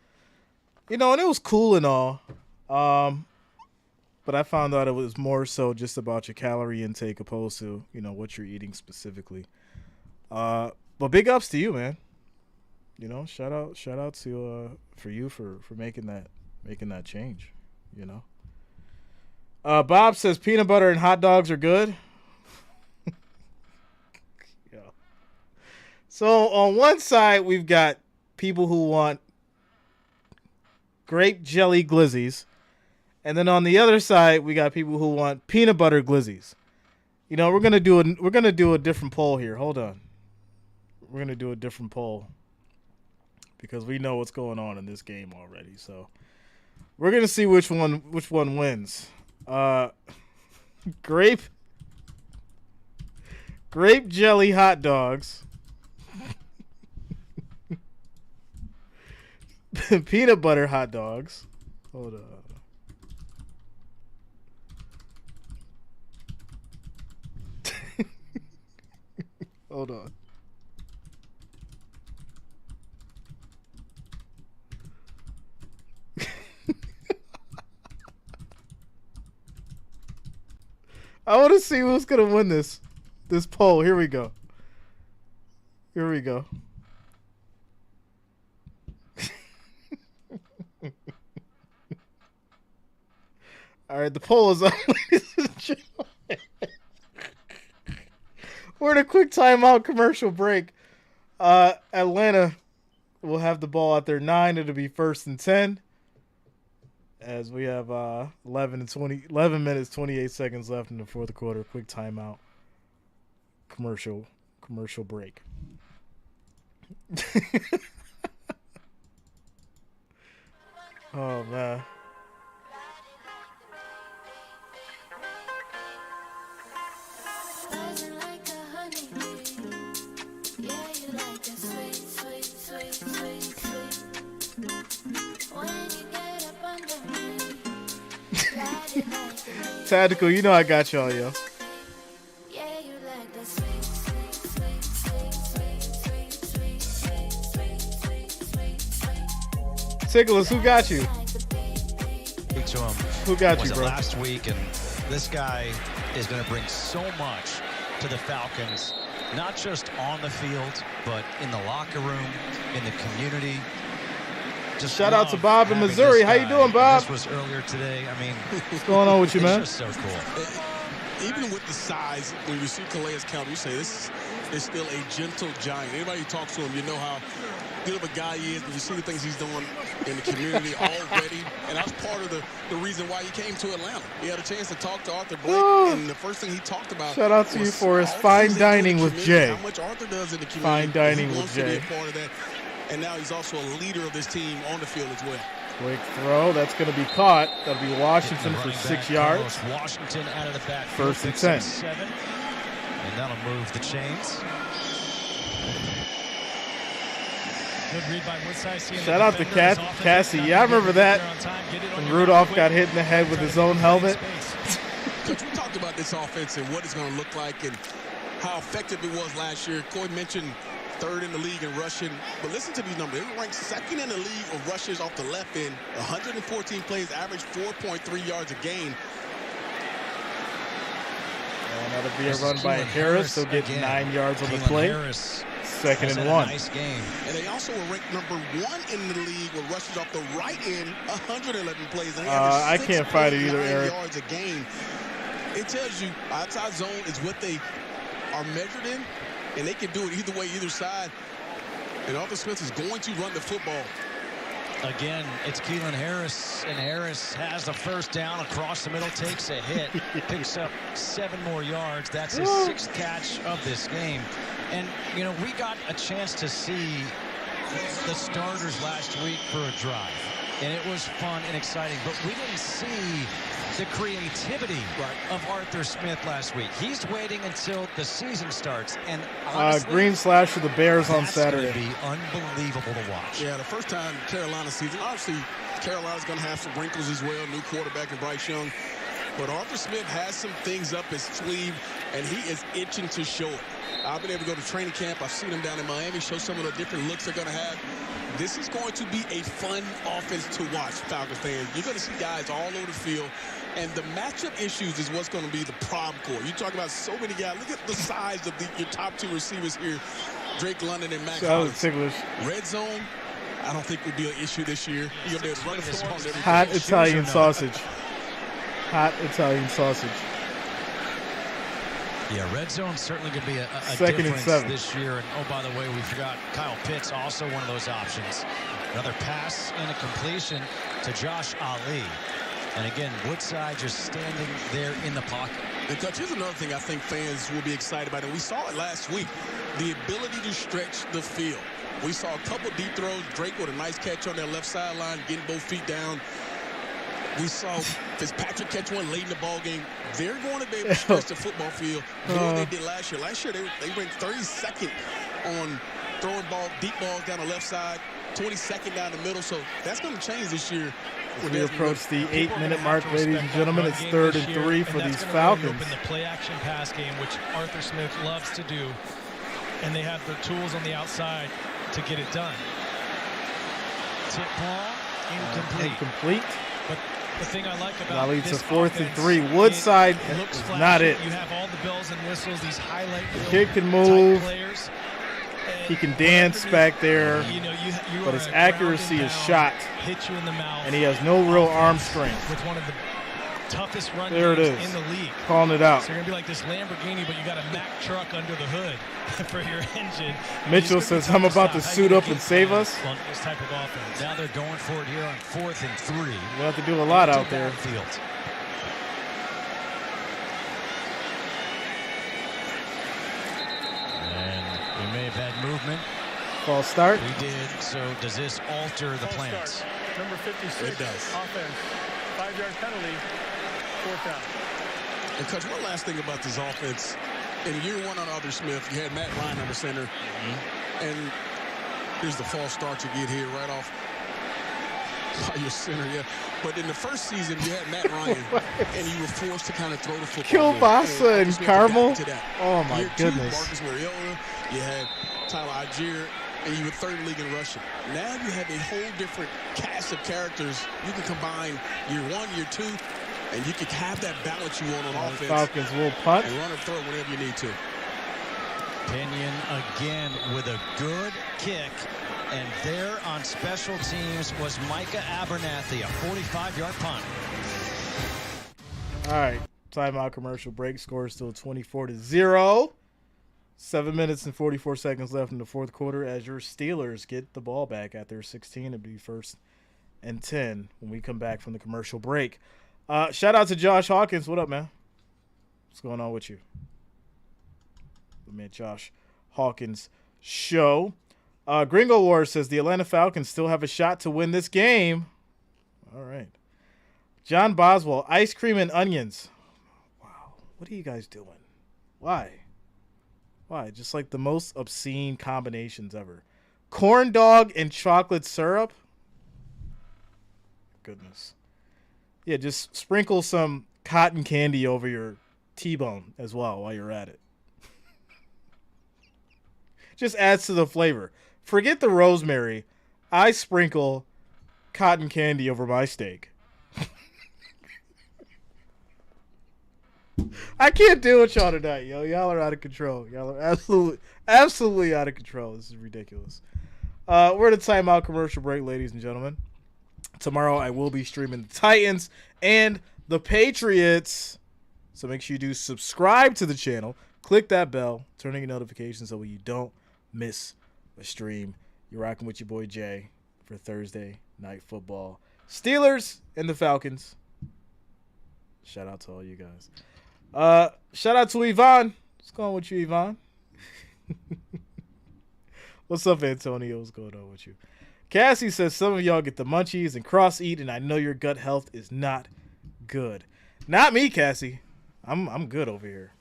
And it was cool and all. But I found out it was more so just about your calorie intake opposed to, what you're eating specifically. But big ups to you, man. Shout out to for you for making that change, Bob says peanut butter and hot dogs are good. So on one side, we've got people who want grape jelly glizzies. And then on the other side, we got people who want peanut butter glizzies. We're gonna do a different poll here. Hold on. We're gonna do a different poll because we know what's going on in this game already. So we're gonna see which one wins. Grape jelly hot dogs. Peanut butter hot dogs. Hold on. Hold on. I want to see who's going to win this poll. Here we go. All right, the poll is up, ladies and gentlemen. We're in a quick timeout commercial break. Atlanta will have the ball at their 9. It'll be 1st and 10. As we have 11 minutes, 28 seconds left in the 4th quarter. Quick timeout. Commercial break. Oh, man. Tactical, I got y'all, yo. Tickles, who got you? Speak to him. Who got you, bro? Last week, and this guy is going to bring so much to the Falcons, not just on the field, but in the locker room, in the community. Just shout out to Bob in Missouri. How you doing, Bob? This was earlier today. I mean, what's going on with you, man? It's just so cool. Even with the size, when you see Calais Campbell, you say this is still a gentle giant. Anybody who talks to him, you know how good of a guy he is. But you see the things he's doing in the community already. And that's part of the reason why he came to Atlanta. He had a chance to talk to Arthur Blank, and the first thing he talked about. Shout out to you for his fine dining with Jay. How much Arthur does in the community. Fine dining he with wants Jay. to be a part of that. And now he's also a leader of this team on the field as well. Quick throw. That's going to be caught. That'll be Washington for 6 yards. Washington out of the back. First and 10. 7. And that'll move the chains. Good read by Woodside. Shout out to Cassie. Yeah, I remember that. When Rudolph got hit in the head with his own helmet. Coach, we talked about this offense and what it's going to look like and how effective it was last year. Coy mentioned 3rd in the league in rushing, but listen to these numbers. They were ranked 2nd in the league of rushes off the left end. 114 plays, average 4.3 yards a game. And that'll be a run by Harris. They'll get 9 yards on the play. Harris 2nd and 1. Nice game. And they also were ranked number 1 in the league with rushes off the right end, 111 plays. And I can't fight it either, Eric. Yards a game. It tells you outside zone is what they are measured in, and they can do it either way, either side. And Arthur Smith is going to run the football. Again, it's Keelan Harris, and Harris has the first down across the middle, takes a hit, picks up 7 more yards. That's his 6th catch of this game. And, you know, we got a chance to see the starters last week for a drive, and it was fun and exciting, but we didn't see the creativity of Arthur Smith last week. He's waiting until the season starts, and honestly, green slash for the Bears on Saturday. That's going to be unbelievable to watch. Yeah, the first time Carolina season. Obviously, Carolina's going to have some wrinkles as well. New quarterback in Bryce Young. But Arthur Smith has some things up his sleeve, and he is itching to show it. I've been able to go to training camp. I've seen him down in Miami, show some of the different looks they're going to have. This is going to be a fun offense to watch, Falcons fans. You're going to see guys all over the field, and the matchup issues is what's going to be the problem core. You talk about so many guys. Look at the size of your top 2 receivers here, Drake London and Matt Collins. Red zone, I don't think would be an issue this year. You're going to run the football on every Hot Italian sausage. Hot Italian sausage. Yeah, red zone's certainly going to be a 2nd and difference 7 this year. And, oh, by the way, we forgot Kyle Pitts, also one of those options. Another pass and a completion to Josh Ali. And, again, Woodside just standing there in the pocket. And, Coach, here's another thing I think fans will be excited about. And we saw it last week, the ability to stretch the field. We saw a couple deep throws. Drake with a nice catch on their left sideline, getting both feet down. We saw Fitzpatrick catch one late in the ball game. They're going to be able to stretch the football field more than they did last year. Last year, they ranked 32nd on throwing deep balls down the left side, 22nd down the middle. So that's going to change this year. As we approach the 8-minute mark, ladies and gentlemen, it's 3rd and 3 for these Falcons. Open the play-action pass game, which Arthur Smith loves to do, and they have the tools on the outside to get it done. Tip ball, incomplete. But the thing I like about that leads this to 4th and 3. offense, Woodside looks is flashy. not it. You have all the bells and whistles, these highlight reel Kid can move. players. He can dance back there, You but are his a accuracy is shot, hit you in the mouth, and he has no real arm strength. with one of the toughest run There it games is. in the league. Calling it out. So you're going to be like this Lamborghini, but you got a Mack truck under the hood for your engine. Mitchell says, I'm about to suit up and save us. This type of offense. Now they're going for it here on 4th and 3. We'll have to do a lot out there. Field. And we may have had movement. False start. We did. So does this alter the plans? Start. Number 56. It does. Offense. 5-yard penalty. 4th down. And, Coach, one last thing about this offense. In year 1 on Arthur Smith, you had Matt Ryan under center. And here's the false start you get here right off by your center, yeah. But in the first season, you had Matt Ryan, and you were forced to kind of throw the football. Kielbasa and Carmel. Oh, my year goodness. 2, Marcus Mariota, you had Tyler Algier, and you were 3rd league in rushing. Now you have a whole different cast of characters. You can combine year 1, year 2, and you can have that balance you want on offense. Falcons will punt. And run or throw whenever you need to. Pinion again with a good kick. And there on special teams was Micah Abernathy, a 45-yard punt. All right. Timeout commercial break. Score is still 24-0. 7 minutes and 44 seconds left in the fourth quarter as your Steelers get the ball back at their 16. It'll be 1st and 10 when we come back from the commercial break. Shout out to Josh Hawkins. What up, man? What's going on with you? The man Josh Hawkins show. Gringo Wars says the Atlanta Falcons still have a shot to win this game. All right. John Boswell, ice cream and onions. Wow. What are you guys doing? Why? Just like the most obscene combinations ever. Corn dog and chocolate syrup? Goodness. Yeah, just sprinkle some cotton candy over your T-bone as well while you're at it. Just adds to the flavor. Forget the rosemary. I sprinkle cotton candy over my steak. I can't deal with y'all tonight, yo. Y'all are out of control. Y'all are absolutely out of control. This is ridiculous. We're at a timeout commercial break, ladies and gentlemen. Tomorrow I will be streaming the Titans and the Patriots. So make sure you do subscribe to the channel. Click that bell. Turn on your notifications so you don't miss a stream. You're rocking with your boy Jay for Thursday Night Football. Steelers and the Falcons. Shout out to all you guys. Shout out to Yvonne. What's going on with you, Yvonne? What's up, Antonio? What's going on with you? Cassie says some of y'all get the munchies and cross-eat, and I know your gut health is not good. Not me, Cassie. I'm good over here.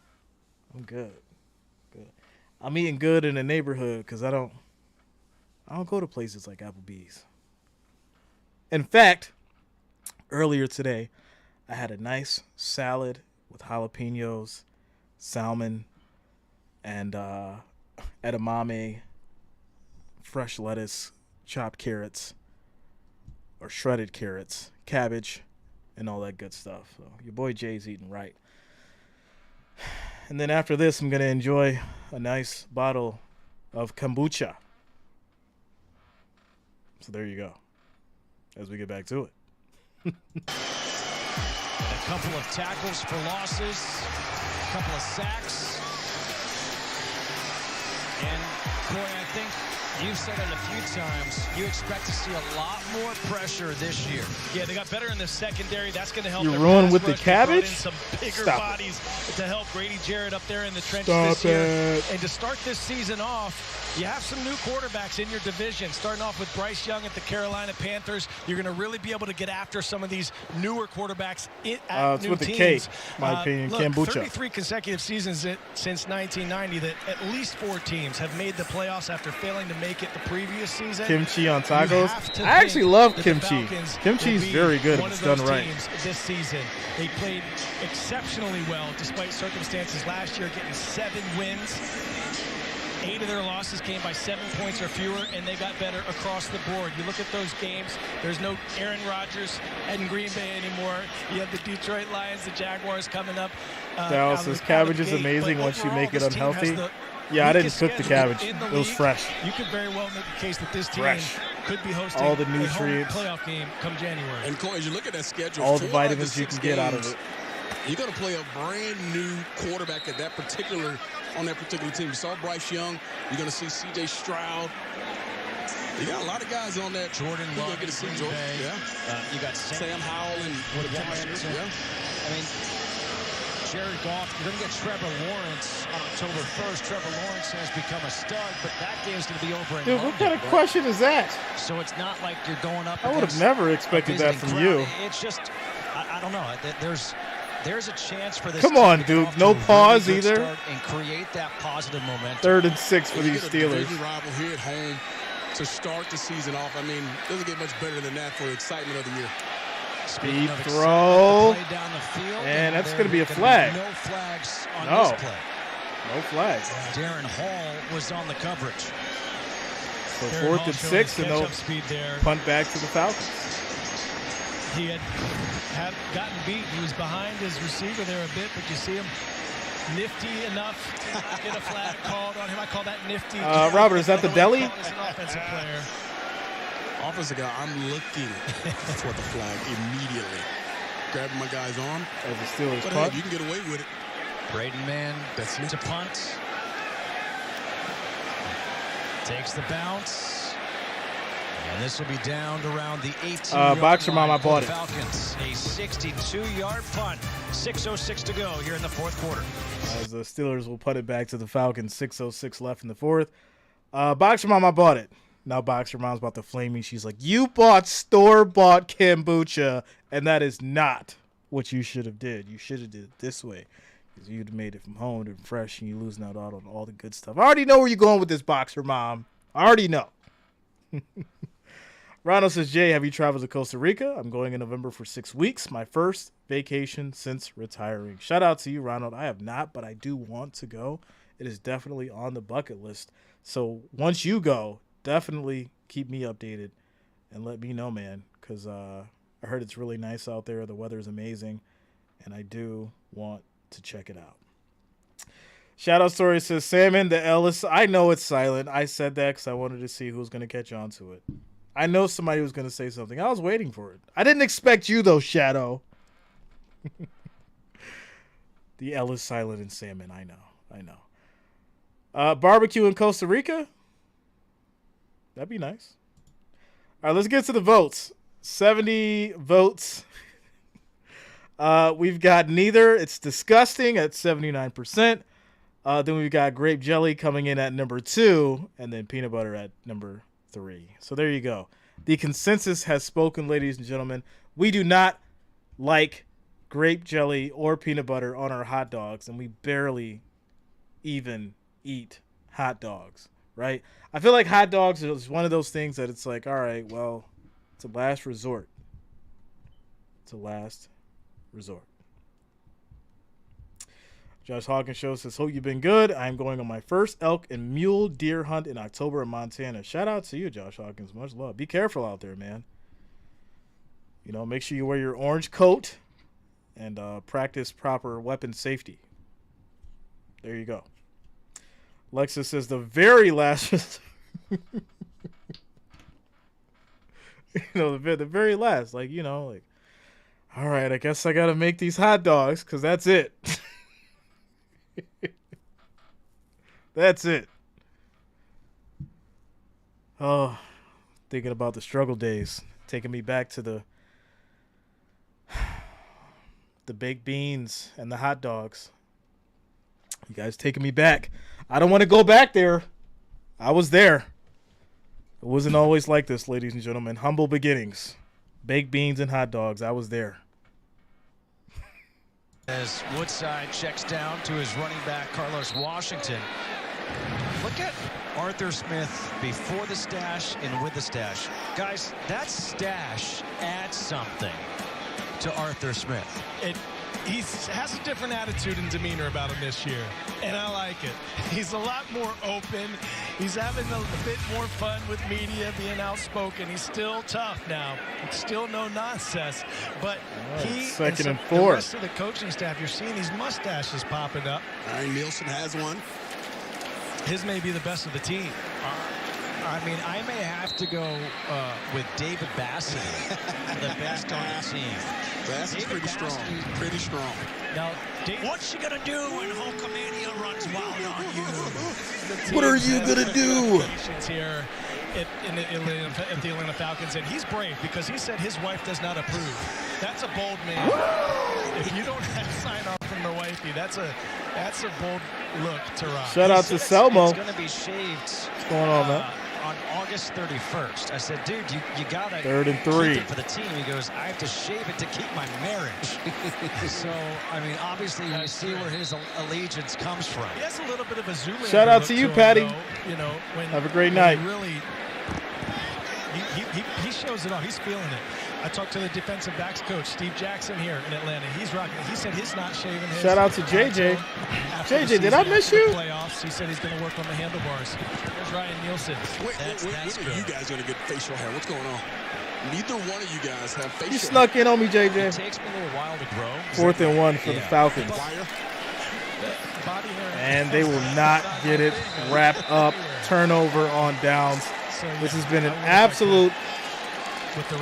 I'm good. I'm eating good in the neighborhood because I don't go to places like Applebee's. In fact, earlier today, I had a nice salad with jalapenos, salmon, and edamame, fresh lettuce, chopped carrots, or shredded carrots, cabbage, and all that good stuff. So your boy Jay's eating right. And then after this, I'm going to enjoy a nice bottle of kombucha. So there you go. As we get back to it. A couple of tackles for losses, a couple of sacks. And, Corey, I think you've said it a few times, you expect to see a lot more pressure this year. Yeah, they got better in the secondary. That's going to help. You ruin with the cabbage? Some bigger Stop bodies to help Grady Jarrett up there in the trenches Stop this year. it. And to start this season off, you have some new quarterbacks in your division. Starting off with Bryce Young at the Carolina Panthers. You're going to really be able to get after some of these newer quarterbacks at it's new with the teams. K, my opinion, look, kombucha. 33 consecutive seasons since 1990 that at least 4 teams have made the playoffs after failing to make it the previous season. Kimchi on tacos. I actually love kimchi. Kimchi is very good if it's done right. This season, they played exceptionally well despite circumstances last year, getting 7 wins. 8 of their losses came by 7 points or fewer, and they got better across the board. You look at those games, there's no Aaron Rodgers in Green Bay anymore. You have the Detroit Lions, the Jaguars coming up. Dallas says cabbage is amazing once you make it unhealthy. Yeah, I didn't cook the cabbage. It was fresh. You could very well make a case that this team could be hosting all the nutrients, a playoff game come January. And Corey, as you look at that schedule, all the vitamins you can get out of it. You're going to play a brand new quarterback on that particular team. You saw Bryce Young. You're going to see C.J. Stroud. You got a lot of guys on that. Jordan Love, get to see Jordan. Yeah. You got Sam Howell and the Commanders. Yeah. I mean, Jared Goff, you're going to get Trevor Lawrence on October 1st. Trevor Lawrence has become a stud, but that game's going to be over in Dude, London, what kind of question is that? So it's not like you're going up. I would have never expected that from you. It's just, I don't know. There's a chance for this. Come on, Duke. No pause either. And create that positive momentum. 3rd and 6 for these Steelers. Division rival here at home to start the season off. I mean, doesn't get much better than that for the excitement of the year. Speed throw. And that's going to be a flag. No flags on this play. No flags. Darren Hall was on the coverage. So 4th and 6, and they'll punt back to the Falcons. He had gotten beat. He was behind his receiver there a bit, but you see him nifty enough to get a flag called on him. I call that nifty. Robert, is that the deli? He's an offensive player. Offensive guy, I'm looking for the flag immediately. Grabbing my guy's arm. As the Steelers but punt. Hey, you can get away with it. Braden Mann to punt. Takes the bounce. And this will be down to around the 18-yard Boxer line. Mom, I bought it. Falcons, a 62-yard punt. 6:06 to go here in the 4th quarter. As the Steelers will punt it back to the Falcons. 6:06 left in the 4th. Boxer Mom, I bought it. Now Boxer Mom's about to flame me. She's like, you bought store-bought kombucha, and that is not what you should have did. You should have did it this way. Because you'd have made it from home and fresh, and you're losing out on all the good stuff. I already know where you're going with this, Boxer Mom. I already know. Ronald says, Jay, have you traveled to Costa Rica? I'm going in November for 6 weeks. My first vacation since retiring. Shout out to you, Ronald. I have not, but I do want to go. It is definitely on the bucket list. So once you go, definitely keep me updated and let me know, man, because I heard it's really nice out there. The weather is amazing, and I do want to check it out. Shadow Story says, Salmon, the Ellis. I know it's silent. I said that because I wanted to see who was going to catch on to it. I know somebody was going to say something. I was waiting for it. I didn't expect you, though, Shadow. The Ellis silent and salmon. I know. Barbecue in Costa Rica? That'd be nice. All right, let's get to the votes. 70 votes. We've got neither. It's disgusting at 79%. Then we've got grape jelly coming in at number 2, and then peanut butter at number 3. So there you go. The consensus has spoken, ladies and gentlemen. We do not like grape jelly or peanut butter on our hot dogs, and we barely even eat hot dogs, right? I feel like hot dogs is one of those things that it's like, all right, well, it's a last resort. It's a last resort. Josh Hawkins Show says, hope you've been good. I'm going on my first elk and mule deer hunt in October in Montana. Shout out to you, Josh Hawkins. Much love. Be careful out there, man. You know, make sure you wear your orange coat and practice proper weapon safety. There you go. Lexus says the very last, the very last, like, all right, I guess I got to make these hot dogs because that's it. That's it. Oh, thinking about the struggle days, taking me back to the baked beans and the hot dogs. You guys taking me back. I don't want to go back there. I was there. It wasn't always like this, ladies and gentlemen. Humble beginnings. Baked beans and hot dogs. I was there. As Woodside checks down to his running back, Carlos Washington. Look at Arthur Smith before the stash and with the stash. Guys, that stash adds something to Arthur Smith. He has a different attitude and demeanor about him this year, and I like it. He's a lot more open. He's having a bit more fun with media, being outspoken. He's still tough now. Still no nonsense. But he second and the 4. rest of the coaching staff, you're seeing these mustaches popping up. Aaron Nielsen has one. His may be the best of the team. I mean, I may have to go with David Bassett, the best on the team. Bassett's pretty strong. Pretty strong. Now, what's she gonna do when Hulkamania runs wild on you? What are you gonna do? Here at the Atlanta Falcons, and he's brave because he said his wife does not approve. That's a bold man. If you don't have sign off from the wifey, that's a bold look to rock. Shout out to Selmo. It's going to be shaved. What's going on, man? On August 31st. I said, dude, you got to 3rd and 3 keep it for the team. He goes, I have to shave it to keep my marriage. So, I mean, obviously, you see where his allegiance comes from. He has a little bit of a zoom in. Shout out to you, Patty. When, have a great night. He shows it off. He's feeling it. I talked to the defensive backs coach, Steve Jackson, here in Atlanta. He's rocking. He said he's not shaving his. Shout out to JJ. JJ, did I miss you? Playoffs. He said he's going to work on the handlebars. There's Ryan Nielsen. That's good. You guys going to get facial hair? What's going on? Neither one of you guys have facial hair. You snuck in on me, JJ. It takes me a little while to grow. 4th and 1 for the Falcons. And they will not get it wrapped up. Turnover on downs. This has been an absolute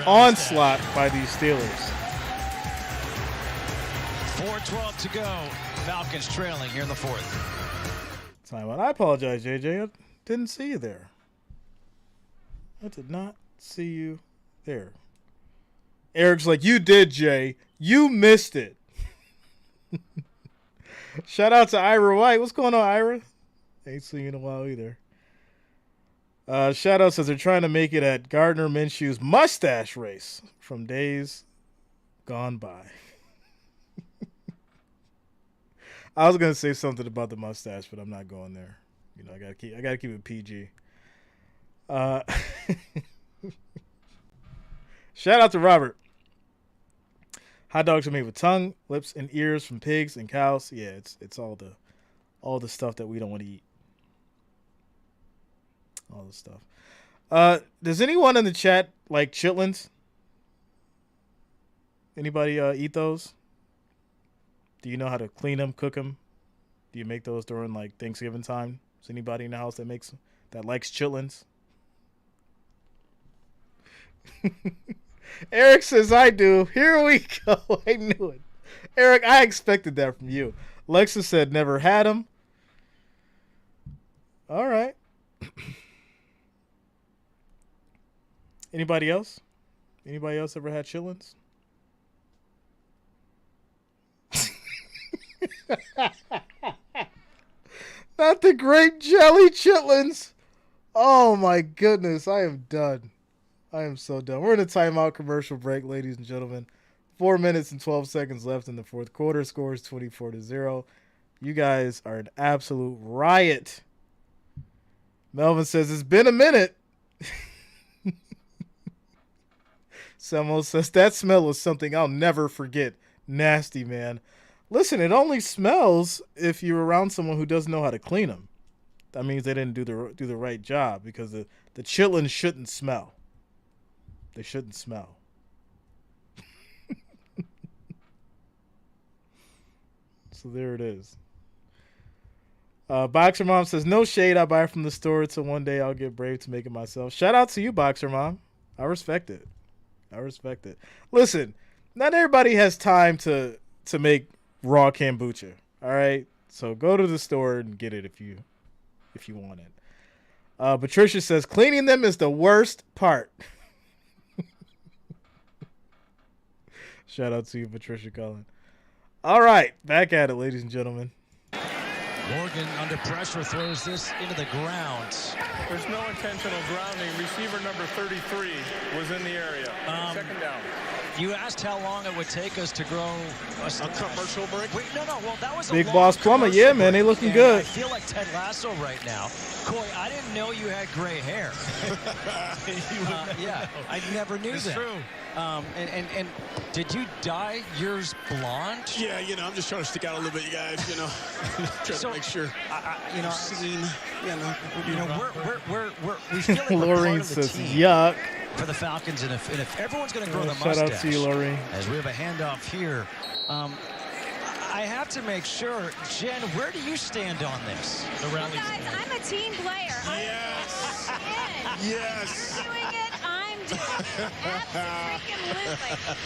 onslaught by these Steelers. 4:12 to go. Falcons trailing here in the 4th. Timeout. I apologize, JJ. I didn't see you there. I did not see you there. Eric's like, you did, Jay. You missed it. Shout out to Ira White. What's going on, Ira? Ain't seen you in a while either. Shout out says they're trying to make it at Gardner Minshew's mustache race from days gone by. I was gonna say something about the mustache, but I'm not going there. You know, I gotta keep it PG. Shout out to Robert. Hot dogs are made with tongue, lips, and ears from pigs and cows. Yeah, it's all the stuff that we don't want to eat. All the stuff. Does anyone in the chat like chitlins? Anybody eat those? Do you know how to clean them, cook them? Do you make those during like Thanksgiving time? Is anybody in the house that likes chitlins? Eric says I do. Here we go. I knew it. Eric, I expected that from you. Lexa said never had them. All right. Anybody else? Anybody else ever had chitlins? Not the grape jelly chitlins. Oh my goodness, I am done. I am so done. We're in a timeout commercial break, ladies and gentlemen. 4 minutes and 12 seconds left in the fourth quarter. Score is 24-0. You guys are an absolute riot. Melvin says it's been a minute. Semo says that smell is something I'll never forget. Nasty, man. Listen, it only smells if you're around someone who doesn't know how to clean them. That means they didn't do the right job, because the chitlins shouldn't smell. They shouldn't smell. So there it is. Boxer Mom says, no shade, I buy it from the store, so one day I'll get brave to make it myself. Shout out to you, Boxer Mom. I respect it. I respect it. Listen, not everybody has time to make raw kombucha. All right? So go to the store and get it if you want it. Patricia says, cleaning them is the worst part. Shout out to you, Patricia Cullen. All right, back at it, ladies and gentlemen. Morgan under pressure throws this into the ground. There's no intentional grounding. Receiver number 33 was in the area. Second down. You asked how long it would take us to grow a commercial break. Wait, no. Well, that was a Big Boss Plumber. Yeah, man, they looking good. I feel like Ted Lasso right now. Coy, I didn't know you had gray hair. Yeah, I never knew that. It's true. And did you dye yours blonde? Yeah, I'm just trying to stick out a little bit, you guys. Trying to make sure. Seen. We feel like we're Lorraine part of the says, team yuck. For the Falcons, and if everyone's going to grow the shout mustache, out to you, Lorraine. As we have a handoff here, I have to make sure, Jen, where do you stand on this? Guys, I'm a team player. Yes. Yes. I'm doing it. I'm doing it.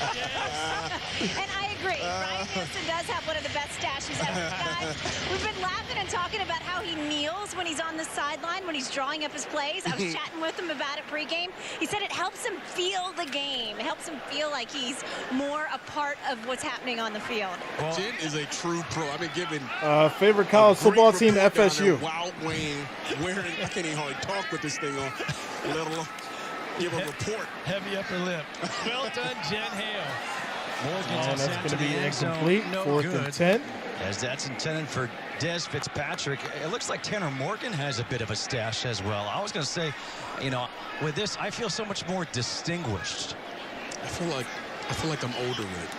Absolutely. And I agree. Ryan Nielsen does have one of the best stashes ever. Guys, we've been laughing and talking about how he kneels when he's on the sideline, when he's drawing up his plays. I was chatting with him about it pregame. He said it helps him feel the game. It helps him feel like he's more a part of what's happening on the field. Well, Jen is a true pro. I've been given favorite college football team, FSU. Wild Wayne wearing, I can't even hardly talk with this thing on, let alone give a report. Heavy upper lip. Well done, Jen Hale. That's going to be incomplete. No 4th and 10. As that's intended for Des Fitzpatrick. It looks like Tanner Morgan has a bit of a stash as well. I was going to say, with this, I feel so much more distinguished. I feel like I'm older with it.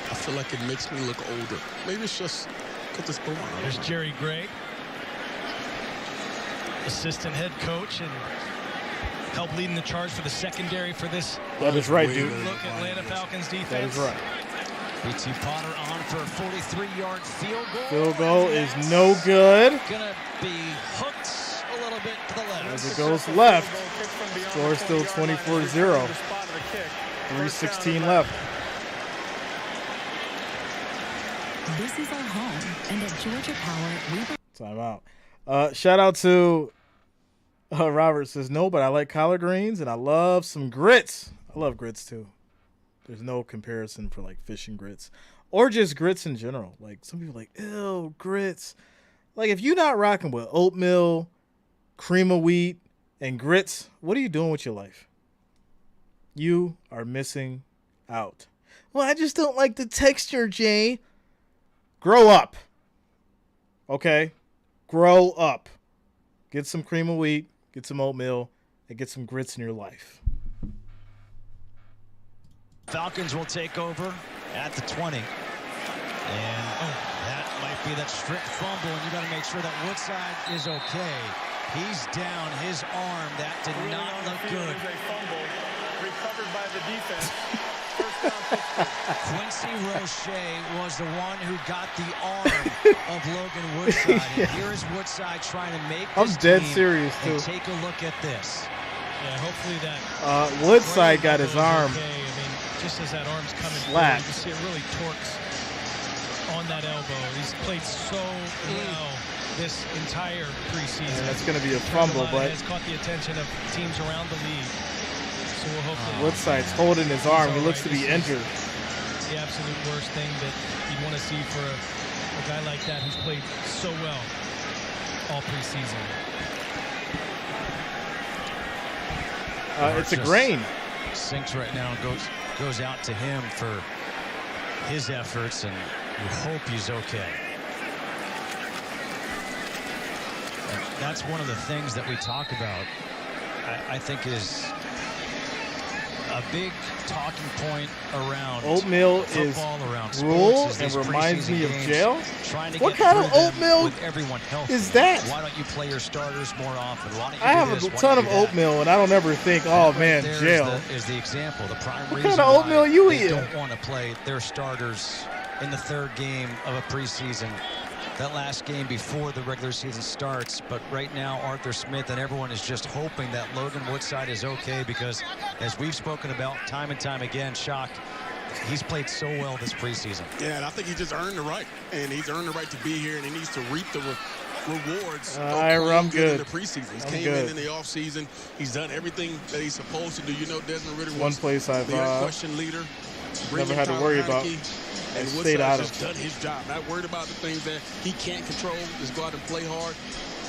I feel like it makes me look older. Maybe it's just got this going on. There's Jerry Gray, assistant head coach, and help leading the charge for the secondary for this. That is right, dude. Look, Atlanta Falcons defense. That is right. P.T. Potter on for a 43-yard field goal. Field goal is no good. Gonna be hooked a little bit to the left. As it goes left. Score still 24-0. 3:16 left. This is our home, and at Georgia Power, Timeout. Shout out to Robert says, no, but I like collard greens, and I love some grits. I love grits, too. There's no comparison for, like, fish and grits. Or just grits in general. Like, some people are like, ew, grits. Like, if you're not rocking with oatmeal, cream of wheat, And Grits, what are you doing with your life? You are missing out. Well, I just don't like the texture, Jay. Grow up. Okay? Grow up. Get some cream of wheat, get some oatmeal, and get some grits in your life. Falcons will take over at the 20. And that might be that strict fumble, and you got to make sure that Woodside is okay. He's down, his arm, that did not look good. A fumble recovered by the defense. Quincy Roche was the one who got the arm of Logan Woodside. And here is Woodside trying to make this dead team serious, too. And take a look at this. Yeah, hopefully that. Woodside got his arm. Okay. I mean, just as that arm's coming flat. Forward, you see it really torques on that elbow. He's played so well this entire preseason. Yeah, that's going to be a fumble, but has caught the attention of teams around the league. So we'll hopefully. Woodside's holding his arm. He looks to be injured. It's the absolute worst thing that you'd want to see for a guy like that who's played so well all preseason. It's a grain. Sinks right now and goes out to him for his efforts, and you hope he's okay. And that's one of the things that we talk about, I think, is a big talking point around oatmeal is around rule is and reminds me of jail. What What kind of oatmeal is that? Why don't you play your starters more often? Why don't you I have a ton of oatmeal, and I don't ever think, oh man, jail. Is the example. The prime what reason kind of oatmeal you they eating? don't want to play their starters in the third game of a preseason. That last game before the regular season starts. But right now, Arthur Smith and everyone is just hoping that Logan Woodside is okay, because as we've spoken about time and time again, Shock, he's played so well this preseason. Yeah, and I think he just earned the right. And he's earned the right to be here, and he needs to reap the rewards I'm good. in the preseason. He's came in the offseason. He's done everything that he's supposed to do. You know, Desmond Ridder was one place I've the unquestioned leader. never had to worry about. And stayed out Woodside's just done his job. Not worried about the things that he can't control. Just go out and play hard.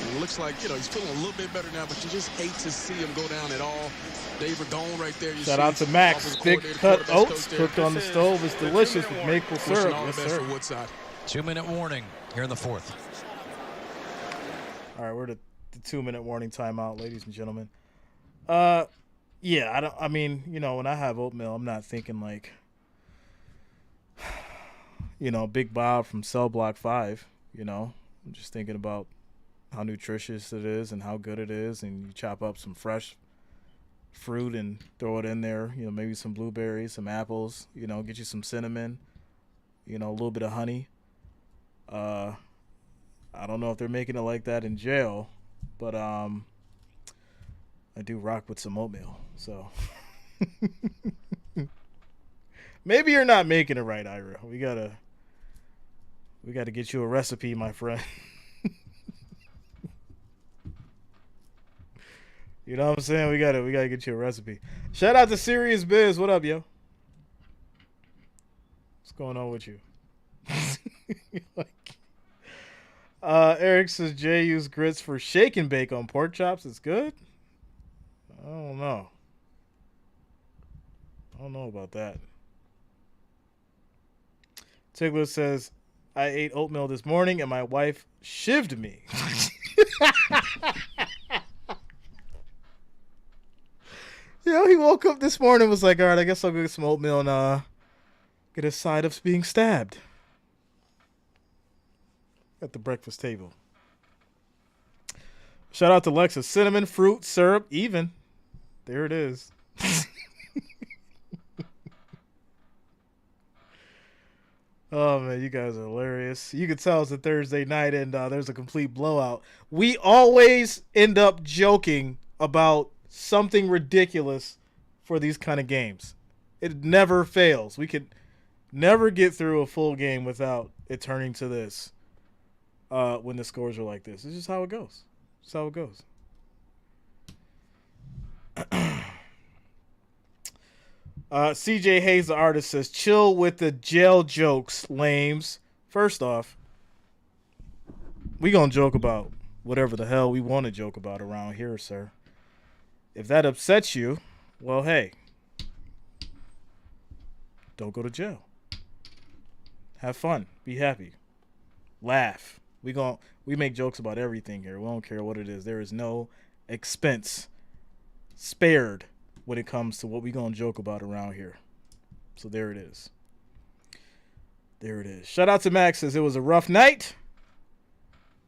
And it looks like, he's feeling a little bit better now, but you just hate to see him go down at all. David Gone right there. Shout out to Max. Big cut oats cooked on the stove. It's delicious with maple syrup. All the best for Woodside. 2-minute warning here in the fourth. All right, we're the 2-minute warning timeout, ladies and gentlemen. Yeah, I mean, when I have oatmeal, I'm not thinking like, Big Bob from Cell Block 5, I'm just thinking about how nutritious it is and how good it is. And you chop up some fresh fruit and throw it in there, maybe some blueberries, some apples, get you some cinnamon, a little bit of honey. I don't know if they're making it like that in jail, but I do rock with some oatmeal. So maybe you're not making it right, Ira. We gotta get you a recipe, my friend. You know what I'm saying? We gotta get you a recipe. Shout out to Serious Biz. What up, yo? What's going on with you? Eric says Jay used grits for shake and bake on pork chops. It's good. I don't know about that. Tigler says, I ate oatmeal this morning and my wife shivved me. He woke up this morning and was like, all right, I guess I'll go get some oatmeal and get a side of being stabbed at the breakfast table. Shout out to Lexa. Cinnamon, fruit, syrup, even. There it is. Oh, man, you guys are hilarious. You can tell it's a Thursday night and there's a complete blowout. We always end up joking about something ridiculous for these kind of games. It never fails. We could never get through a full game without it turning to this when the scores are like this. It's just how it goes. It's how it goes. CJ Hayes, the artist, says, chill with the jail jokes, lames. First off, we gonna joke about whatever the hell we want to joke about around here, sir. If that upsets you, well, hey, don't go to jail. Have fun. Be happy. Laugh. We make jokes about everything here. We don't care what it is. There is no expense spared when it comes to what we gonna joke about around here. So there it is. There it is. Shout out to Max, says it was a rough night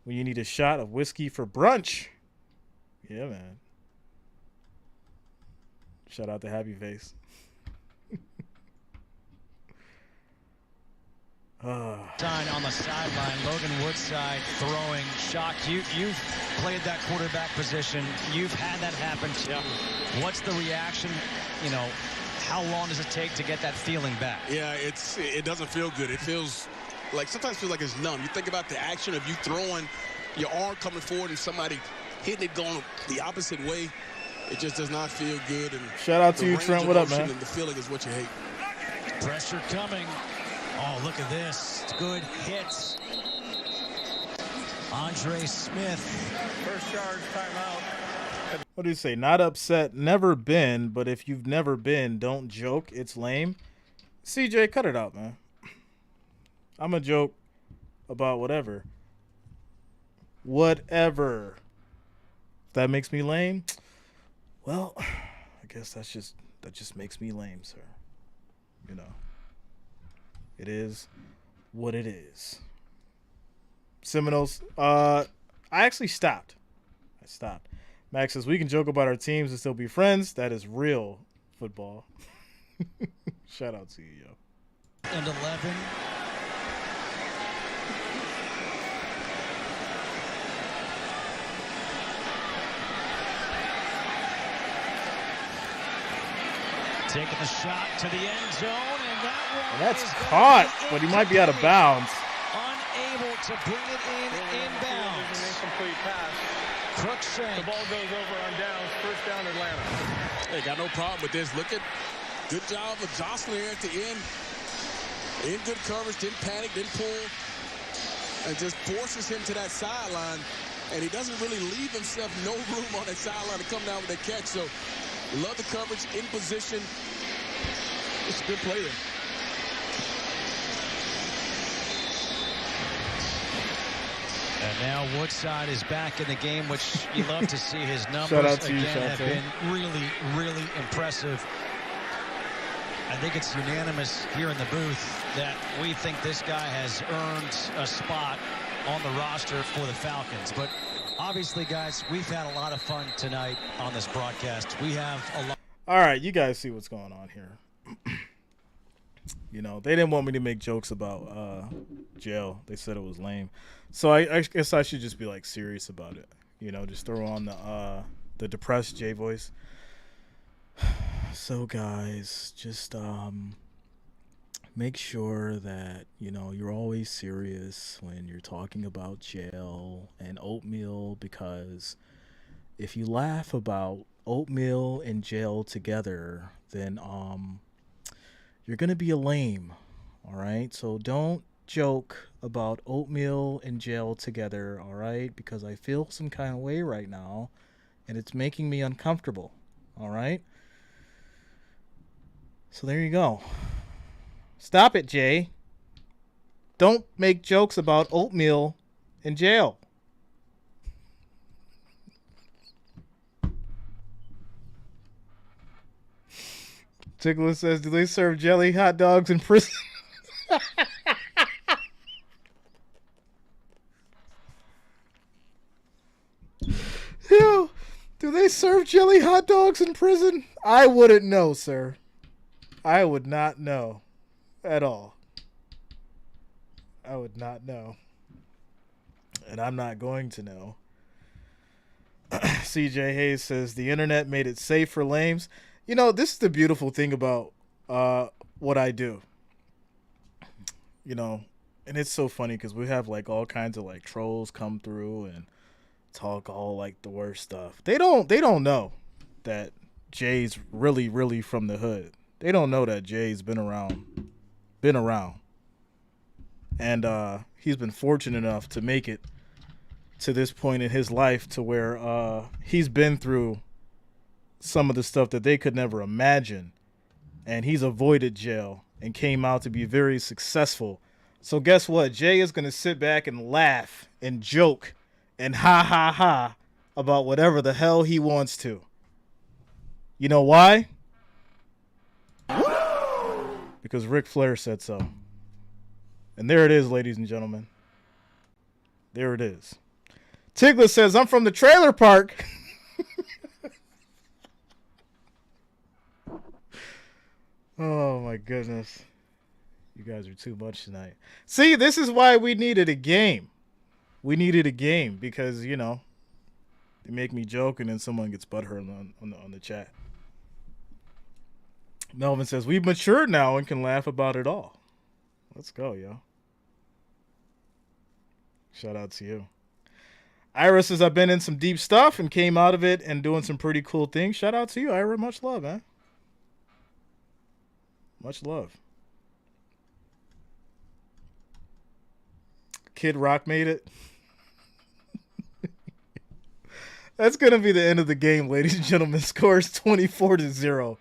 when you need a shot of whiskey for brunch. Yeah, man. Shout out to Happy Face. Sign on the sideline, Logan Woodside throwing shock. You've played that quarterback position. You've had that happen. Yeah. What's the reaction? You know, how long does it take to get that feeling back? Yeah, it doesn't feel good. It feels like sometimes feels like it's numb. You think about the action of you throwing your arm coming forward and somebody hitting it going the opposite way. It just does not feel good. And shout out to you, Trent. What up, man? And the feeling is what you hate. Pressure coming. Oh, look at this. Good hits. Andre Smith. First charge, timeout. What do you say? Not upset, never been, but if you've never been, don't joke. It's lame. CJ, cut it out, man. I'm a joke about whatever. Whatever. If that makes me lame, well, I guess that just makes me lame, sir. You know. It is what it is. Seminoles. I actually stopped. I stopped. Max says we can joke about our teams and still be friends. That is real football. Shout out to you, yo. And 11. Taking the shot to the end zone, and that one that's caught, but he might be out of bounds. Unable to bring it in bounds. An incomplete pass. Crookshank. The ball goes over on downs. First down, Atlanta. Hey, got no problem with this. Look at good job of jostling here at the end. In good coverage, didn't panic, didn't pull, and just forces him to that sideline. And he doesn't really leave himself no room on that sideline to come down with that catch. So love the coverage, in position. It's a good play there. And now Woodside is back in the game, which you love to see. His numbers Shout out to you, again have been really, really impressive. I think it's unanimous here in the booth that we think this guy has earned a spot on the roster for the Falcons. But obviously, guys, we've had a lot of fun tonight on this broadcast. We have a lot. All right, you guys see what's going on here. You know, they didn't want me to make jokes about jail. They said it was lame. So I guess I should just be, like, serious about it. You know, just throw on the depressed J voice. So, guys, just make sure that, you know, you're always serious when you're talking about jail and oatmeal, because if you laugh about oatmeal and jail together, then you're going to be a lame, all right? So don't joke about oatmeal and jail together, all right? Because I feel some kind of way right now, and it's making me uncomfortable, all right? So there you go. Stop it, Jay. Don't make jokes about oatmeal and jail. Tickler says, do they serve jelly hot dogs in prison? Yo, do they serve jelly hot dogs in prison? I wouldn't know, sir. I would not know at all. I would not know. And I'm not going to know. CJ Hayes says, the internet made it safe for lames. You know, this is the beautiful thing about what I do. You know, and it's so funny because we have, like, all kinds of, like, trolls come through and talk all, like, the worst stuff. They don't know that Jay's really, really from the hood. They don't know that Jay's been around. And he's been fortunate enough to make it to this point in his life to where he's been through some of the stuff that they could never imagine. And he's avoided jail and came out to be very successful. So guess what? Jay is going to sit back and laugh and joke and ha ha ha about whatever the hell he wants to. You know why? Because Ric Flair said so. And there it is, ladies and gentlemen. There it is. Tigler says, I'm from the trailer park. Oh, my goodness. You guys are too much tonight. See, this is why we needed a game. We needed a game because, you know, they make me joke and then someone gets butthurt on the chat. Melvin says, we've matured now and can laugh about it all. Let's go, yo. Shout out to you. Ira says, I've been in some deep stuff and came out of it and doing some pretty cool things. Shout out to you, Ira. Much love, man. Much love. Kid Rock made it. That's going to be the end of the game, ladies and gentlemen. Score is 24-0.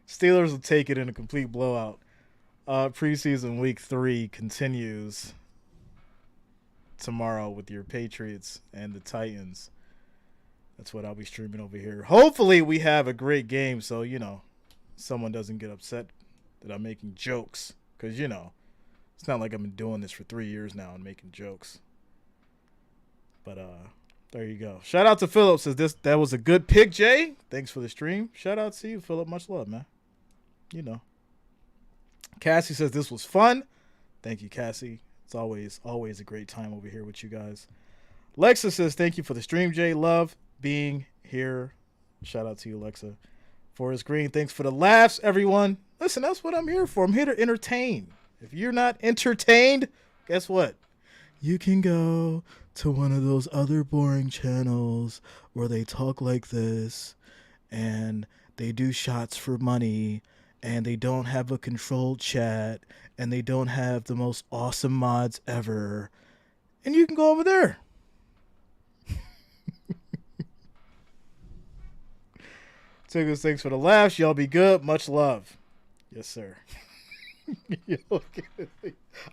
Steelers will take it in a complete blowout. Preseason week 3 continues tomorrow with your Patriots and the Titans. That's what I'll be streaming over here. Hopefully we have a great game so, you know, someone doesn't get upset that I'm making jokes. Because, you know, it's not like I've been doing this for 3 years now and making jokes. But there you go. Shout out to Philip. Says that was a good pick, Jay. Thanks for the stream. Shout out to you, Philip. Much love, man. You know. Cassie says this was fun. Thank you, Cassie. It's always a great time over here with you guys. Lexa says thank you for the stream, Jay. Love being here. Shout out to you, Lexa. Forrest Green, thanks for the laughs, everyone. Listen, that's what I'm here for. I'm here to entertain. If you're not entertained, guess what? You can go to one of those other boring channels where they talk like this and they do shots for money and they don't have a controlled chat and they don't have the most awesome mods ever. And you can go over there. Tigers, thanks for the laughs. Y'all be good. Much love. Yes, sir.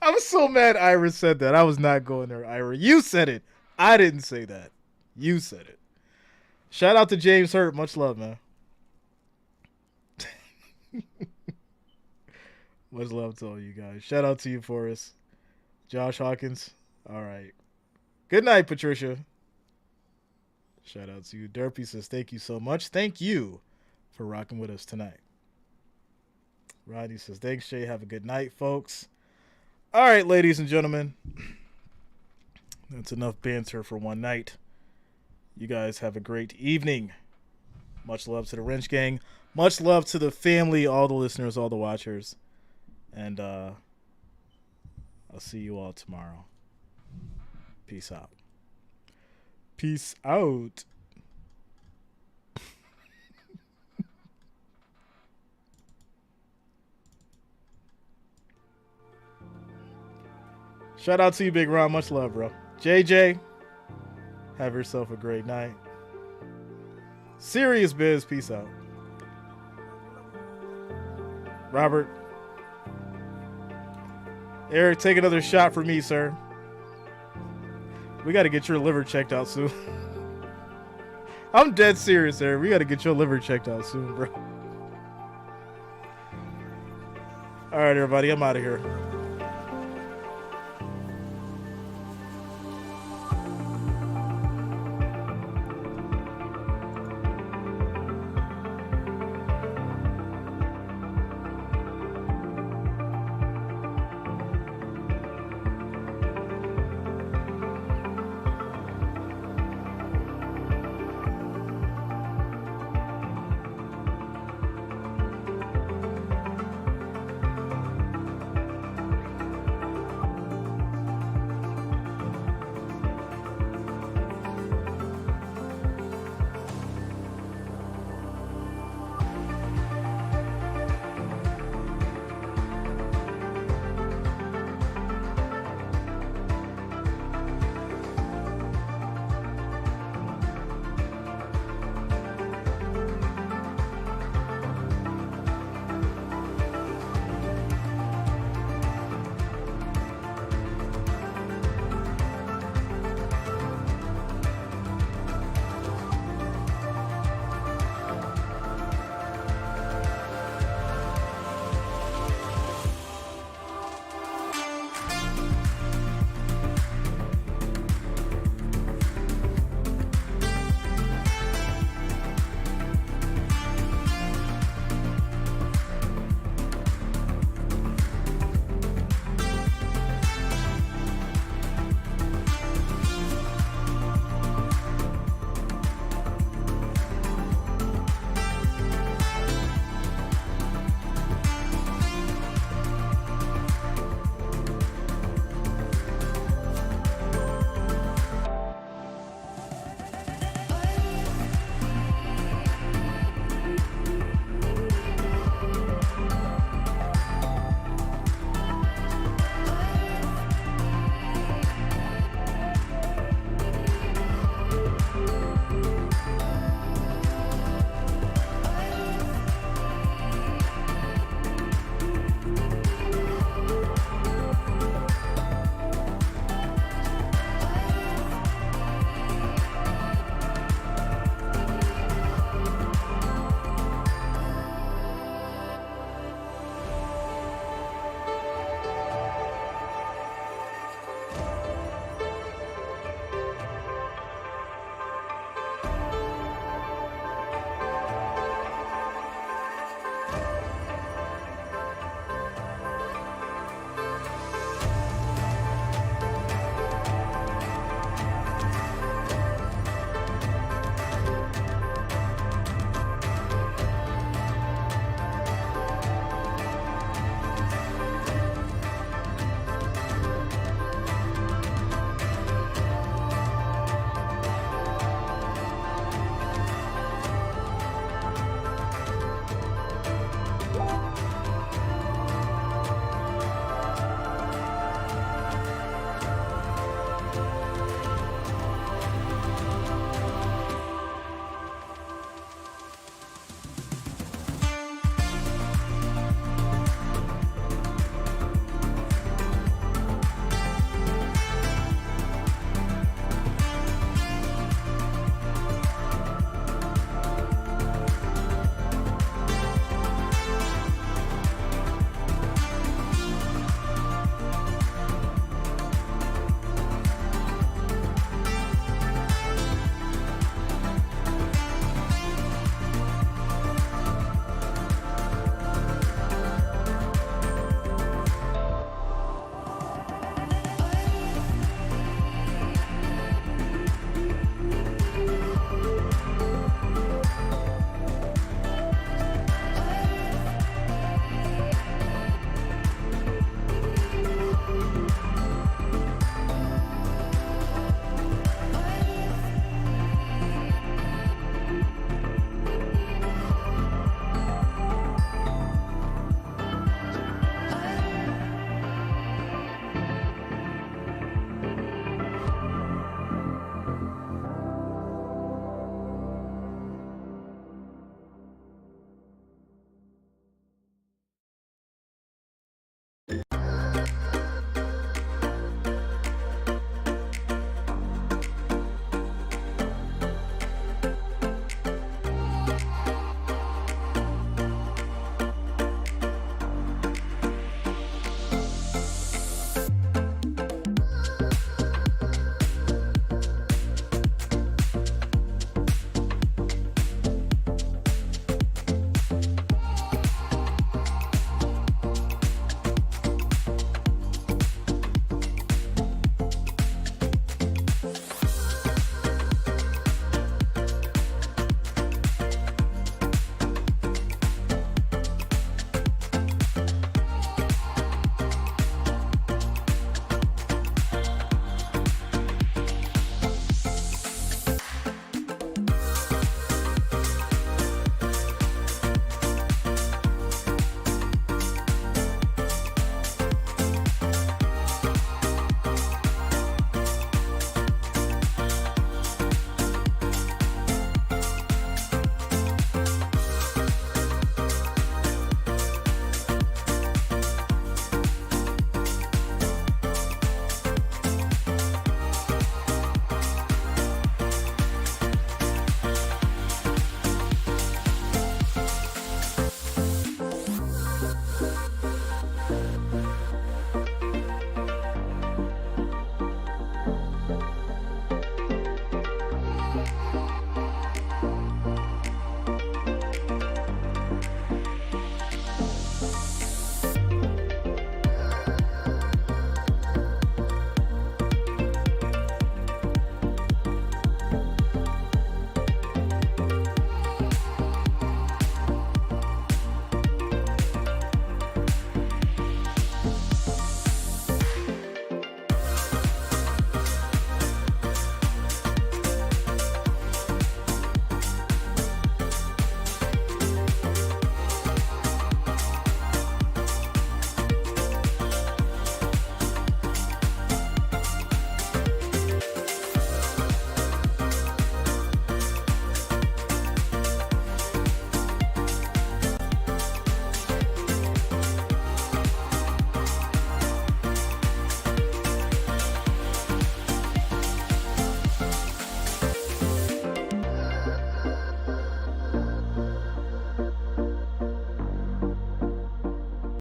I was so mad Ira said that. I was not going there, Ira. You said it. I didn't say that. You said it. Shout out to James Hurt. Much love, man. Much love to all you guys. Shout out to you, Forrest. Josh Hawkins. All right. Good night, Patricia. Shout out to you. Derpy says, thank you so much. Thank you for rocking with us tonight. Rodney says, thanks, Shay. Have a good night, folks. All right, ladies and gentlemen. That's enough banter for one night. You guys have a great evening. Much love to the Wrench Gang. Much love to the family, all the listeners, all the watchers. And I'll see you all tomorrow. Peace out. Peace out. Shout out to you, Big Ron. Much love, bro. JJ, have yourself a great night. Serious Biz, peace out. Robert. Eric, take another shot for me, sir. We got to get your liver checked out soon. I'm dead serious, Eric. We got to get your liver checked out soon, bro. All right, everybody. I'm out of here.